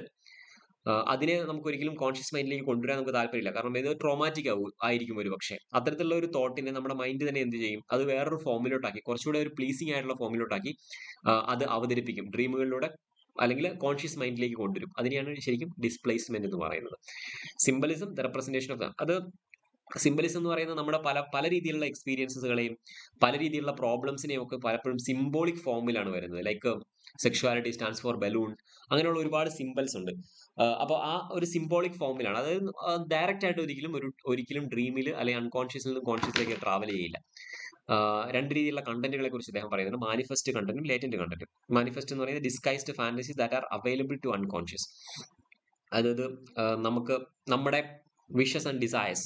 അതിനെ നമുക്ക് ഒരിക്കലും കോൺഷ്യസ് മൈൻഡിലേക്ക് കൊണ്ടുവരാൻ നമുക്ക് താല്പര്യമില്ല. കാരണം ഇത് ട്രോമാറ്റിക് ആയിരിക്കും ഒരു പക്ഷേ. അത്തരത്തിലുള്ള ഒരു തോട്ടിനെ നമ്മുടെ മൈൻഡ് തന്നെ എന്ത് ചെയ്യും, അത് വേറൊരു ഫോമിലോട്ടാക്കി, കുറച്ചുകൂടെ ഒരു പ്ലീസിംഗ് ആയിട്ടുള്ള ഫോമിലോട്ടാക്കി അത് അവതരിപ്പിക്കും ഡ്രീമുകളിലൂടെ, അല്ലെങ്കിൽ കോൺഷ്യസ് മൈൻഡിലേക്ക് കൊണ്ടുവരും. അതിനെയാണ് ശരിക്കും ഡിസ്പ്ലേസ്മെന്റ് എന്ന് പറയുന്നത്. സിംബലിസം, ദ റെപ്രസെന്റേഷൻ ഓഫ് അത് സിംബലിസം എന്ന് പറയുന്നത് നമ്മുടെ പല പല രീതിയിലുള്ള എക്സ്പീരിയൻസുകളെയും പല രീതിയിലുള്ള പ്രോബ്ലംസിനെയും ഒക്കെ പലപ്പോഴും സിംബോളിക് ഫോമിലാണ് വരുന്നത്. Like sexuality stands for balloon, അങ്ങനെയുള്ള ഒരുപാട് സിംബൽസ് ഉണ്ട്. അപ്പോൾ ആ ഒരു സിംബോളിക് ഫോമിലാണ്, അതായത് ഡയറക്റ്റ് ആയിട്ട് ഒരിക്കലും ഡ്രീമിൽ അല്ലെങ്കിൽ അൺകോൺഷ്യസിൽ നിന്ന് കോൺഷ്യസിലേക്ക് ട്രാവൽ ചെയ്യില്ല. രണ്ട് രീതിയിലുള്ള കണ്ടന്റുകളെ കുറിച്ച് അദ്ദേഹം പറയുന്നുണ്ട്: മാനിഫെസ്റ്റ് കണ്ടന്റും ലേറ്റന്റ് കണ്ടന്റും. മാനിഫെസ്റ്റ് എന്ന് പറയുന്നത് disguised fantasies that are available to unconscious. അതായത് നമുക്ക് നമ്മുടെ വിഷസ് ആൻഡ് ഡിസയേഴ്സ്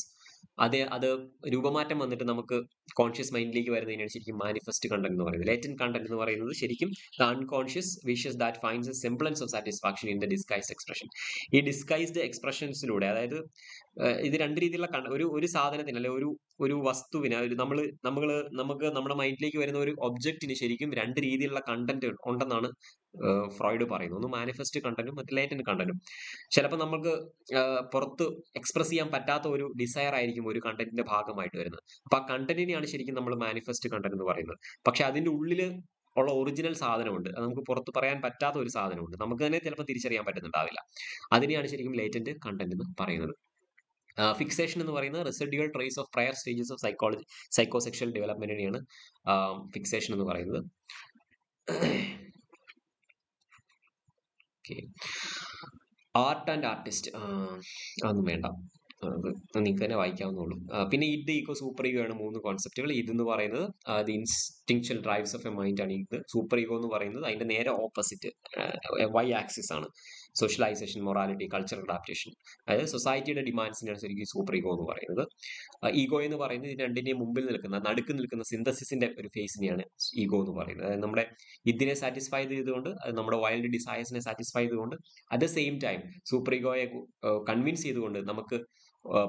അത് രൂപമാറ്റം വന്നിട്ട് നമുക്ക് കോൺഷ്യസ് മൈൻഡിലേക്ക് വരുന്നതിനാണ് ശരിക്കും മാനിഫെസ്റ്റ് കണ്ടന്റ് എന്ന് പറയുന്നത്. ലേറ്റന്റ് കണ്ടന്റ് എന്ന് പറയുന്നത് ശരിക്കും the unconscious wishes that finds a semblance of satisfaction in the disguised expression. ഈ ഡിസ്കൈസ്ഡ് എക്സ്പ്രഷൻസിലൂടെ, അതായത് ഇത് രണ്ട് രീതിയിലുള്ള ഒരു സാധനത്തിന് അല്ലെ ഒരു വസ്തുവിന് നമുക്ക് നമ്മുടെ മൈൻഡിലേക്ക് വരുന്ന ഒരു ഒബ്ജക്റ്റിന് ശരിക്കും രണ്ട് രീതിയിലുള്ള കണ്ടന്റ് ഉണ്ടെന്നാണ് ഫ്രോയിഡ് പറയുന്നത്. ഒന്ന് മാനിഫെസ്റ്റ് കണ്ടന്റും മറ്റു ലേറ്റന്റ് കണ്ടന്റും. ചിലപ്പോൾ നമുക്ക് പുറത്ത് എക്സ്പ്രസ് ചെയ്യാൻ പറ്റാത്ത ഒരു ഡിസയർ ആയിരിക്കും ഒരു കണ്ടന്റിന്റെ ഭാഗമായിട്ട് വരുന്നത്. അപ്പൊ ആ കണ്ടന്റിനെയാണ് ശരിക്കും നമ്മൾ മാനിഫെസ്റ്റ് കണ്ടന്റ് എന്ന് പറയുന്നത്. പക്ഷെ അതിന്റെ ഉള്ളിൽ ഉള്ള ഒറിജിനൽ സാധനമുണ്ട്, അത് നമുക്ക് പുറത്ത് പറയാൻ പറ്റാത്ത ഒരു സാധനമുണ്ട്, നമുക്ക് തന്നെ ചിലപ്പോൾ തിരിച്ചറിയാൻ പറ്റുന്നുണ്ടാവില്ല. അതിനെയാണ് ശരിക്കും ലേറ്റന്റ് കണ്ടന്റ് എന്ന് പറയുന്നത്. ഫിക്സേഷൻ എന്ന് പറയുന്നത് residual trace of prior stages of psychosexual ഡെവലപ്മെന്റിനെയാണ് ഫിക്സേഷൻ എന്ന് പറയുന്നത്. ആർട്ട് ആൻഡ് ആർട്ടിസ്റ്റ് അതൊന്നും വേണ്ട, അത് നിങ്ങൾക്ക് തന്നെ വായിക്കാവുന്നുള്ളൂ. പിന്നെ ഇത് ഈഗോ സൂപ്പർ ഈഗോ ആണ് മൂന്ന് കോൺസെപ്റ്റുകൾ. ഇതെന്ന് പറയുന്നത് the instinctual drives of a mind ആണ് ഇത്. സൂപ്പർ ഈഗോ എന്ന് പറയുന്നത് അതിന്റെ നേരെ ഓപ്പോസിറ്റ് വൈ ആക്സിസ് ആണ്. സോഷ്യലൈസേഷൻ, മൊറാലിറ്റി, കൾച്ചറൽ അഡാപ്റ്റേഷൻ, അതായത് സൊസൈറ്റിയുടെ ഡിമാൻഡ്സിനാണ് ശരിക്കും സൂപ്പർ ഈഗോ എന്ന് പറയുന്നത്. ഈഗോ എന്ന് പറയുന്നത് ഇത് രണ്ടിന്റെയും മുമ്പിൽ നടുക്ക് നിൽക്കുന്ന സിന്തസിസിന്റെ ഒരു ഫേസിനെയാണ് ഈഗോ എന്ന് പറയുന്നത്. അതായത് നമ്മുടെ ഇതിനെ സാറ്റിസ്ഫൈ ചെയ്തുകൊണ്ട്, അത് നമ്മുടെ വൈൽഡ് ഡിസയേഴ്സിനെ സാറ്റിസ്ഫൈ ചെയ്തുകൊണ്ട്, at the same time super ഈഗോയെ കൺവിൻസ് ചെയ്തുകൊണ്ട് നമുക്ക്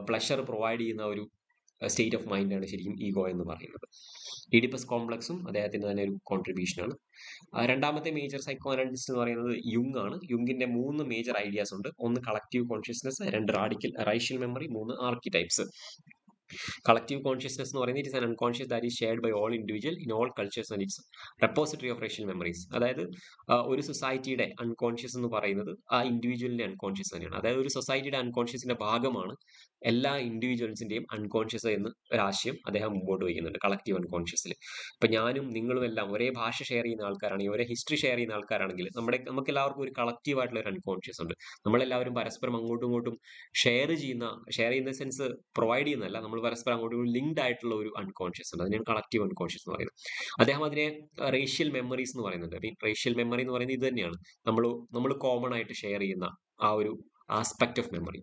പ്ലഷർ പ്രൊവൈഡ് ചെയ്യുന്ന ഒരു സ്റ്റേറ്റ് ഓഫ് മൈൻഡ് ആണ് ശരിക്കും ഈഗോ എന്ന് പറയുന്നത്. ഈഡിപ്പസ് കോംപ്ലക്സും അദ്ദേഹത്തിന്റെ തന്നെ ഒരു കോൺട്രിബ്യൂഷൻ ആണ്. രണ്ടാമത്തെ മേജർ സൈക്കോ അനാലിസ്റ്റ് എന്ന് പറയുന്നത് യുങ് ആണ്. യുങ്ങിന്റെ 3 മേജർ ഐഡിയാസ് ഉണ്ട്. ഒന്ന് collective consciousness, 2 racial memory, 3 archetypes. Collective consciousness എന്ന് പറയുന്നത് it is an unconscious that is shared by all individual in all cultures and its repository of racial memories. അതായത് ഒരു സൊസൈറ്റിയുടെ അൺകോൺഷ്യസ് എന്ന് പറയുന്നത് ആ ഇൻഡിവിജ്വലിന്റെ അൺകോൺഷ്യസ് തന്നെയാണ്. അതായത് ഒരു സൊസൈറ്റിയുടെ അൺകോൺഷ്യസിന്റെ ഭാഗമാണ് എല്ലാ ഇൻഡിവിജ്വൽസിന്റെയും അൺകോൺഷ്യസ് എന്ന് ഒരാശയം അദ്ദേഹം മുമ്പോട്ട് വയ്ക്കുന്നുണ്ട് കളക്റ്റീവ് അൺകോൺഷ്യസിൽ. ഇപ്പൊ ഞാനും നിങ്ങളും എല്ലാം ഒരേ ഭാഷ ഷെയർ ചെയ്യുന്ന ആൾക്കാരാണെങ്കിൽ, ഒരേ ഹിസ്റ്ററി ഷെയർ ചെയ്യുന്ന ആൾക്കാരാണെങ്കിൽ നമുക്ക് എല്ലാവർക്കും ഒരു കളക്റ്റീവ് ആയിട്ടുള്ള ഒരു അൺകോൺഷ്യസ് ഉണ്ട്. നമ്മളെല്ലാവരും പരസ്പരം അങ്ങോട്ടും ഇങ്ങോട്ടും ഷെയർ ചെയ്യുന്ന സെൻസ് പ്രൊവൈഡ് ചെയ്യുന്നതല്ല, നമ്മൾ പരസ്പരം അങ്ങോട്ടും ലിങ്ക്ഡ് ആയിട്ടുള്ള ഒരു അൺകോൺഷ്യസ് ഉണ്ട്. അതിനാണ് കളക്റ്റീവ് അൺകോൺഷ്യസ് എന്ന് പറയുന്നത്. അദ്ദേഹം അതിനെ റേഷ്യൽ മെമ്മറീസ് എന്ന് പറയുന്നുണ്ട്. റേഷ്യൽ മെമ്മറി എന്ന് പറയുന്നത് ഇത് തന്നെയാണ്, നമ്മൾ കോമൺ ആയിട്ട് ഷെയർ ചെയ്യുന്ന ആ ഒരു ആസ്പെക്ട് ഓഫ് മെമ്മറി.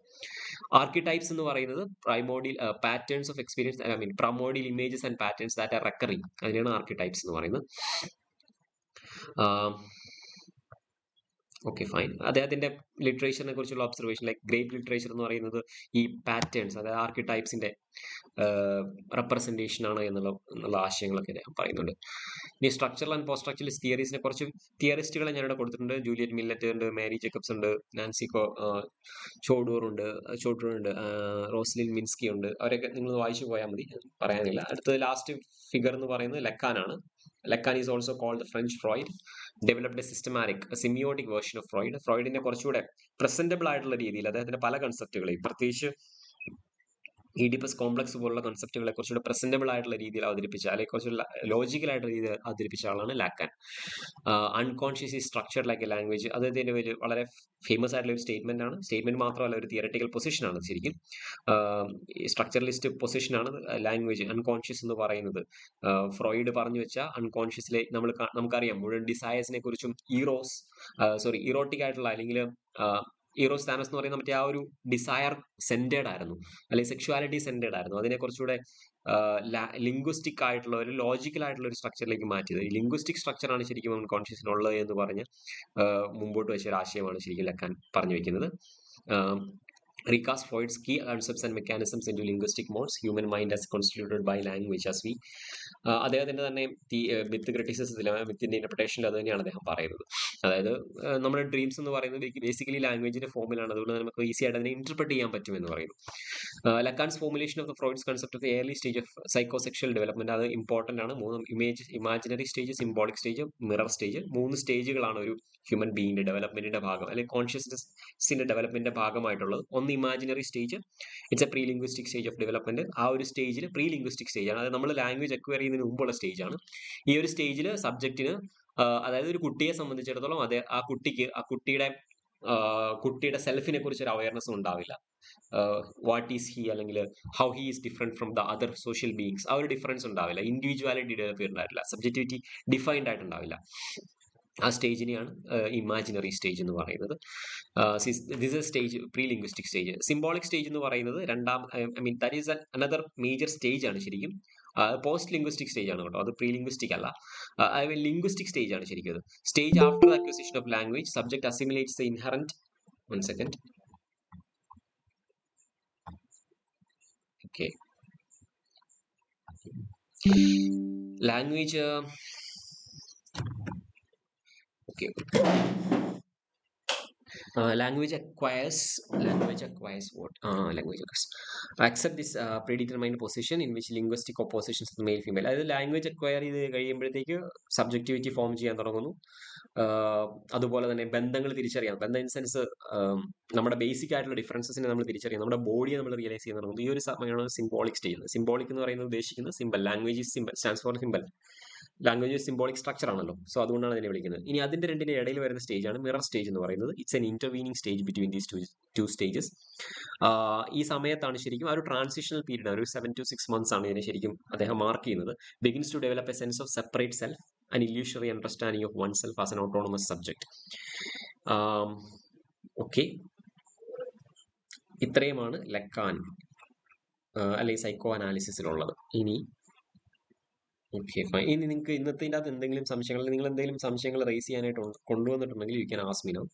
ആർക്കിടൈപ്സ് എന്ന് പറയുന്നത് primordial patterns of experience, primordial images and patterns that are recurring, അതിനാണ് ആർക്കിടൈപ്സ് എന്ന് പറയുന്നത്. Okay, fine. അദ്ദേഹത്തിന്റെ ലിറ്ററേച്ചറിനെ കുറിച്ചുള്ള ഒബ്സർവേഷൻ, ലൈക്ക് ഗ്രേറ്റ് ലിറ്ററേച്ചർ എന്ന് പറയുന്നത് ഈ പാറ്റേൺസ്, അതായത് ആർക്കിടൈപ്സിന്റെ റെപ്രസെന്റേഷൻ ആണ് എന്നുള്ള ആശയങ്ങളൊക്കെ അദ്ദേഹം പറയുന്നുണ്ട്. ഇനി സ്ട്രക്ചറൽ ആൻഡ് പോസ്റ്റ് സ്ട്രക്ചറലിസ്റ്റ് തിയറീസിനെ കുറച്ച് തിയറിസ്റ്റുകളെ ഞാനിവിടെ കൊടുത്തിട്ടുണ്ട്. ജൂലിയറ്റ് മില്ലറ്റ് ഉണ്ട്, മേരി ജേക്കബ്സ് ഉണ്ട്, നാൻസി ചോഡൂർ ഉണ്ട്, റോസ്ലിൻ മിൻസ്കി ഉണ്ട്. അവരൊക്കെ നിങ്ങൾ വായിച്ചു പോയാൽ മതി, പറയാനില്ല. അടുത്തത് ലാസ്റ്റ് ഫിഗർ എന്ന് പറയുന്നത് ലെക്കാനാണ്. Lacan is also called the French Freud. Developed a systematic semiotic version of Freud. ഫ്രോയിഡിന്റെ കുറച്ചുകൂടെ പ്രസന്റബിൾ ആയിട്ടുള്ള രീതിയിൽ അദ്ദേഹത്തിന്റെ പല കൺസെപ്റ്റുകളെയും, പ്രത്യേകിച്ച് ഈഡിപ്പസ് കോംപ്ലക്സ് പോലുള്ള കൺസെപ്റ്റുകളെ കുറച്ചുകൂടെ പ്രസന്റബിൾ ആയിട്ടുള്ള രീതിയിൽ അവതരിപ്പിച്ച, അല്ലെങ്കിൽ കുറച്ചുകൂടെ ലോജിക്കൽ ആയിട്ടുള്ള രീതിയിൽ അവതരിപ്പിച്ച ആളാണ് Lacan. Unconscious is structured like a language. അദ്ദേഹത്തിന്റെ ഒരു വളരെ ഫേമസ് ആയിട്ടുള്ള ഒരു സ്റ്റേറ്റ്മെന്റ് ആണ്. സ്റ്റേറ്റ്മെന്റ് മാത്രമല്ല, ഒരു തിയററ്റിക്കൽ പൊസിഷൻ ആണ് ശരിക്കും. സ്ട്രക്ചറലിസ്റ്റ് പൊസിഷൻ ആണ് ലാംഗ്വേജ്, അൺകോൺഷ്യസ് എന്ന് പറയുന്നത്. ഫ്രോയിഡ് പറഞ്ഞു വെച്ച അൺകോൺഷ്യസിലെ നമുക്കറിയാം മുഴുവൻ ഡിസയേഴ്സിനെ കുറിച്ചും ഇറോട്ടിക് ആയിട്ടുള്ള, അല്ലെങ്കിൽ ഈറോസ് താനസ് എന്ന് പറയുന്ന മറ്റേ ആ ഒരു ഡിസയർ സെന്റേഡ് ആയിരുന്നു, അല്ലെങ്കിൽ സെക്ഷുവാലിറ്റി സെന്റേഡ് ആയിരുന്നു. അതിനെ കുറച്ചുകൂടെ ലിംഗ്വിസ്റ്റിക് ആയിട്ടുള്ള ഒരു ലോജിക്കൽ ആയിട്ടുള്ള ഒരു സ്ട്രക്ചറിലേക്ക് മാറ്റിയത്. ഈ ലിംഗ്വിസ്റ്റിക് സ്ട്രക്ചർ ആണ് ശരിക്കും അൺകോൺഷ്യസിനുള്ളത് എന്ന് പറഞ്ഞ് മുമ്പോട്ട് വെച്ച ഒരു ആശയമാണ് ശരിക്കും ലക്കാൻ പറഞ്ഞു വെക്കുന്നത്. Recast Freud's key concepts and mechanisms into linguistic modes. Human mind as constituted by language as we. അദ്ദേഹത്തിന്റെ തന്നെ മിത്ത് ക്രിറ്റിസിസത്തിൽ, മിത്തിന്റെ ഇന്റർപ്രിട്ടേഷനിൽ അത് തന്നെയാണ് അദ്ദേഹം പറയുന്നത്. അതായത് നമ്മുടെ ഡ്രീംസ് എന്ന് പറയുന്നത് ബേസിക്കലി ലാംഗ്വേജിന്റെ ഫോമിലാണ്, അതുകൊണ്ട് നമുക്ക് ഈസി ആയിട്ട് അതിനെ ഇന്റർപ്രറ്റ് ചെയ്യാൻ പറ്റും എന്ന് പറയുന്നു. Lacan's formulation of the Freud's concept of early stage of psychosexual development, അത് ഇമ്പോർട്ടന്റ് ആണ്. 3 imaginary stage, symbolic stage, mirror stage. 3 സ്റ്റേജുകളാണ് ഒരു ഹ്യൂമൻ ബീയിന്റെ ഡെവലപ്മെന്റിന്റെ ഭാഗം, അല്ലെങ്കിൽ കോൺഷ്യസ്നെസിന്റെ ഡെവലപ്മെന്റിന്റെ ഭാഗമായിട്ടുള്ളത്. ഒന്ന് imaginary stage, it's A pre linguistic stage of development. ആ ഒരു സ്റ്റേജിൽ പ്രീ ലിംഗ്വിസ്റ്റിക് സ്റ്റേജ് ആണ്, അതായത് നമ്മൾ ലാംഗ്വേജ് അക്വയർ ചെയ്യുന്നതിന് മുമ്പുള്ള സ്റ്റേജ് ആണ്. ഈ ഒരു സ്റ്റേജിൽ സബ്ജക്റ്റിന്, അതായത് ഒരു കുട്ടിയെ സംബന്ധിച്ചിടത്തോളം ആ കുട്ടിയുടെ സെൽഫിനെ കുറിച്ച് ഒരു അവയർനെസ് ഉണ്ടാവില്ല. വാട്ട് ഈസ് ഹി, അല്ലെങ്കിൽ how he is different from the other social beings, ആ ഒരു ഡിഫറൻസ് ഉണ്ടാവില്ല. ഇൻഡിവിജ്വാലിറ്റി ഡെവലപ്പ് ചെയ്തിട്ടുണ്ടാവില്ല, സബ്ജക്ടിവിറ്റി ഡിഫൈൻഡ് ആയിട്ടുണ്ടാവില്ല. ആ സ്റ്റേജിനെയാണ് ഇമാജിനറി സ്റ്റേജ് എന്ന് പറയുന്നത്. This is stage pre linguistic stage. Symbolic stage എന്ന് പറയുന്നത് that is another major stage ആണ് ശരിക്കും. പോസ്റ്റ് ലിംഗ്വിസ്റ്റിക് സ്റ്റേജ് ആണ് കേട്ടോ, അത് പ്രീ ലിംഗ്വിസ്റ്റിക് അല്ല. ലിംഗ്വിസ്റ്റിക് സ്റ്റേജ് ആണ് ശരിക്കും. Stage after the acquisition of language, subject അസിമിലേറ്റ്സ് the inherent, one second, okay, language, okay, language acquires what? Language acquires accept this predetermined position in which linguistic oppositions to male female. അതായത് language acquire ചെയ്ത് കഴിയുമ്പോഴത്തേക്ക് subjectivity form ചെയ്യാൻ തുടങ്ങുന്നു. അതുപോലെ തന്നെ ബന്ധങ്ങൾ തിരിച്ചറിയാം. ബന്ധം ഇൻ സെൻസ് നമ്മുടെ ബേസിക് ആയിട്ടുള്ള ഡിഫറൻസസിനെ നമ്മൾ തിരിച്ചറിയാം, നമ്മുടെ ബോഡിയെ നമ്മൾ റിയലൈസ് ചെയ്യാൻ തുടങ്ങുന്നു. ഈ ഒരു സമയമാണ് സിംബോളിക് സ്റ്റേജ്. സിംബോളിക് എന്ന് പറയുന്നത് ഉദ്ദേശിക്കുന്നത് symbol. Language is symbol, stands for symbol. Language symbolic structure ആണല്ലോ, സോ അതുകൊണ്ടാണ് അതിനെ വിളിക്കുന്നത്. ഇനി അതിന്റെ രണ്ടിന്റെ ഇടയിൽ വരുന്ന സ്റ്റേജ് ആണ് മിറർ സ്റ്റേജ് എന്ന് പറയുന്നത്. It's an intervening stage between these two stages. ഈ സമയത്താണ് ശരിക്കും ആ ഒരു ട്രാൻസിഷണൽ പീരീഡ്, ഒരു 7 to 6 months ആണ് ഇതിനെ ശരിക്കും അദ്ദേഹം മാർക്ക് ചെയ്യുന്നത്. Begins to develop a sense of separate self and illusory understanding of one self as an autonomous subject. Okay, ഇത്രയുമാണ് ലക്കാൻ അല്ലെങ്കിൽ സൈക്കോ അനാലിസിസിലുള്ളത്. ഇനി ഓക്കെ ഫൈൻ. ഇനി നിങ്ങൾക്ക് ഇന്നത്തെ അകത്ത് എന്തെങ്കിലും സംശയങ്ങൾ, നിങ്ങൾ എന്തെങ്കിലും സംശയങ്ങൾ റേസ് ചെയ്യാനായിട്ട് കൊണ്ടുവന്നിട്ടുണ്ടെങ്കിൽ you can ask me now.